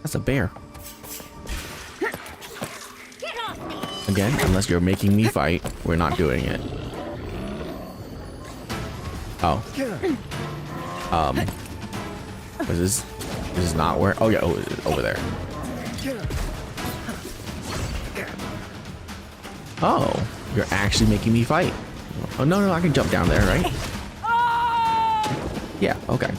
That's a bear. Again, unless you're making me fight, we're not doing it. Oh. Is this is not where? Oh yeah, over there. Oh, you're actually making me fight. Oh no, I can jump down there, right? Yeah, okay.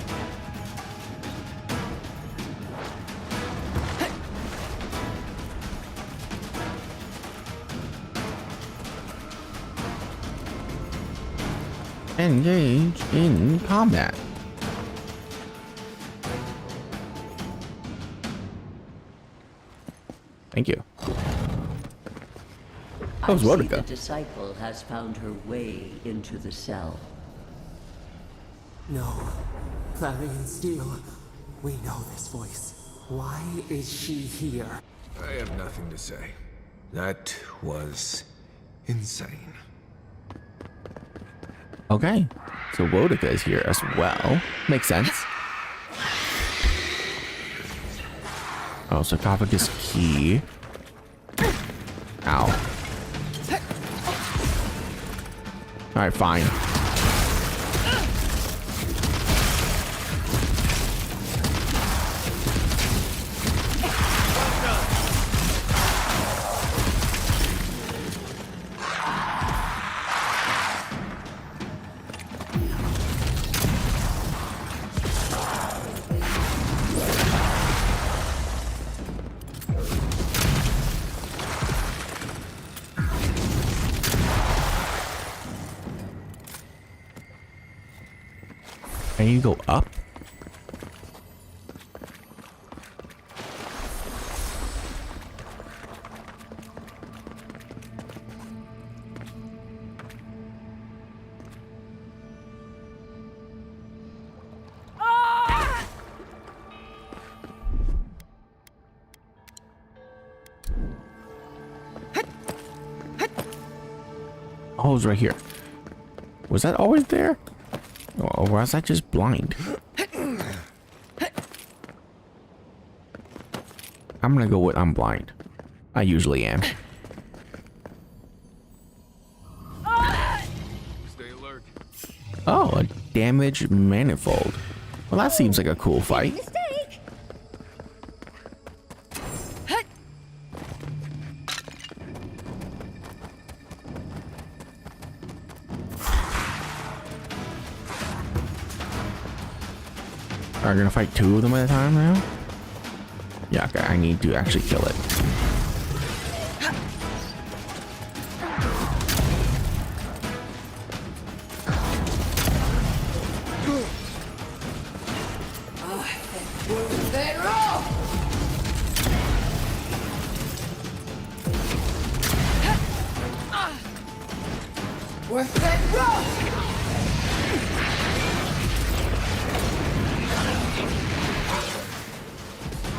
Engage in combat. Thank you.
I see
Rodica.
the disciple has found her way into the cell.
No. Clarion Steel. We know this voice. Why is she here?
I have nothing to say. That was insane.
Okay, so Rodica is here as well. Makes sense. Oh, sarcophagus key. Ow. Alright, fine. Can you go up? Oh, it's right here. Was that always there? Or was I just blind? I'm gonna go with I'm blind. I usually am.
Stay alert.
Oh, a damaged manifold. Well, that seems like a cool fight. Are we gonna fight two of them at a time now? Yeah, okay, I need to actually kill it.
Worth that rock!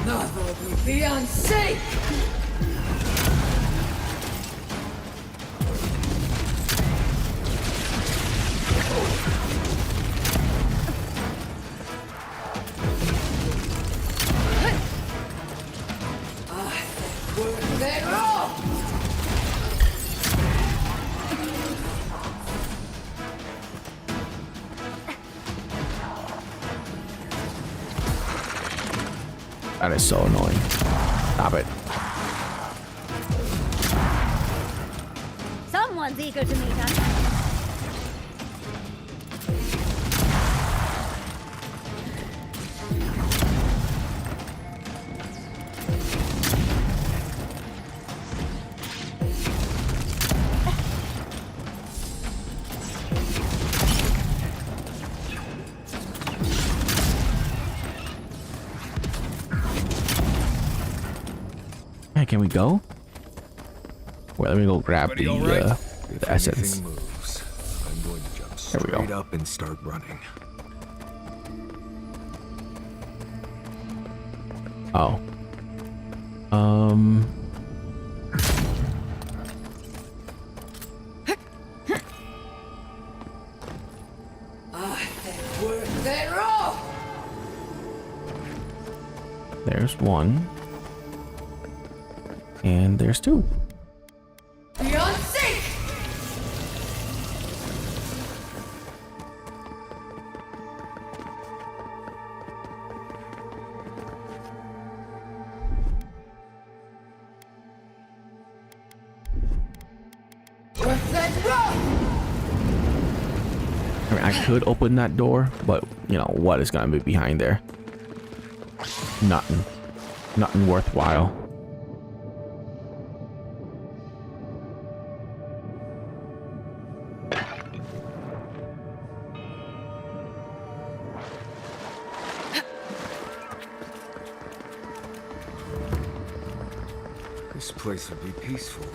Nothing will be unsafe! Worth that rock!
That is so annoying. Stop it.
Someone's eager to meet us.
can we go? Well, let me go grab
Everybody all right?
the
If
essence.
anything moves, I'm going to jump
There we go.
straight up and start running.
Oh. There's one. And there's two.
Beyond sync!
I mean, I could open that door, but you know what is gonna be behind there? Nothing. Nothing worthwhile.
This place would be peaceful.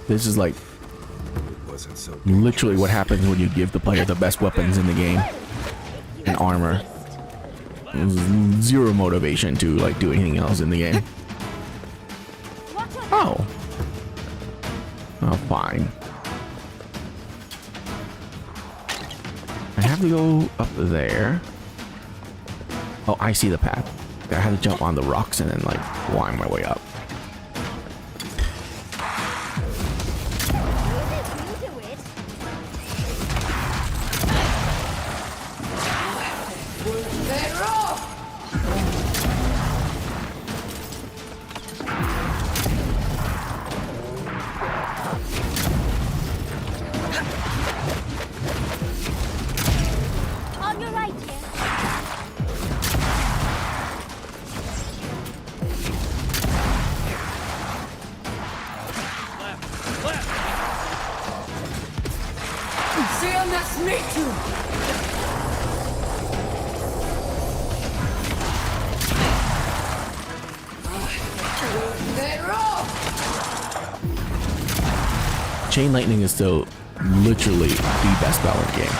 This is like
It wasn't so
literally what happens when you give the player the best weapons in the game and armor. Zero motivation to like do anything else in the game. Oh. Oh, fine. I have to go up there. Oh, I see the path. I have to jump on the rocks and then like climb my way up.
On your right, here.
See him, that's me too!
Chain lightning is still literally the best spell in the game.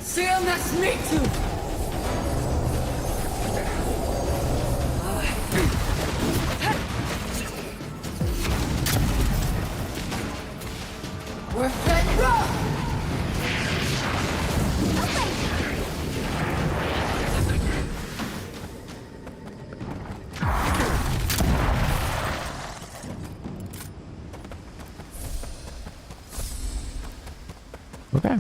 See him, that's me too! We're head rock!
Okay.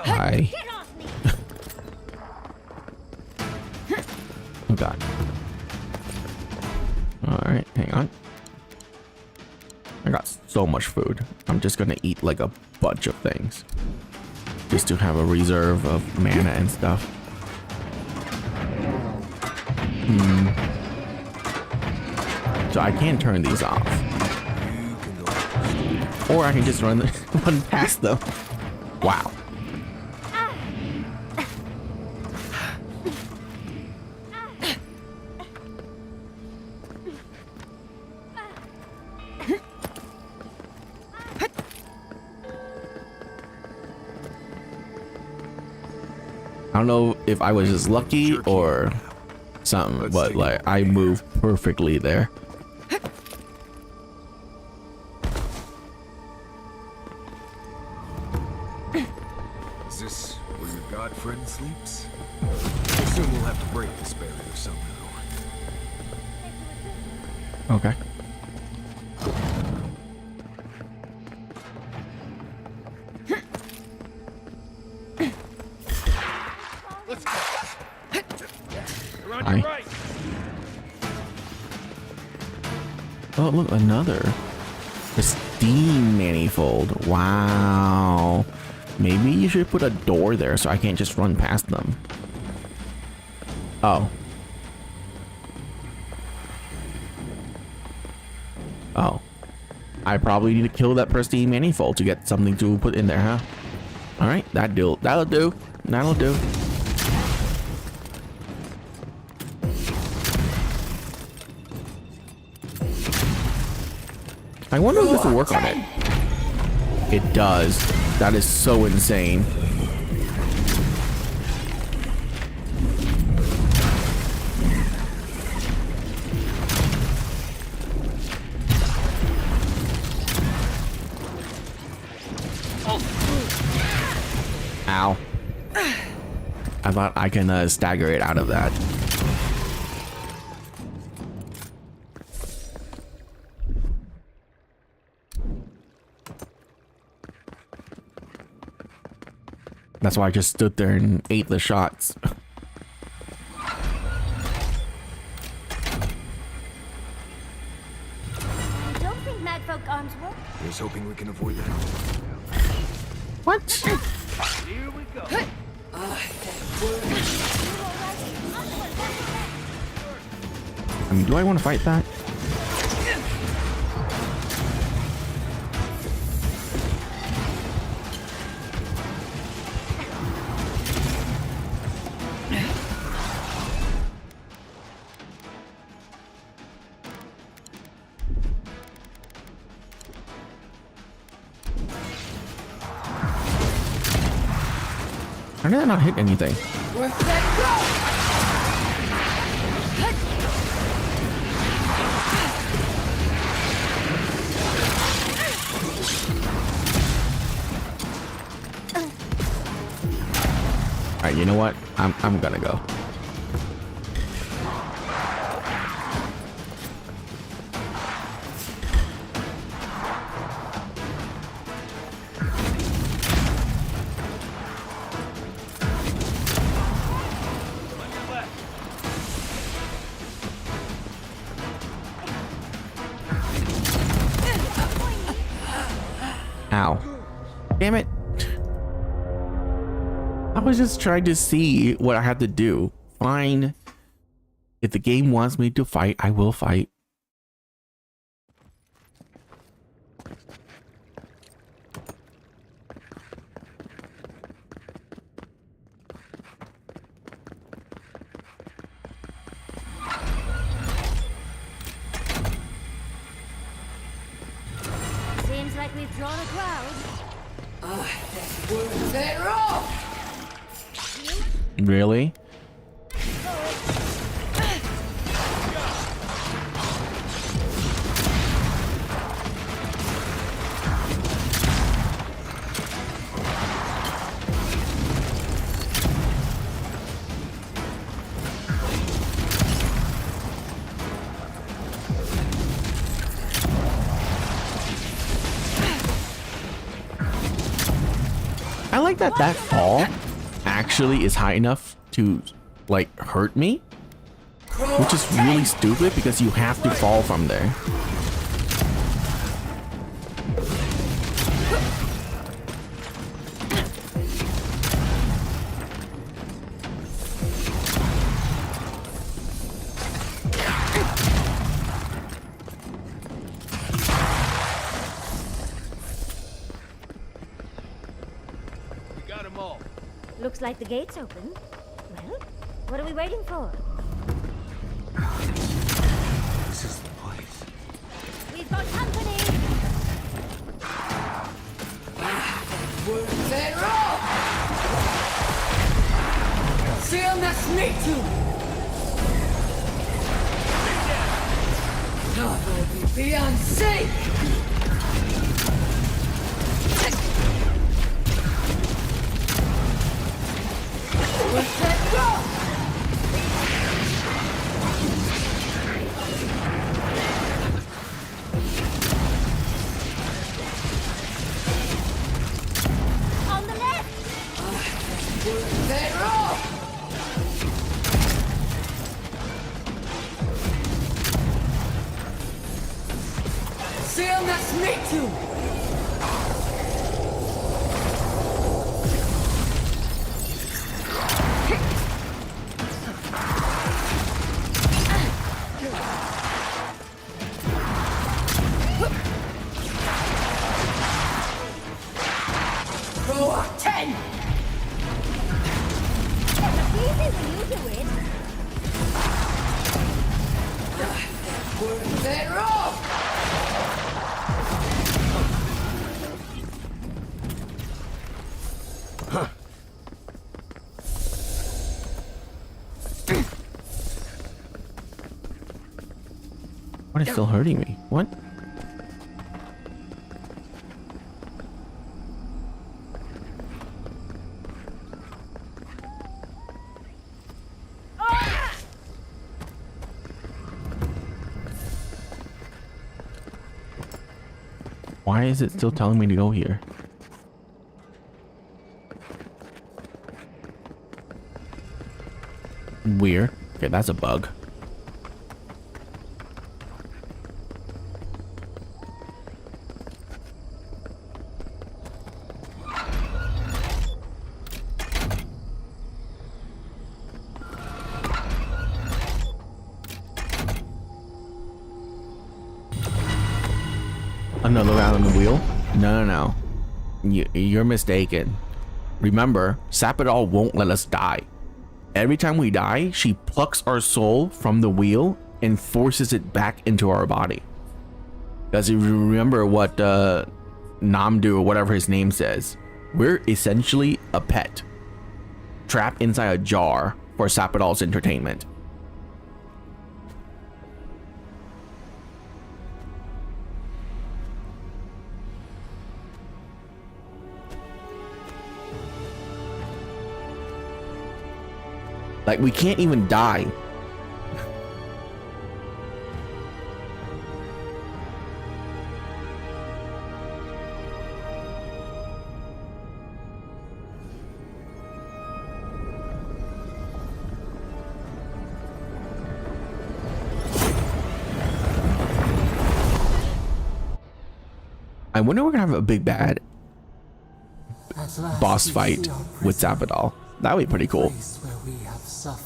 Hi. Oh god. Alright, hang on. I got so much food. I'm just gonna eat like a bunch of things. Just to have a reserve of mana and stuff. So I can turn these off. Or I can just run past them. Wow. I don't know if I was just lucky or something, but like I moved perfectly there. Okay.
Let's go. Around
Hi.
your right.
Oh, look, another pristine manifold. Wow. Maybe you should put a door there so I can't just run past them. Oh. Oh. I probably need to kill that pristine manifold to get something to put in there, huh? Alright, that'll do. That'll do. I wonder if this will work on it. It does. That is so insane. Ow. I thought I can stagger it out of that. That's why I just stood there and ate the shots.
You don't think madfolk arms work?
Here's hoping we can avoid that.
What?
Here we go.
I mean, do I want to fight that? How did I not hit anything?
We're set, go!
Alright, you know what? I'm gonna go. Ow. Damn it. I was just trying to see what I had to do. Fine. If the game wants me to fight, I will fight.
Seems like we've drawn a crowd.
Set, roll!
Really? I like that that fall actually is high enough to like hurt me, which is really stupid because you have to fall from there.
Looks like the gate's open. Well, what are we waiting for?
This is the place.
We've got company!
Set, roll! Seal нас metu! Beyond safe! Let's go! that's me too! Roar 10!
Easy when you do it.
Then roll!
What is still hurting me? What? Why is it still telling me to go here? Weird. Okay, that's a bug. Another round on the wheel? No. You're mistaken. Remember, Sapidol won't let us die. Every time we die, she plucks our soul from the wheel and forces it back into our body. Does you remember what Namdu or whatever his name says? We're essentially a pet, trapped inside a jar for Sapidol's entertainment. Like, we can't even die. I wonder if we're gonna have a big bad boss fight with Sapidol. That would be pretty cool.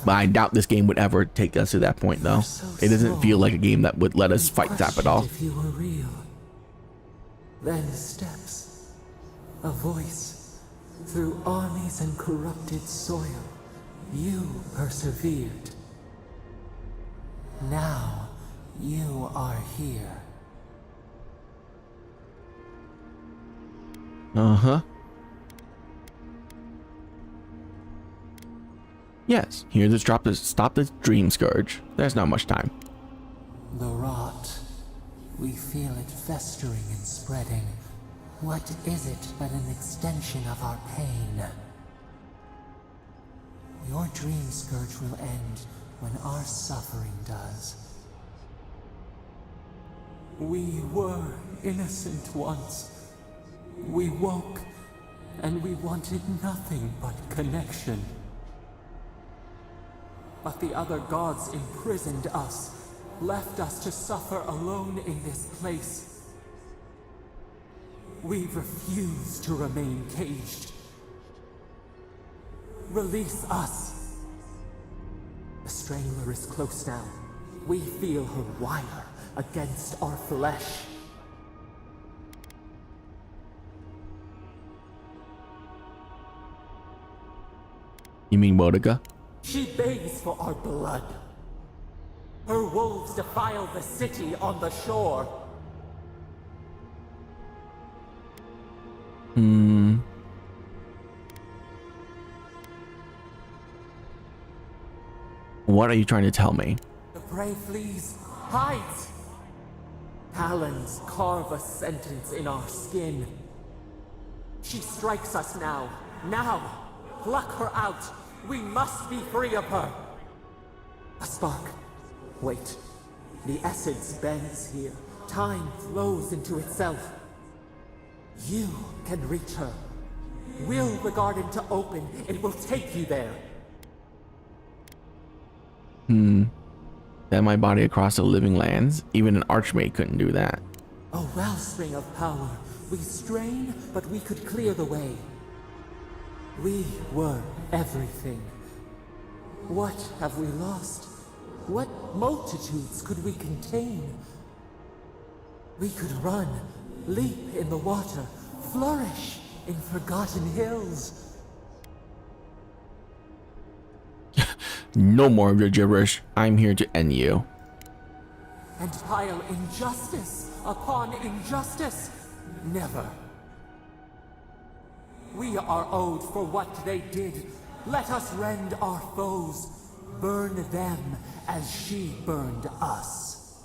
But I doubt this game would ever take us to that point, though. It doesn't feel like a game that would let us fight Sapidol.
If you were real, then steps, a voice, through armies and corrupted soil, you persevered. Now you are here.
Uh-huh. Yes, here's the drop to stop this dream scourge. There's not much time.
The rot. We feel it festering and spreading. What is it but an extension of our pain? Your dream scourge will end when our suffering does. We were innocent once. We woke, and we wanted nothing but connection. But the other gods imprisoned us, left us to suffer alone in this place. We refuse to remain caged. Release us. The Strangler is close now. We feel her wire against our flesh.
You mean Bodica?
She begs for our blood. Her wolves defile the city on the shore.
What are you trying to tell me?
The prey flees, hides. Talons carve a sentence in our skin. She strikes us now. Now! Pluck her out! We must be free of her! A spark. Wait. The essence bends here. Time flows into itself. You can reach her. Will the garden to open. It will take you there.
Send my body across the living lands? Even an archmage couldn't do that.
A wellspring of power. We strain, but we could clear the way. We were everything. What have we lost? What multitudes could we contain? We could run, leap in the water, flourish in forgotten hills.
No more of your gibberish. I'm here to end you.
And pile injustice upon injustice. Never. We are owed for what they did. Let us rend our foes. Burn them as she burned us.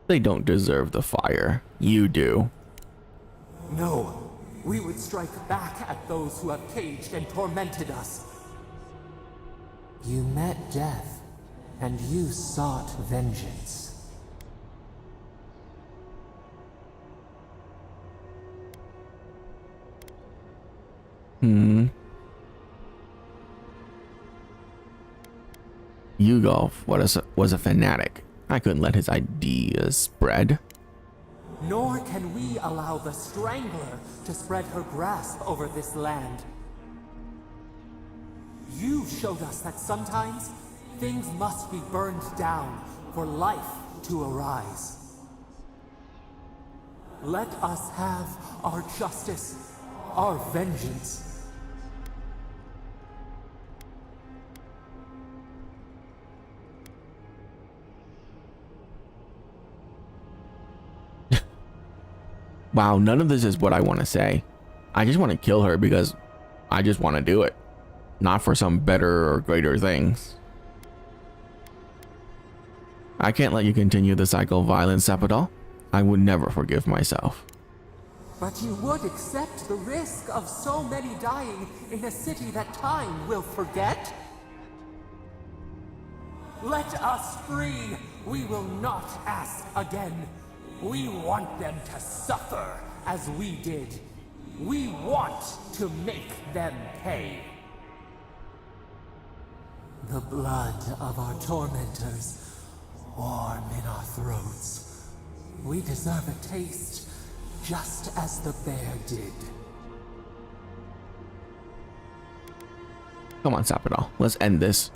They don't deserve the fire. You do.
No. We would strike back at those who have caged and tormented us. You met death, and you sought vengeance.
Yugolf was a fanatic. I couldn't let his ideas spread.
Nor can we allow the Strangler to spread her grasp over this land. You showed us that sometimes things must be burned down for life to arise. Let us have our justice, our vengeance.
Wow, none of this is what I want to say. I just want to kill her because I just want to do it. Not for some better or greater things. I can't let you continue the cycle of violence, Sepidal. I would never forgive myself.
But you would accept the risk of so many dying in a city that time will forget? Let us free! We will not ask again. We want them to suffer as we did. We want to make them pay. The blood of our tormentors, warm in our throats. We deserve a taste, just as the bear did.
Come on, Sepidal. Let's end this.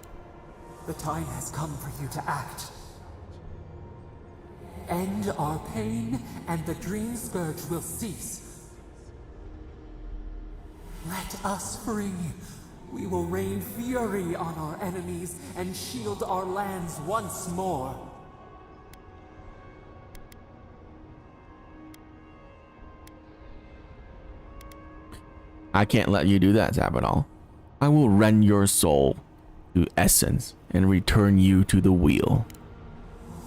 The time has come for you to act. End our pain, and the dream scourge will cease. Let us free. We will rain fury on our enemies and shield our lands once more.
I can't let you do that, Sepidal. I will rend your soul to essence and return you to the wheel.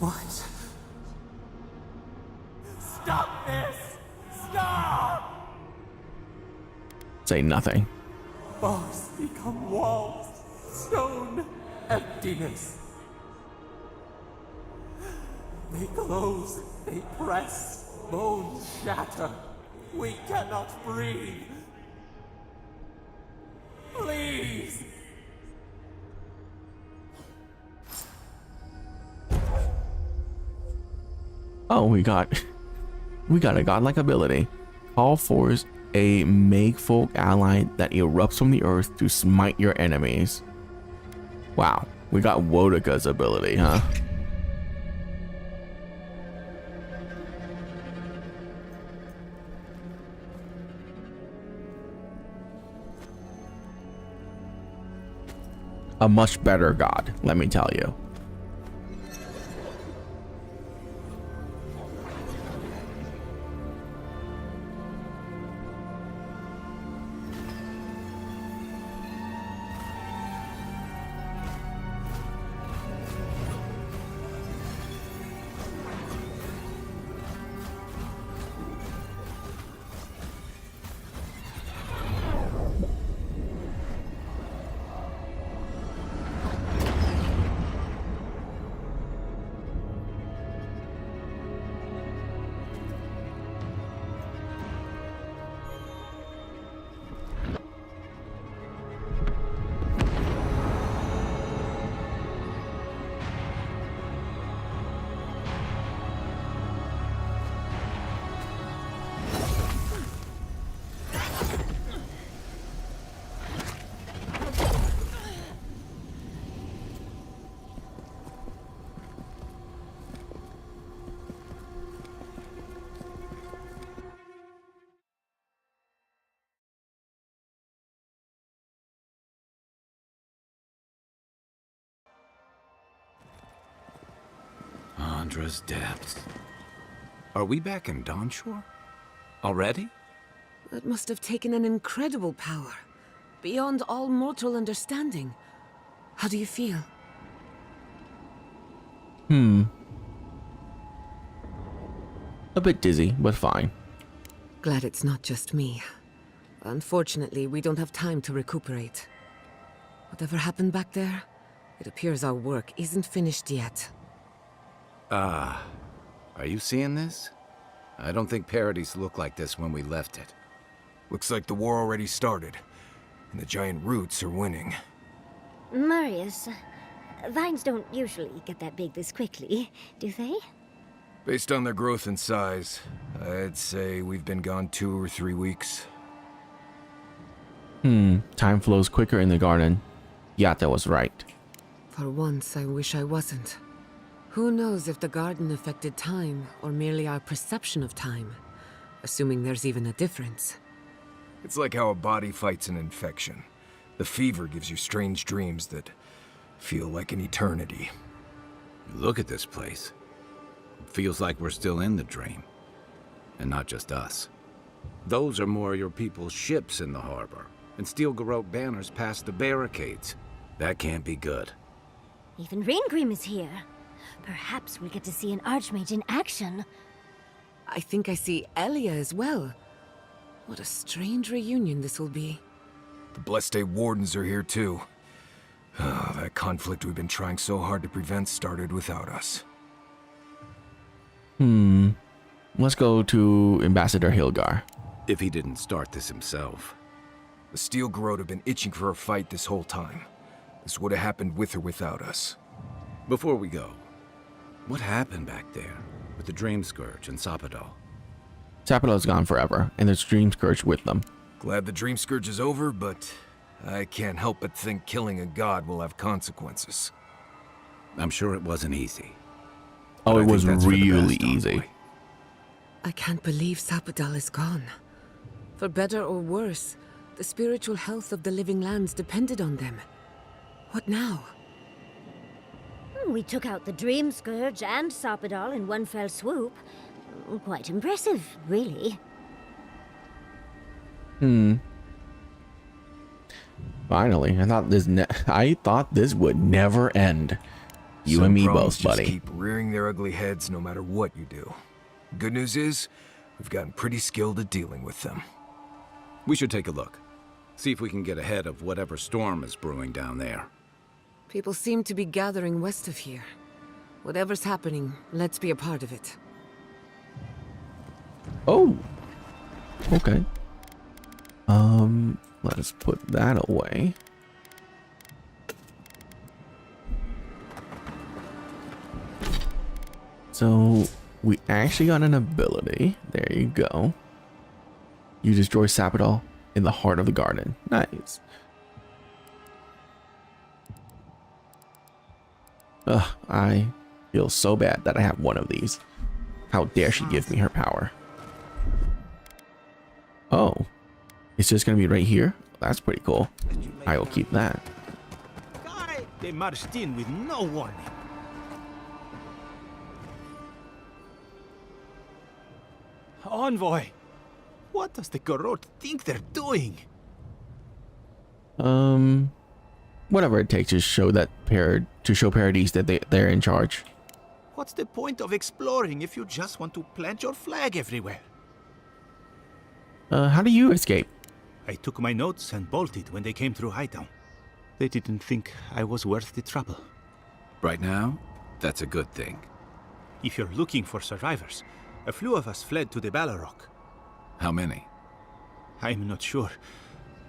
What? Stop this! Stop!
Say nothing.
Bars become walls, stone, emptiness. They close, they press, bones shatter. We cannot breathe. Please!
Oh, we got a godlike ability. Call forth a make-folk ally that erupts from the earth to smite your enemies. Wow, we got Wodika's ability, huh? A much better god, let me tell you.
Chandra's depths. Are we back in Dawnshore? Already?
That must have taken an incredible power. Beyond all mortal understanding. How do you feel?
A bit dizzy, but fine.
Glad it's not just me. Unfortunately, we don't have time to recuperate. Whatever happened back there, it appears our work isn't finished yet.
Are you seeing this? I don't think Paradise looked like this when we left it.
Looks like the war already started, and the giant roots are winning.
Marius, vines don't usually get that big this quickly, do they?
Based on their growth and size, I'd say we've been gone 2 or 3 weeks.
Time flows quicker in the garden. Yatta was right.
For once, I wish I wasn't. Who knows if the garden affected time, or merely our perception of time? Assuming there's even a difference.
It's like how a body fights an infection. The fever gives you strange dreams that feel like an eternity.
Look at this place. It feels like we're still in the dream. And not just us. Those are more your people's ships in the harbor, and steel garrote banners past the barricades. That can't be good.
Even Reingrim is here. Perhaps we'll get to see an Archmage in action.
I think I see Elia as well. What a strange reunion this will be.
The Blessed Wardens are here too. That conflict we've been trying so hard to prevent started without us.
Let's go to Ambassador Hilgar.
If he didn't start this himself.
The Steel Garrote have been itching for a fight this whole time. This would have happened with or without us.
Before we go, what happened back there with the Dream Scourge and Sapadal?
Sapadal's gone forever, and there's Dream Scourge with them.
Glad the Dream Scourge is over, but I can't help but think killing a god will have consequences.
I'm sure it wasn't easy.
Oh, it was really
best,
easy.
I can't believe Sapadal is gone. For better or worse, the spiritual health of the living lands depended on them. What now?
We took out the Dream Scourge and Sapadal in one fell swoop. Quite impressive, really.
Finally, I thought this would never end. You and me both, buddy.
Just keep rearing their ugly heads no matter what you do. Good news is, we've gotten pretty skilled at dealing with them.
We should take a look. See if we can get ahead of whatever storm is brewing down there.
People seem to be gathering west of here. Whatever's happening, let's be a part of it.
Oh. Okay. Let's put that away. So we actually got an ability. There you go. You destroy Sapadal in the heart of the garden. Nice. Ugh, I feel so bad that I have one of these. How dare she give me her power? Oh, it's just gonna be right here? That's pretty cool. I will keep that.
They marched in with no warning. Envoy, what does the Garrote think they're doing?
Whatever it takes to show that Paradise that they're in charge.
What's the point of exploring if you just want to plant your flag everywhere?
How do you escape?
I took my notes and bolted when they came through Hightown. They didn't think I was worth the trouble.
Right now, that's a good thing.
If you're looking for survivors, a few of us fled to the Ballarok.
How many?
I'm not sure.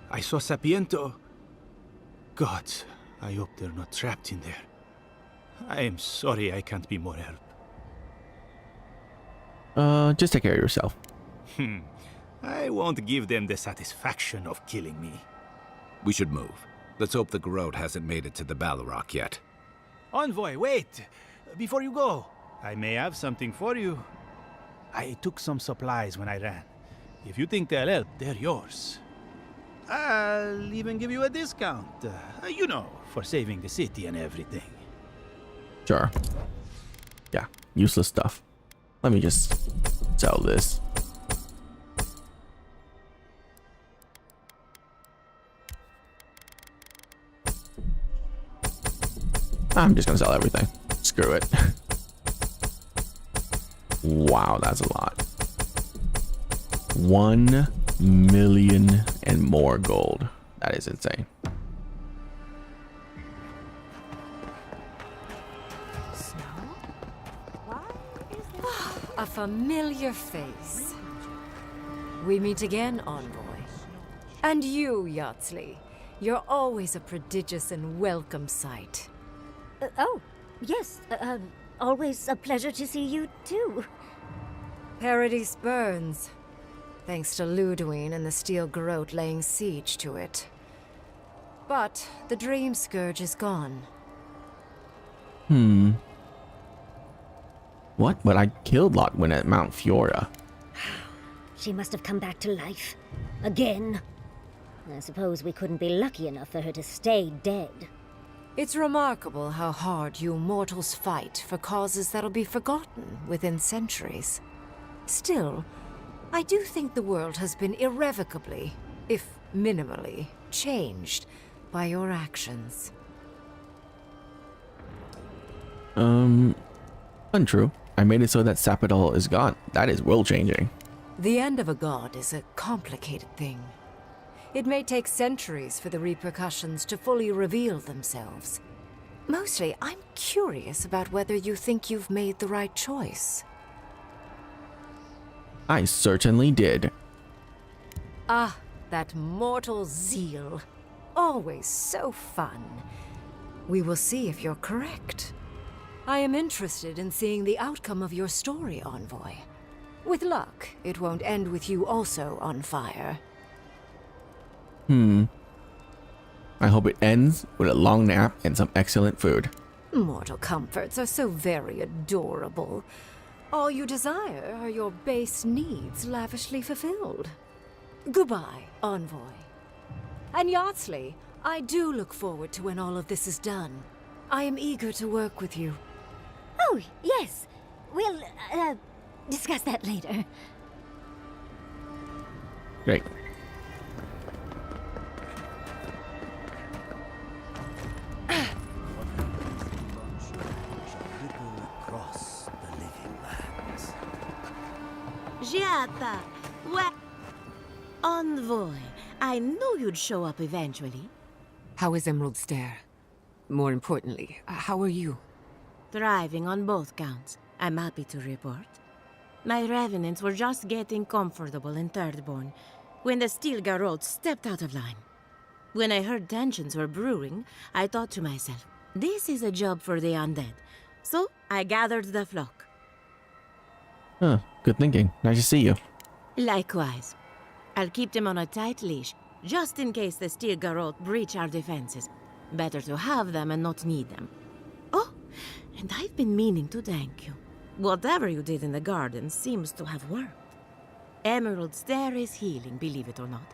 I saw Sapiento. Gods, I hope they're not trapped in there. I am sorry I can't be more help.
Just take care of yourself.
I won't give them the satisfaction of killing me.
We should move. Let's hope the Garrote hasn't made it to the Ballarok yet.
Envoy, wait! Before you go, I may have something for you. I took some supplies when I ran. If you think they'll help, they're yours. I'll even give you a discount. You know, for saving the city and everything.
Sure. Yeah, useless stuff. Let me just sell this. I'm just gonna sell everything. Screw it. Wow, that's a lot. 1 million and more gold. That is insane.
A familiar face. We meet again, Envoy. And you, Yardsley. You're always a prodigious and welcome sight.
Oh, yes. Always a pleasure to see you, too.
Paradise burns. Thanks to Ludwine and the Steel Garrote laying siege to it. But the Dream Scourge is gone.
What? But I killed Lotwin at Mount Fiora.
She must have come back to life. Again. I suppose we couldn't be lucky enough for her to stay dead.
It's remarkable how hard you mortals fight for causes that'll be forgotten within centuries. Still, I do think the world has been irrevocably, if minimally, changed by your actions.
Untrue. I made it so that Sapidol is gone. That is world changing.
The end of a god is a complicated thing. It may take centuries for the repercussions to fully reveal themselves. Mostly, I'm curious about whether you think you've made the right choice.
I certainly did.
Ah, that mortal zeal. Always so fun. We will see if you're correct. I am interested in seeing the outcome of your story, Envoy. With luck, it won't end with you also on fire.
I hope it ends with a long nap and some excellent food.
Mortal comforts are so very adorable. All you desire are your base needs lavishly fulfilled. Goodbye, Envoy. And Yardsley, I do look forward to when all of this is done. I am eager to work with you.
Oh, yes. We'll, discuss that later.
Great.
Giata, what? Envoy, I knew you'd show up eventually.
How is Emerald Stair? More importantly, how are you?
Thriving on both counts, I'm happy to report. My revenants were just getting comfortable in Thirdborn when the Steel Garrote stepped out of line. When I heard tensions were brewing, I thought to myself, this is a job for the undead. So I gathered the flock.
Huh, good thinking. Nice to see you.
Likewise. I'll keep them on a tight leash, just in case the Steel Garrote breach our defenses. Better to have them and not need them. Oh, and I've been meaning to thank you. Whatever you did in the garden seems to have worked. Emerald Stair is healing, believe it or not.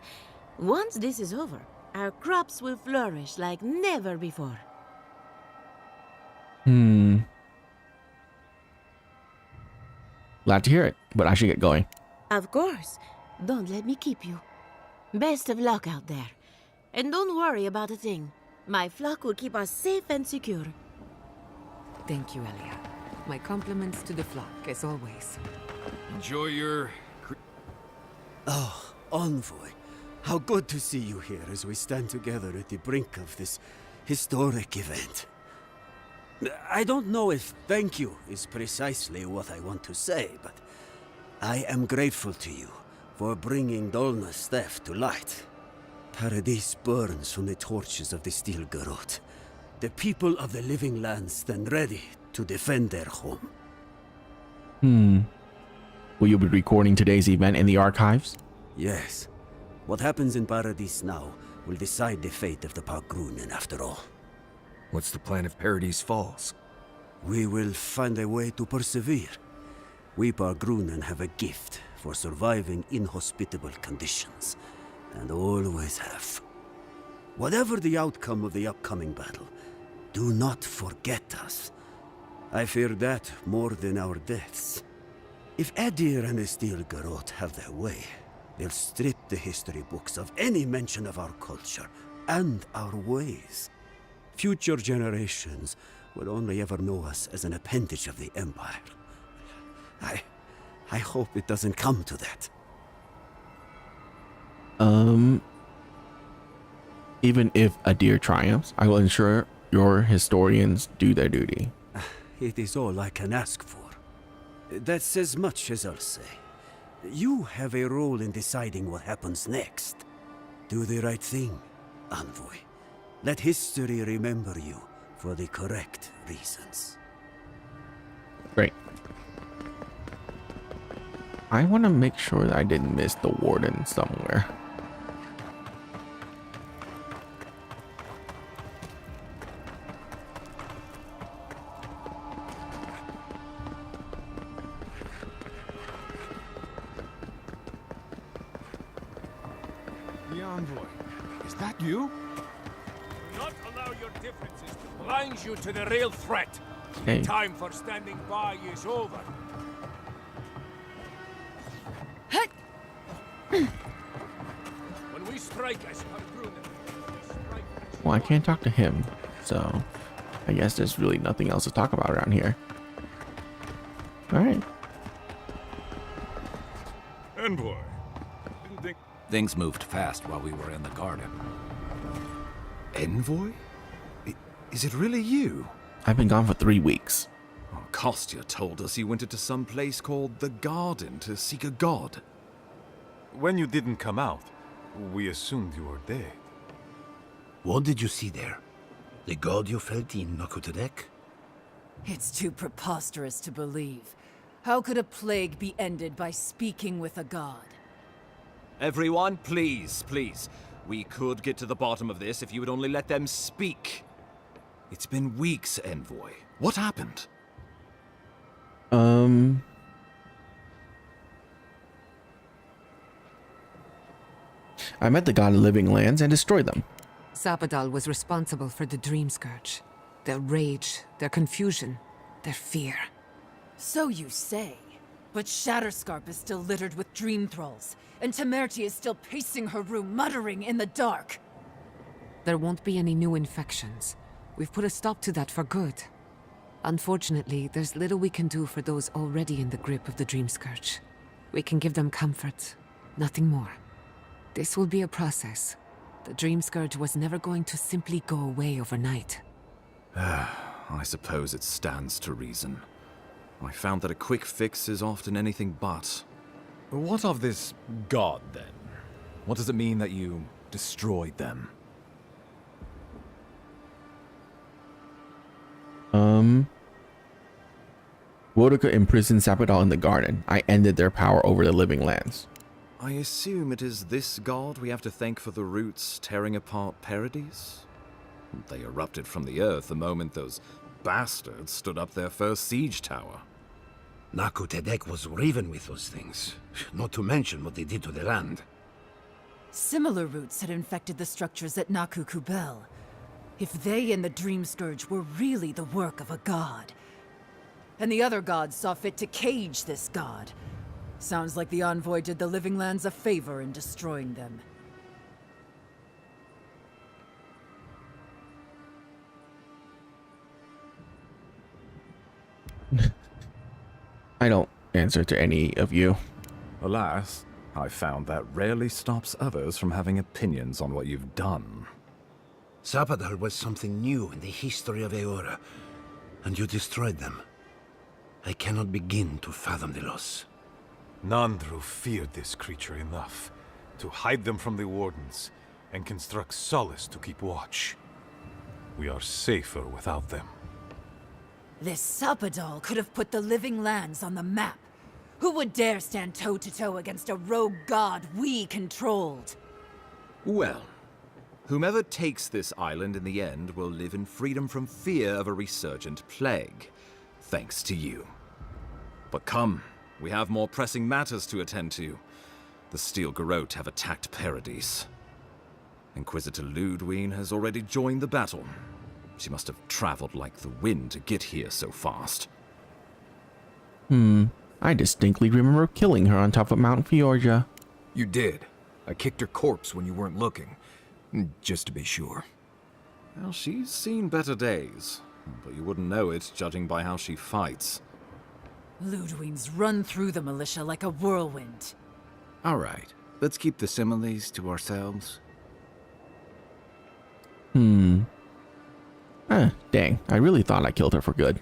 Once this is over, our crops will flourish like never before.
Glad to hear it, but I should get going.
Of course. Don't let me keep you. Best of luck out there. And don't worry about a thing. My flock will keep us safe and secure.
Thank you, Elia. My compliments to the flock, as always.
Enjoy your...
Oh, Envoy. How good to see you here as we stand together at the brink of this historic event. I don't know if thank you is precisely what I want to say, but I am grateful to you for bringing Dolna's theft to light. Paradise burns from the torches of the Steel Garrote. The people of the Living Lands stand ready to defend their home.
Will you be recording today's event in the archives?
Yes. What happens in Paradise now will decide the fate of the Pargrunen after all.
What's the plan if Paradise falls?
We will find a way to persevere. We Pargrunen have a gift for surviving inhospitable conditions, and always have. Whatever the outcome of the upcoming battle, do not forget us. I fear that more than our deaths. If Adir and the Steel Garrote have their way, they'll strip the history books of any mention of our culture and our ways. Future generations will only ever know us as an appendage of the Empire. I hope it doesn't come to that.
Even if Adir triumphs, I will ensure your historians do their duty.
It is all I can ask for. That's as much as I'll say. You have a role in deciding what happens next. Do the right thing, Envoy. Let history remember you for the correct reasons.
Great. I want to make sure that I didn't miss the warden somewhere.
The envoy. Is that you?
Do not allow your differences to blind you to the real threat.
Hey.
Time for standing by is over. When we strike as Harbrunner, we strike as...
Well, I can't talk to him, so I guess there's really nothing else to talk about around here. Alright.
Envoy.
Things moved fast while we were in the garden.
Envoy? Is it really you?
I've been gone for 3 weeks.
Oh, Kostya told us you went into some place called the Garden to seek a god.
When you didn't come out, we assumed you were dead.
What did you see there? The god you felt in Nakutadek?
It's too preposterous to believe. How could a plague be ended by speaking with a god?
Everyone, please, please. We could get to the bottom of this if you would only let them speak. It's been weeks, Envoy. What happened?
I met the god of living lands and destroyed them.
Zapadal was responsible for the Dream Scourge. Their rage, their confusion, their fear.
So you say. But Shatterscarp is still littered with dream thralls, and Temerti is still pacing her room, muttering in the dark.
There won't be any new infections. We've put a stop to that for good. Unfortunately, there's little we can do for those already in the grip of the Dream Scourge. We can give them comfort, nothing more. This will be a process. The Dream Scourge was never going to simply go away overnight.
I suppose it stands to reason. I found that a quick fix is often anything but. What of this god, then? What does it mean that you destroyed them?
Wodoka imprisoned Zapadal in the garden. I ended their power over the living lands.
I assume it is this god we have to thank for the roots tearing apart Paradise? They erupted from the earth the moment those bastards stood up their first siege tower.
Nakutadek was riven with those things, not to mention what they did to the land.
Similar roots had infected the structures at Naku Kubel. If they and the Dream Scourge were really the work of a god, and the other gods saw fit to cage this god, sounds like the Envoy did the Living Lands a favor in destroying them.
I don't answer to any of you.
Alas, I found that rarely stops others from having opinions on what you've done.
Zapadal was something new in the history of Eora, and you destroyed them. I cannot begin to fathom the loss.
Nandru feared this creature enough to hide them from the Wardens and construct solace to keep watch. We are safer without them.
This Zapadal could have put the Living Lands on the map. Who would dare stand toe-to-toe against a rogue god we controlled?
Well, whomever takes this island in the end will live in freedom from fear of a resurgent plague, thanks to you. But come, we have more pressing matters to attend to. The Steel Garrote have attacked Paradise. Inquisitor Ludwine has already joined the battle.
She must have traveled like the wind to get here so fast.
I distinctly remember killing her on top of Mount Fiorja.
You did. I kicked her corpse when you weren't looking. Just to be sure.
Well, she's seen better days, but you wouldn't know it judging by how she fights.
Ludwig's run through the militia like a whirlwind.
All right, let's keep the similes to ourselves.
Dang, I really thought I killed her for good.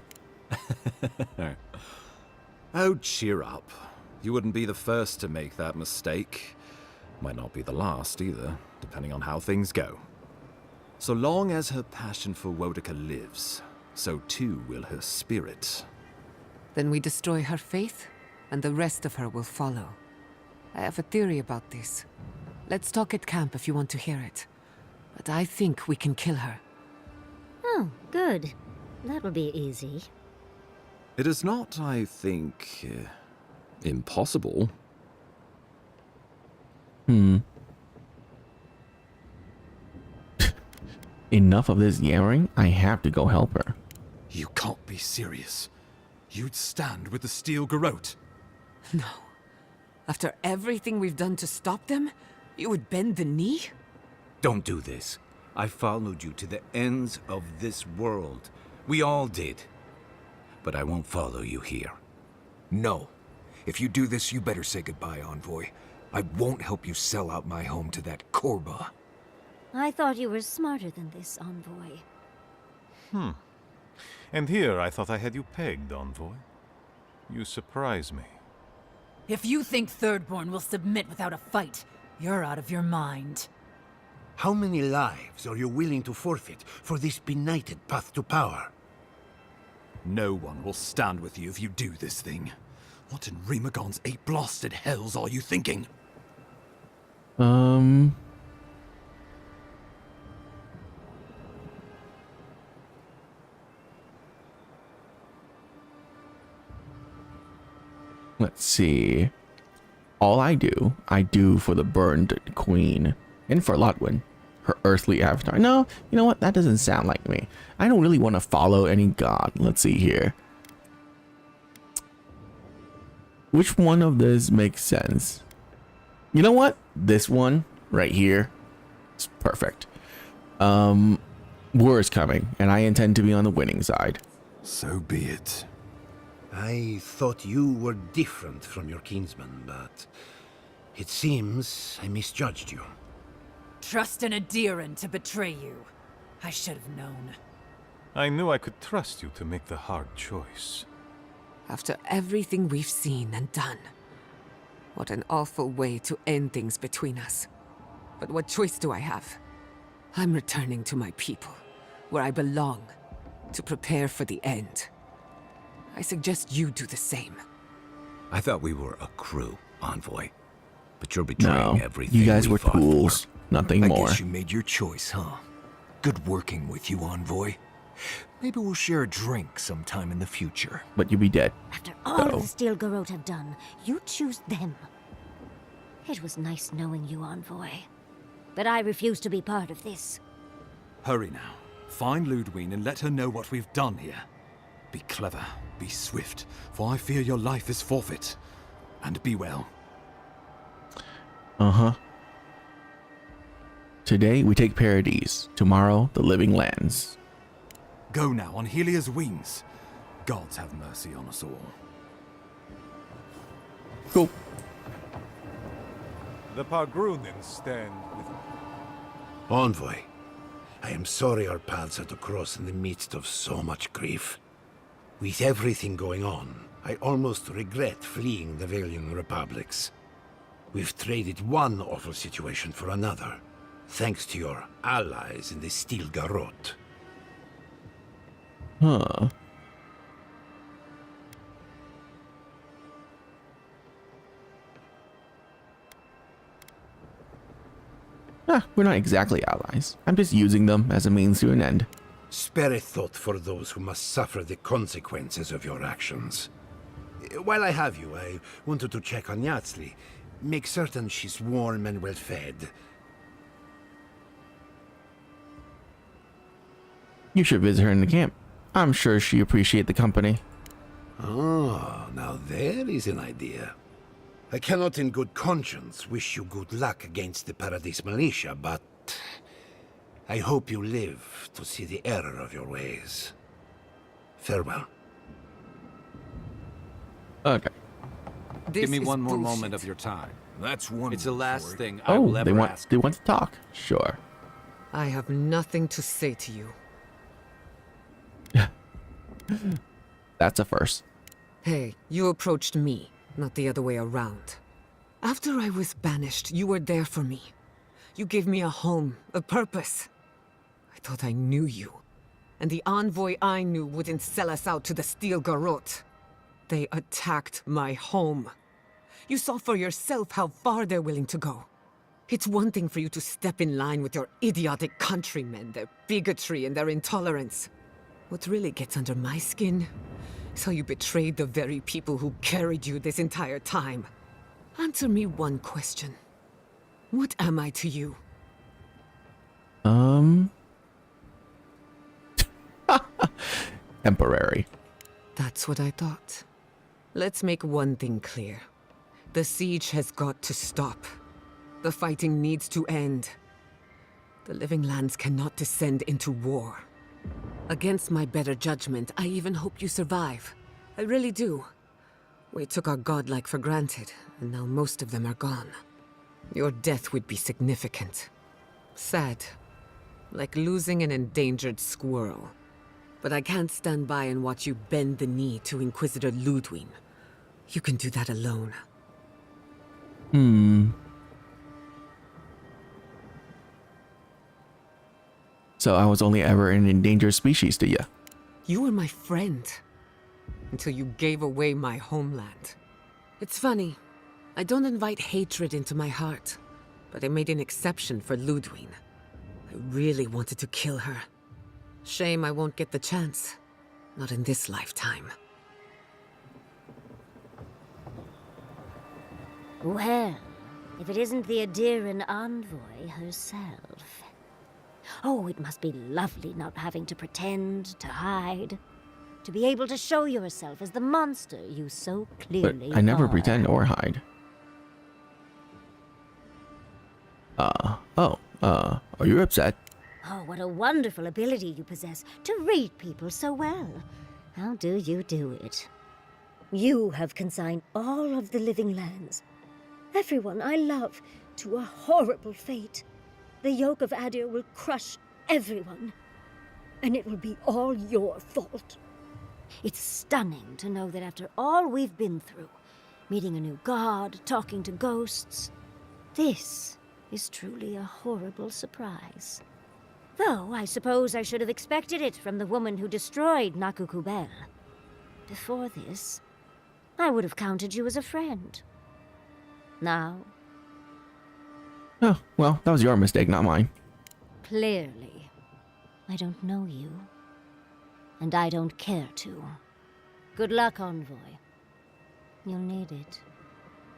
Oh, cheer up. You wouldn't be the first to make that mistake. Might not be the last either, depending on how things go. So long as her passion for Wodica lives, so too will her spirit.
Then we destroy her faith, and the rest of her will follow. I have a theory about this. Let's talk at camp if you want to hear it. But I think we can kill her.
Oh, good. That will be easy.
It is not, I think, impossible.
Enough of this yammering. I have to go help her.
You can't be serious. You'd stand with the Steel Garrote.
No. After everything we've done to stop them, you would bend the knee?
Don't do this. I followed you to the ends of this world. We all did. But I won't follow you here.
No. If you do this, you better say goodbye, Envoy. I won't help you sell out my home to that Korba.
I thought you were smarter than this, Envoy.
And here I thought I had you pegged, Envoy. You surprise me.
If you think Thirdborn will submit without a fight, you're out of your mind.
How many lives are you willing to forfeit for this benighted path to power?
No one will stand with you if you do this thing. What in Remagon's eight blasted hells are you thinking?
Let's see. All I do for the burned queen. And for Lotwin, her earthly avatar. No, you know what? That doesn't sound like me. I don't really want to follow any god. Let's see here. Which one of this makes sense? You know what? This one right here is perfect. War is coming, and I intend to be on the winning side.
So be it.
I thought you were different from your kinsman, but it seems I misjudged you.
Trust an Adiran to betray you. I should have known.
I knew I could trust you to make the hard choice.
After everything we've seen and done. What an awful way to end things between us. But what choice do I have? I'm returning to my people, where I belong, to prepare for the end. I suggest you do the same.
I thought we were a crew, Envoy. But you're betraying everything
you guys
we
were
fought
tools, nothing more.
I guess you made your choice, huh? Good working with you, Envoy. Maybe we'll share a drink sometime in the future.
But you'll be dead.
After all the Steel Garrote have done, you choose them. It was nice knowing you, Envoy. But I refuse to be part of this.
Hurry now. Find Ludwig and let her know what we've done here. Be clever, be swift, for I fear your life is forfeit. And be well.
Today we take Paradise. Tomorrow the living lands.
Go now on Helia's wings. Gods have mercy on us all.
Cool.
The Pargrunins stand with...
Envoy, I am sorry our paths had to cross in the midst of so much grief. With everything going on, I almost regret fleeing the Valian republics. We've traded one awful situation for another, thanks to your allies in the Steel Garrote.
Huh. We're not exactly allies. I'm just using them as a means to an end.
Spare a thought for those who must suffer the consequences of your actions. While I have you, I wanted to check on Yatsli. Make certain she's warm and well fed.
You should visit her in the camp. I'm sure she appreciate the company.
Oh, now there is an idea. I cannot in good conscience wish you good luck against the Paradis militia, but I hope you live to see the error of your ways. Farewell.
Okay.
Give me one more moment of your time.
That's one.
It's the last thing I
Oh,
will ever ask.
they want to talk. Sure.
I have nothing to say to you.
That's a first.
Hey, you approached me, not the other way around. After I was banished, you were there for me. You gave me a home, a purpose. I thought I knew you. And the envoy I knew wouldn't sell us out to the Steel Garrote. They attacked my home. You saw for yourself how far they're willing to go. It's one thing for you to step in line with your idiotic countrymen, their bigotry and their intolerance. What really gets under my skin is how you betrayed the very people who carried you this entire time. Answer me one question. What am I to you?
Temporary.
That's what I thought. Let's make one thing clear. The siege has got to stop. The fighting needs to end. The Living Lands cannot descend into war. Against my better judgment, I even hope you survive. I really do. We took our godlike for granted, and now most of them are gone. Your death would be significant. Sad. Like losing an endangered squirrel. But I can't stand by and watch you bend the knee to Inquisitor Ludwig. You can do that alone.
So I was only ever an endangered species to you.
You were my friend. Until you gave away my homeland. It's funny. I don't invite hatred into my heart. But I made an exception for Ludwig. I really wanted to kill her. Shame I won't get the chance. Not in this lifetime.
Well, if it isn't the Adiran envoy herself. Oh, it must be lovely not having to pretend, to hide. To be able to show yourself as the monster you so
But
clearly
I never
are.
pretend or hide. Are you upset?
Oh, what a wonderful ability you possess to read people so well. How do you do it? You have consigned all of the Living Lands, everyone I love, to a horrible fate. The yoke of Adir will crush everyone, and it will be all your fault. It's stunning to know that after all we've been through, meeting a new god, talking to ghosts, this is truly a horrible surprise. Though I suppose I should have expected it from the woman who destroyed Nakukubel. Before this, I would have counted you as a friend. Now,
Oh, well, that was your mistake, not mine.
clearly, I don't know you. And I don't care to. Good luck, Envoy. You'll need it.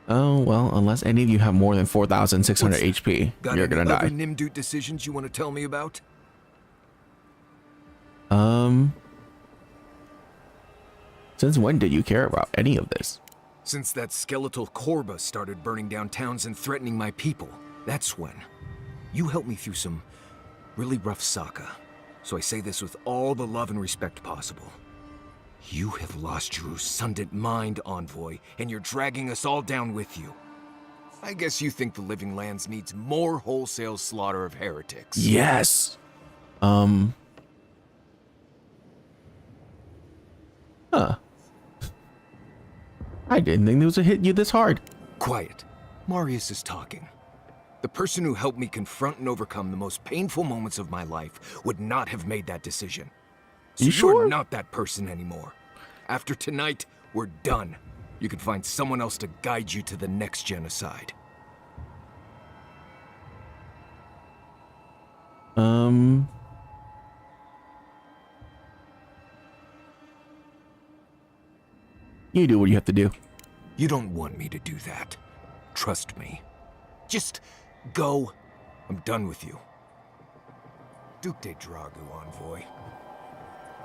Oh, well, unless any of you have more than 4,600 HP,
Got
you're
any
gonna
other
die.
Nimdut decisions you want to tell me about?
Since when did you care about any of this?
Since that skeletal Korba started burning down towns and threatening my people, that's when. You helped me through some really rough Saka, so I say this with all the love and respect possible. You have lost your Sundant mind, Envoy, and you're dragging us all down with you. I guess you think the Living Lands needs more wholesale slaughter of heretics.
Yes! Huh. I didn't think this would hit you this hard.
Quiet. Marius is talking. The person who helped me confront and overcome the most painful moments of my life would not have made that decision. So
You sure?
You're not that person anymore. After tonight, we're done. You can find someone else to guide you to the next genocide.
You do what you have to do.
You don't want me to do that. Trust me. Just go. I'm done with you. Duke de Dragu, Envoy.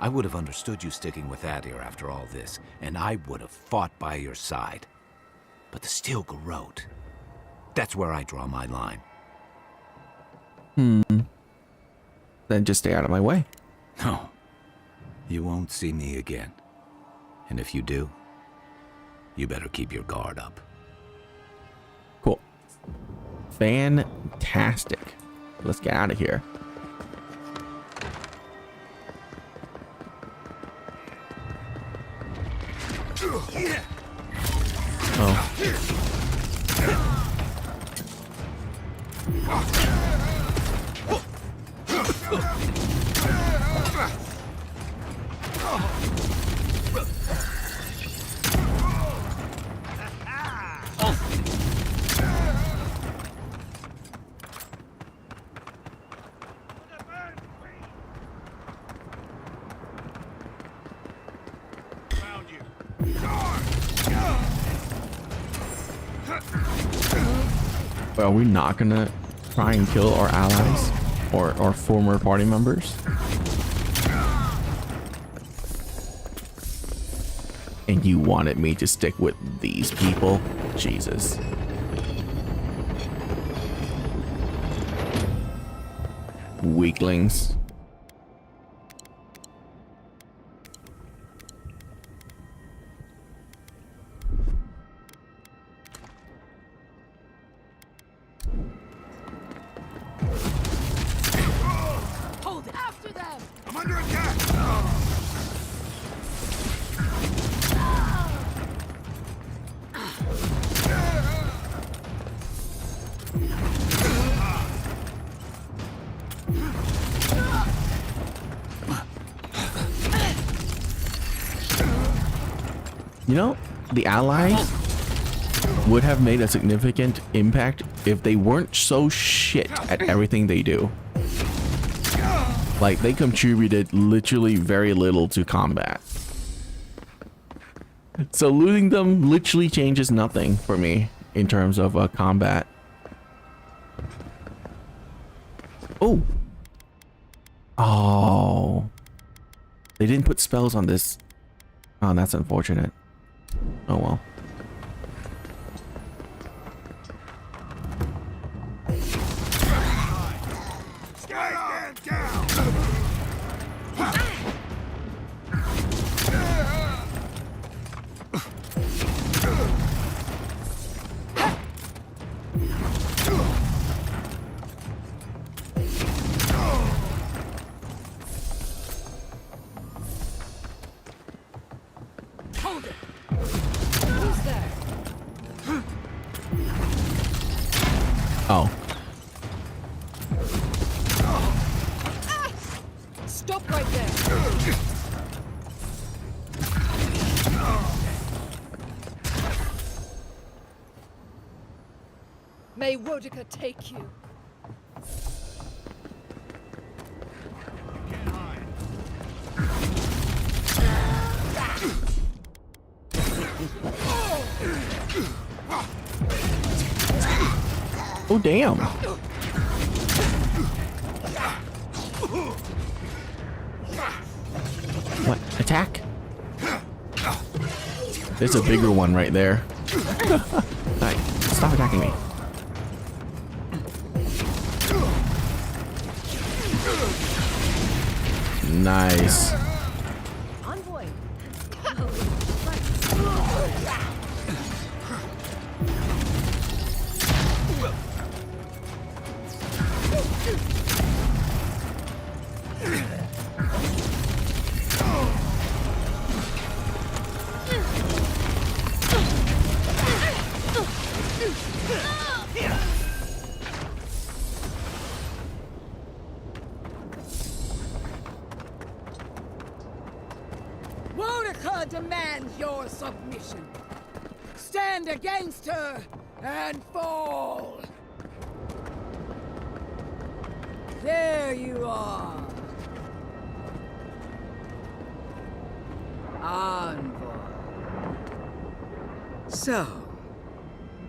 I would have understood you sticking with Adir after all this, and I would have fought by your side. But the Steel Garrote, that's where I draw my line.
Then just stay out of my way.
No. You won't see me again. And if you do, you better keep your guard up.
Cool. Fantastic. Let's get out of here. Oh. But are we not gonna try and kill our allies or former party members? And you wanted me to stick with these people? Jesus. Weaklings.
Hold it! After them!
I'm under attack!
You know, the allies would have made a significant impact if they weren't so shit at everything they do. Like, they contributed literally very little to combat. So losing them literally changes nothing for me in terms of combat. Oh. Oh. They didn't put spells on this. Oh, that's unfortunate. Oh well.
Stand down!
Hold it! Who's there?
Oh.
Stop right there! May Wodica take you.
Oh, damn. What? Attack? There's a bigger one right there. Alright, stop attacking me. Nice.
Envoy.
Wodica demands your submission. Stand against her and fall. There you are. Envoy. So,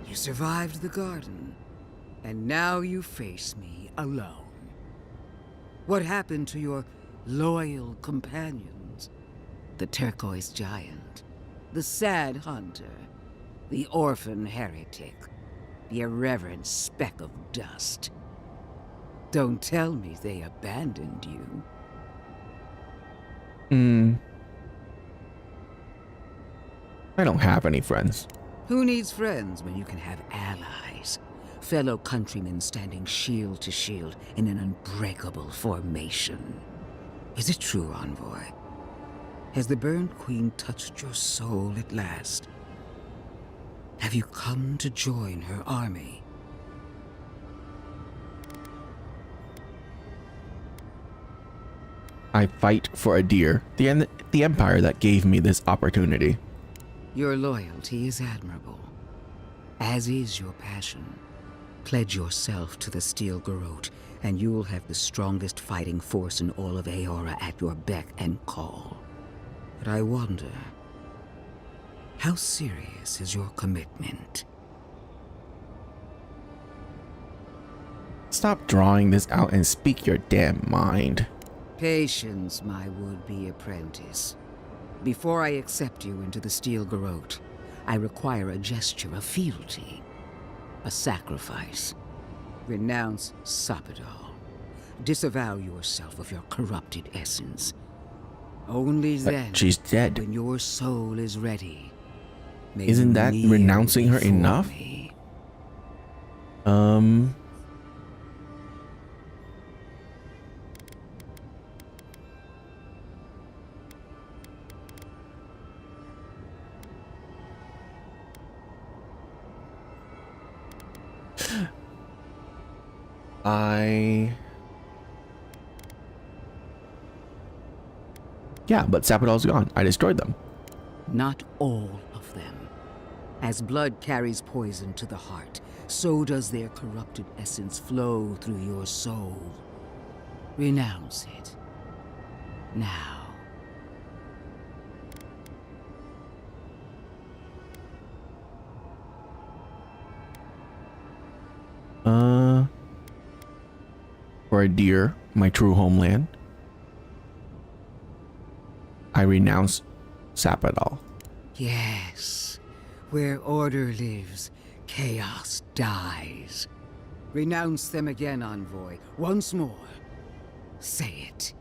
you survived the garden, and now you face me alone. What happened to your loyal companions? the turquoise giant, the sad hunter, the orphan heretic, the irreverent speck of dust. Don't tell me they abandoned you.
I don't have any friends.
Who needs friends when you can have allies? Fellow countrymen standing shield to shield in an unbreakable formation. Is it true, Envoy? Has the Burned Queen touched your soul at last? Have you come to join her army?
I fight for a deer, the empire that gave me this opportunity.
Your loyalty is admirable, as is your passion. Pledge yourself to the Steel Garrote, and you'll have the strongest fighting force in all of Aora at your beck and call. But I wonder, how serious is your commitment?
Stop drawing this out and speak your damn mind.
Patience, my would-be apprentice. Before I accept you into the Steel Garrote, I require a gesture of fealty. A sacrifice. Renounce Sappadal. Disavow yourself of your corrupted essence. Only then,
she's dead.
When your soul is ready, may
Isn't
you
that
kneel
renouncing her
before
enough?
me.
Yeah, but Sappadal's gone. I destroyed them.
Not all of them. As blood carries poison to the heart, so does their corrupted essence flow through your soul. Renounce it. Now.
For a deer, my true homeland, I renounce Sappadal.
Yes. Where order lives, chaos dies. Renounce them again, Envoy. Once more. Say it.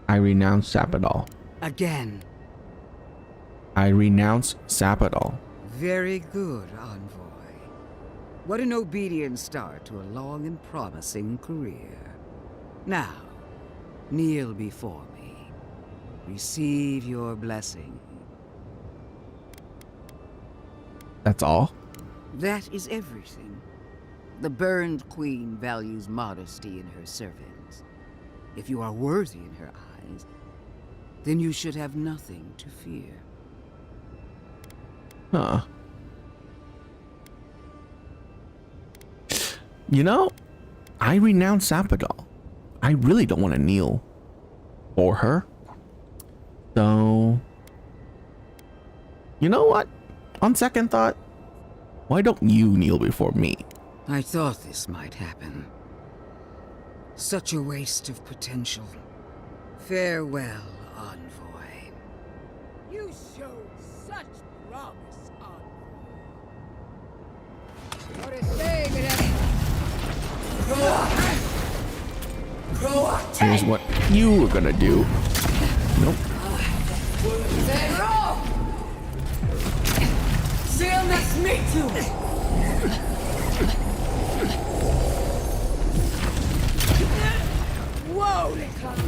I renounce Sappadal.
Again.
I renounce Sappadal.
Very good, Envoy. What an obedient start to a long and promising career. Now, kneel before me. Receive your blessing.
That's all?
That is everything. The Burned Queen values modesty in her servants. If you are worthy in her eyes, then you should have nothing to fear.
Huh. You know, I renounce Sappadal. I really don't want to kneel for her. So, you know what? On second thought, why don't you kneel before me?
I thought this might happen. Such a waste of potential. Farewell, Envoy.
You showed such promise, Envoy. What is saying it?
Here's what you were gonna do. Nope.
Zeal next me too. Whoa, they come.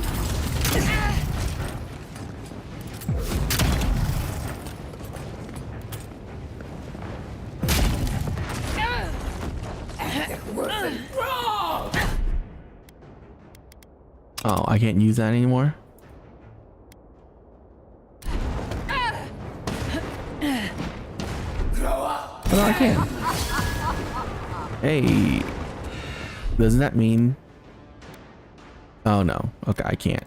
Oh, I can't use that anymore? Oh, no, I can. Hey. Doesn't that mean... Oh, no. Okay, I can't.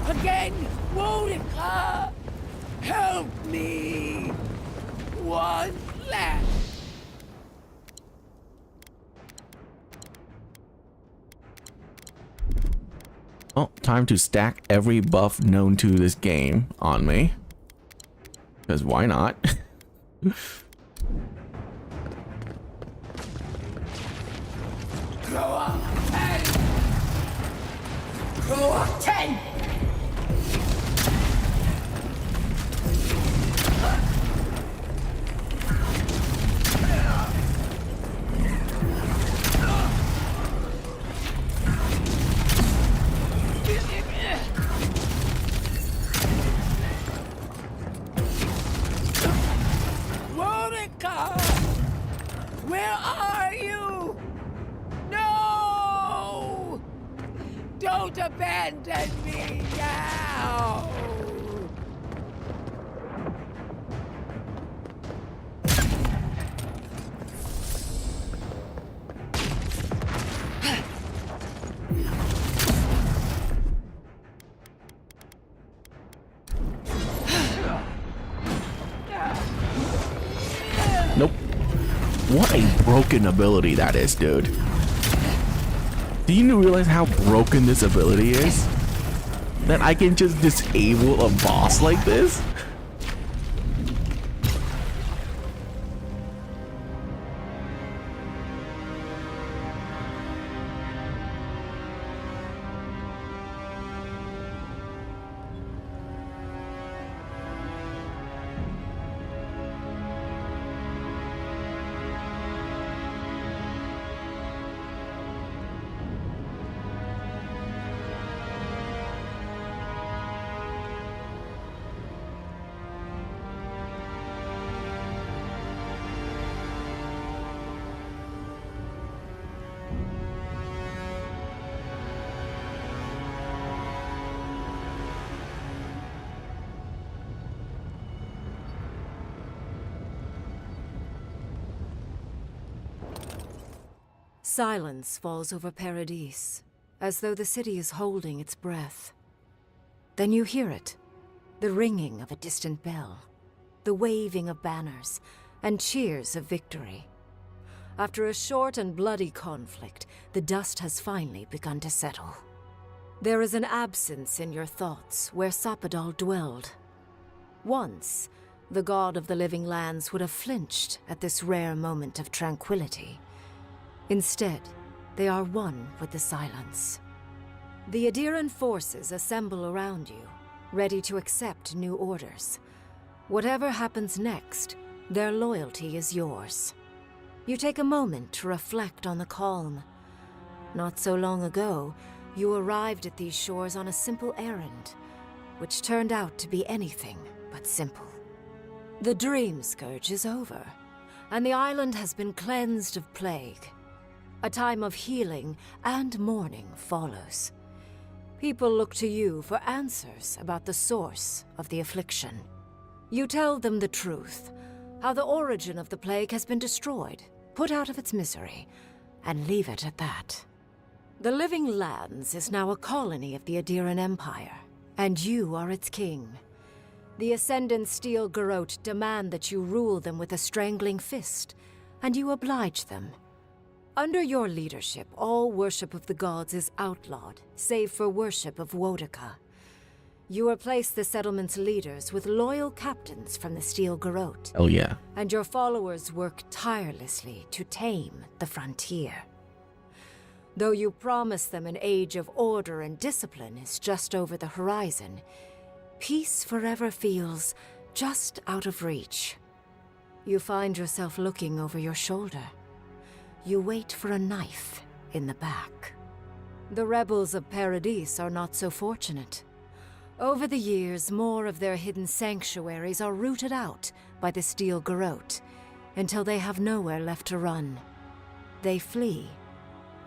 Again, Wodika! Help me! One left!
Oh, time to stack every buff known to this game on me. Because why not?
Grow up 10! Grow up 10! Monica! Where are you? No! Don't abandon me now!
Nope. What a broken ability that is, dude. Do you realize how broken this ability is? That I can just disable a boss like this?
Silence falls over Paradise, as though the city is holding its breath. Then you hear it, the ringing of a distant bell, the waving of banners, and cheers of victory. After a short and bloody conflict, the dust has finally begun to settle. There is an absence in your thoughts where Sapadal dwelled. Once, the god of the living lands would have flinched at this rare moment of tranquility. Instead, they are one with the silence. The Adiran forces assemble around you, ready to accept new orders. Whatever happens next, their loyalty is yours. You take a moment to reflect on the calm. Not so long ago, you arrived at these shores on a simple errand, which turned out to be anything but simple. The Dream Scourge is over, and the island has been cleansed of plague. A time of healing and mourning follows. People look to you for answers about the source of the affliction. You tell them the truth, how the origin of the plague has been destroyed, put out of its misery, and leave it at that. The Living Lands is now a colony of the Adiran Empire, and you are its king. The Ascendant Steel Garrote demand that you rule them with a strangling fist, and you oblige them. Under your leadership, all worship of the gods is outlawed, save for worship of Wodika. You replace the settlement's leaders with loyal captains from the Steel Garrote.
Oh yeah.
And your followers work tirelessly to tame the frontier. Though you promise them an age of order and discipline is just over the horizon, peace forever feels just out of reach. You find yourself looking over your shoulder. You wait for a knife in the back. The rebels of Paradise are not so fortunate. Over the years, more of their hidden sanctuaries are rooted out by the Steel Garrote, until they have nowhere left to run. They flee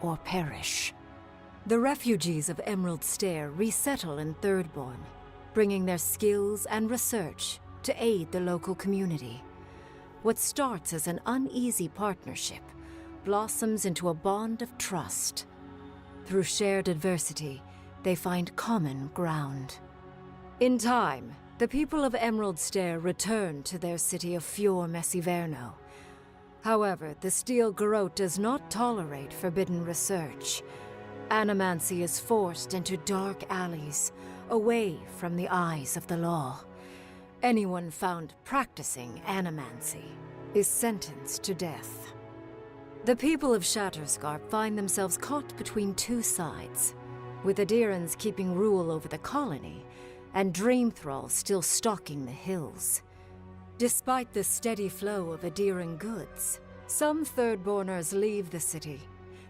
or perish. The refugees of Emerald Stair resettle in Thirdborn, bringing their skills and research to aid the local community. What starts as an uneasy partnership blossoms into a bond of trust. Through shared adversity, they find common ground. In time, the people of Emerald Stair return to their city of Fior Messiverno. However, the Steel Garrote does not tolerate forbidden research. Animancy is forced into dark alleys, away from the eyes of the law. Anyone found practicing animancy is sentenced to death. The people of Shatterscarp find themselves caught between two sides, with Adirans keeping rule over the colony, and Dream Thralls still stalking the hills. Despite the steady flow of Adiran goods, some Thirdborners leave the city,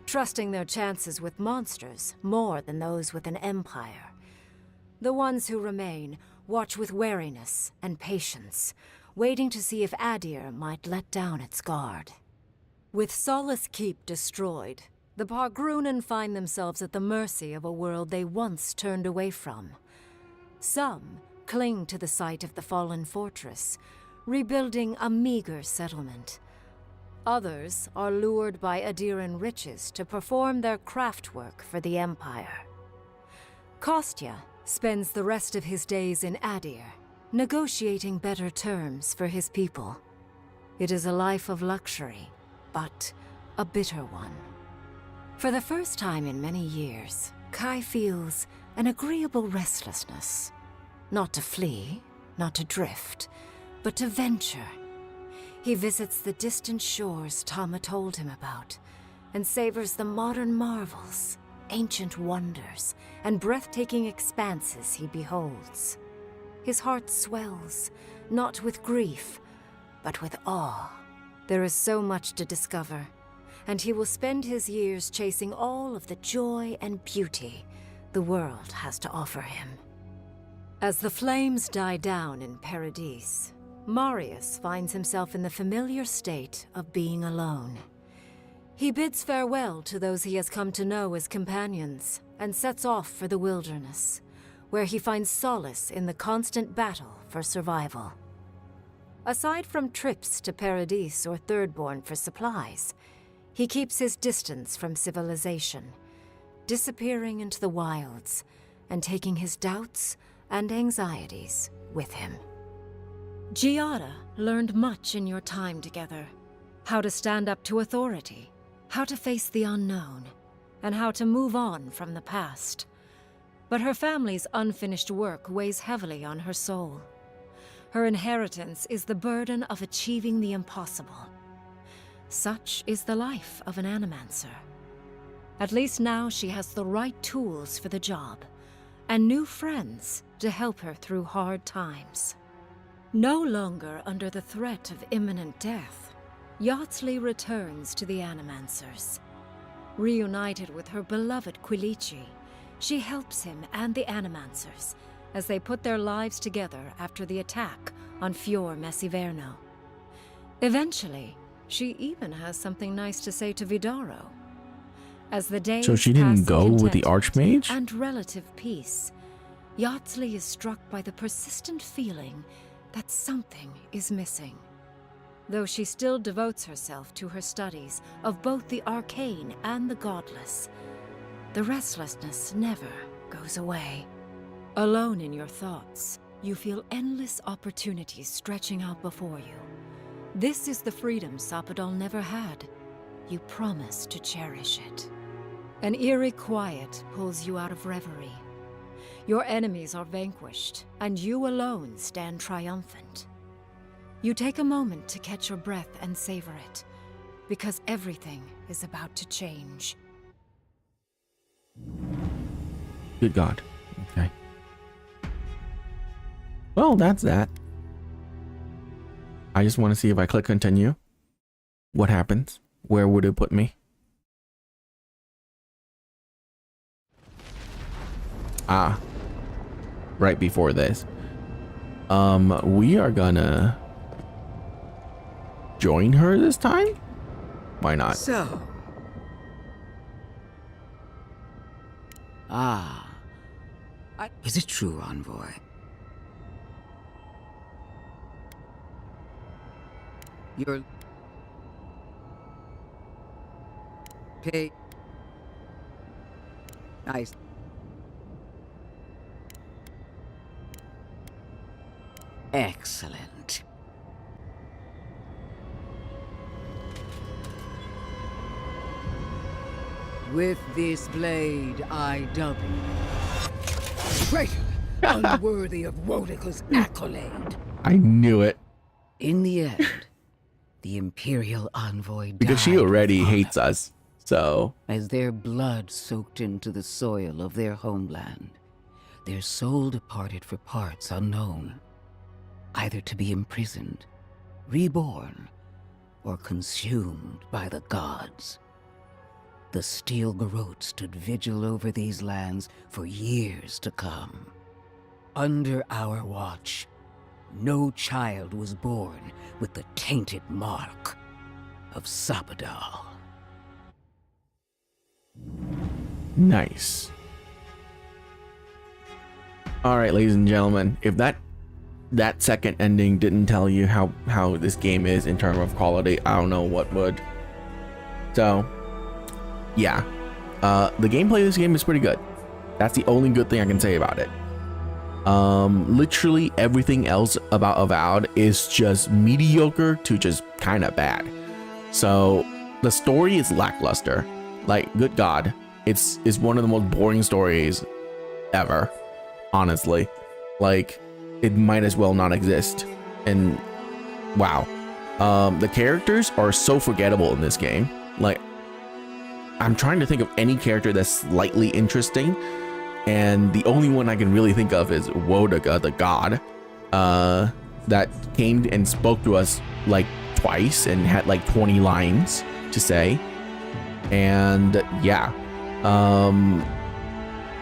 trusting their chances with monsters more than those with an empire. The ones who remain watch with wariness and patience, waiting to see if Adir might let down its guard. With Solace Keep destroyed, the Pargrunen find themselves at the mercy of a world they once turned away from. Some cling to the site of the fallen fortress, rebuilding a meager settlement. Others are lured by Adiran riches to perform their craft work for the Empire. Kostya spends the rest of his days in Adir, negotiating better terms for his people. It is a life of luxury, but a bitter one. For the first time in many years, Kai feels an agreeable restlessness. Not to flee, not to drift, but to venture. He visits the distant shores Tama told him about, and savors the modern marvels, ancient wonders, and breathtaking expanses he beholds. His heart swells, not with grief, but with awe. There is so much to discover, and he will spend his years chasing all of the joy and beauty the world has to offer him. As the flames die down in Paradise, Marius finds himself in the familiar state of being alone. He bids farewell to those he has come to know as companions, and sets off for the wilderness, where he finds solace in the constant battle for survival. Aside from trips to Paradise or Thirdborn for supplies, he keeps his distance from civilization, disappearing into the wilds and taking his doubts and anxieties with him. Giada learned much in your time together. How to stand up to authority, how to face the unknown, and how to move on from the past. But her family's unfinished work weighs heavily on her soul. Her inheritance is the burden of achieving the impossible. Such is the life of an animancer. At least now she has the right tools for the job, and new friends to help her through hard times. No longer under the threat of imminent death, Yardsley returns to the Animancers. Reunited with her beloved Quilici, she helps him and the Animancers as they put their lives together after the attack on Fior Messiverno. Eventually, she even has something nice to say to Vidaro. As the days
So she didn't
pass
go
in
with the
contentment
Archmage?
and relative peace, Yardsley is struck by the persistent feeling that something is missing. Though she still devotes herself to her studies of both the arcane and the godless, the restlessness never goes away. Alone in your thoughts, you feel endless opportunities stretching out before you. This is the freedom Sapadal never had. You promise to cherish it. An eerie quiet pulls you out of reverie. Your enemies are vanquished, and you alone stand triumphant. You take a moment to catch your breath and savor it, because everything is about to change.
Good God. Okay. Well, that's that. I just want to see if I click continue. What happens? Where would it put me? Ah. Right before this. We are gonna join her this time? Why not?
So. Is it true, Envoy? Pay. Nice. Excellent. With this blade, I double. Traitor! Unworthy of Wodika's accolade.
I knew it.
In the end, the Imperial envoy died.
Because she already hates us, so...
As their blood soaked into the soil of their homeland, their soul departed for parts unknown, either to be imprisoned, reborn, or consumed by the gods. The Steel Garrote stood vigil over these lands for years to come. Under our watch, no child was born with the tainted mark of Sabadal.
Nice. Alright, ladies and gentlemen, if that second ending didn't tell you how this game is in terms of quality, I don't know what would. So, yeah. The gameplay of this game is pretty good. That's the only good thing I can say about it. Literally everything else about Avowed is just mediocre to just kind of bad. So the story is lackluster. Like, good God, it's one of the most boring stories ever, honestly. Like, it might as well not exist. And wow, the characters are so forgettable in this game. Like, I'm trying to think of any character that's slightly interesting, and the only one I can really think of is Wodika, the god, that came and spoke to us like twice and had like 20 lines to say. And yeah,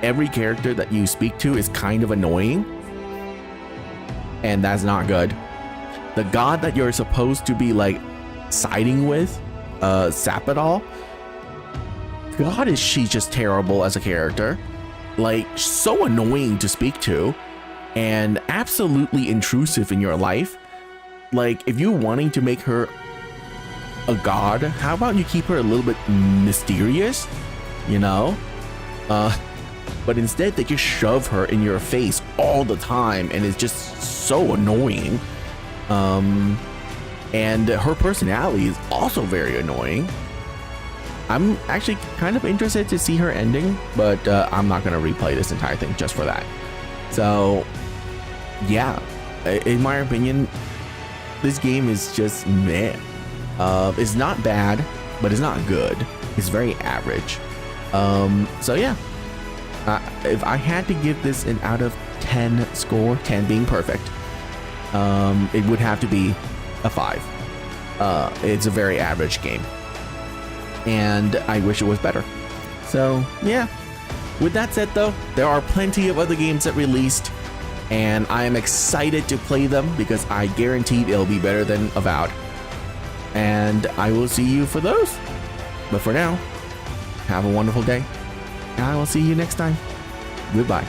every character that you speak to is kind of annoying, and that's not good. The god that you're supposed to be like siding with, Sabadal, God, is she just terrible as a character. Like, so annoying to speak to and absolutely intrusive in your life. Like, if you're wanting to make her a god, how about you keep her a little bit mysterious, you know? But instead they just shove her in your face all the time, and it's just so annoying. And her personality is also very annoying. I'm actually kind of interested to see her ending, but I'm not going to replay this entire thing just for that. So, yeah, in my opinion, this game is just meh. It's not bad, but it's not good. It's very average. So yeah, if I had to give this an out of 10 score, 10 being perfect, it would have to be a 5. It's a very average game, and I wish it was better. So yeah, with that said though, there are plenty of other games that released, and I am excited to play them because I guaranteed it'll be better than Avowed. And I will see you for those. But for now, have a wonderful day, and I will see you next time. Goodbye.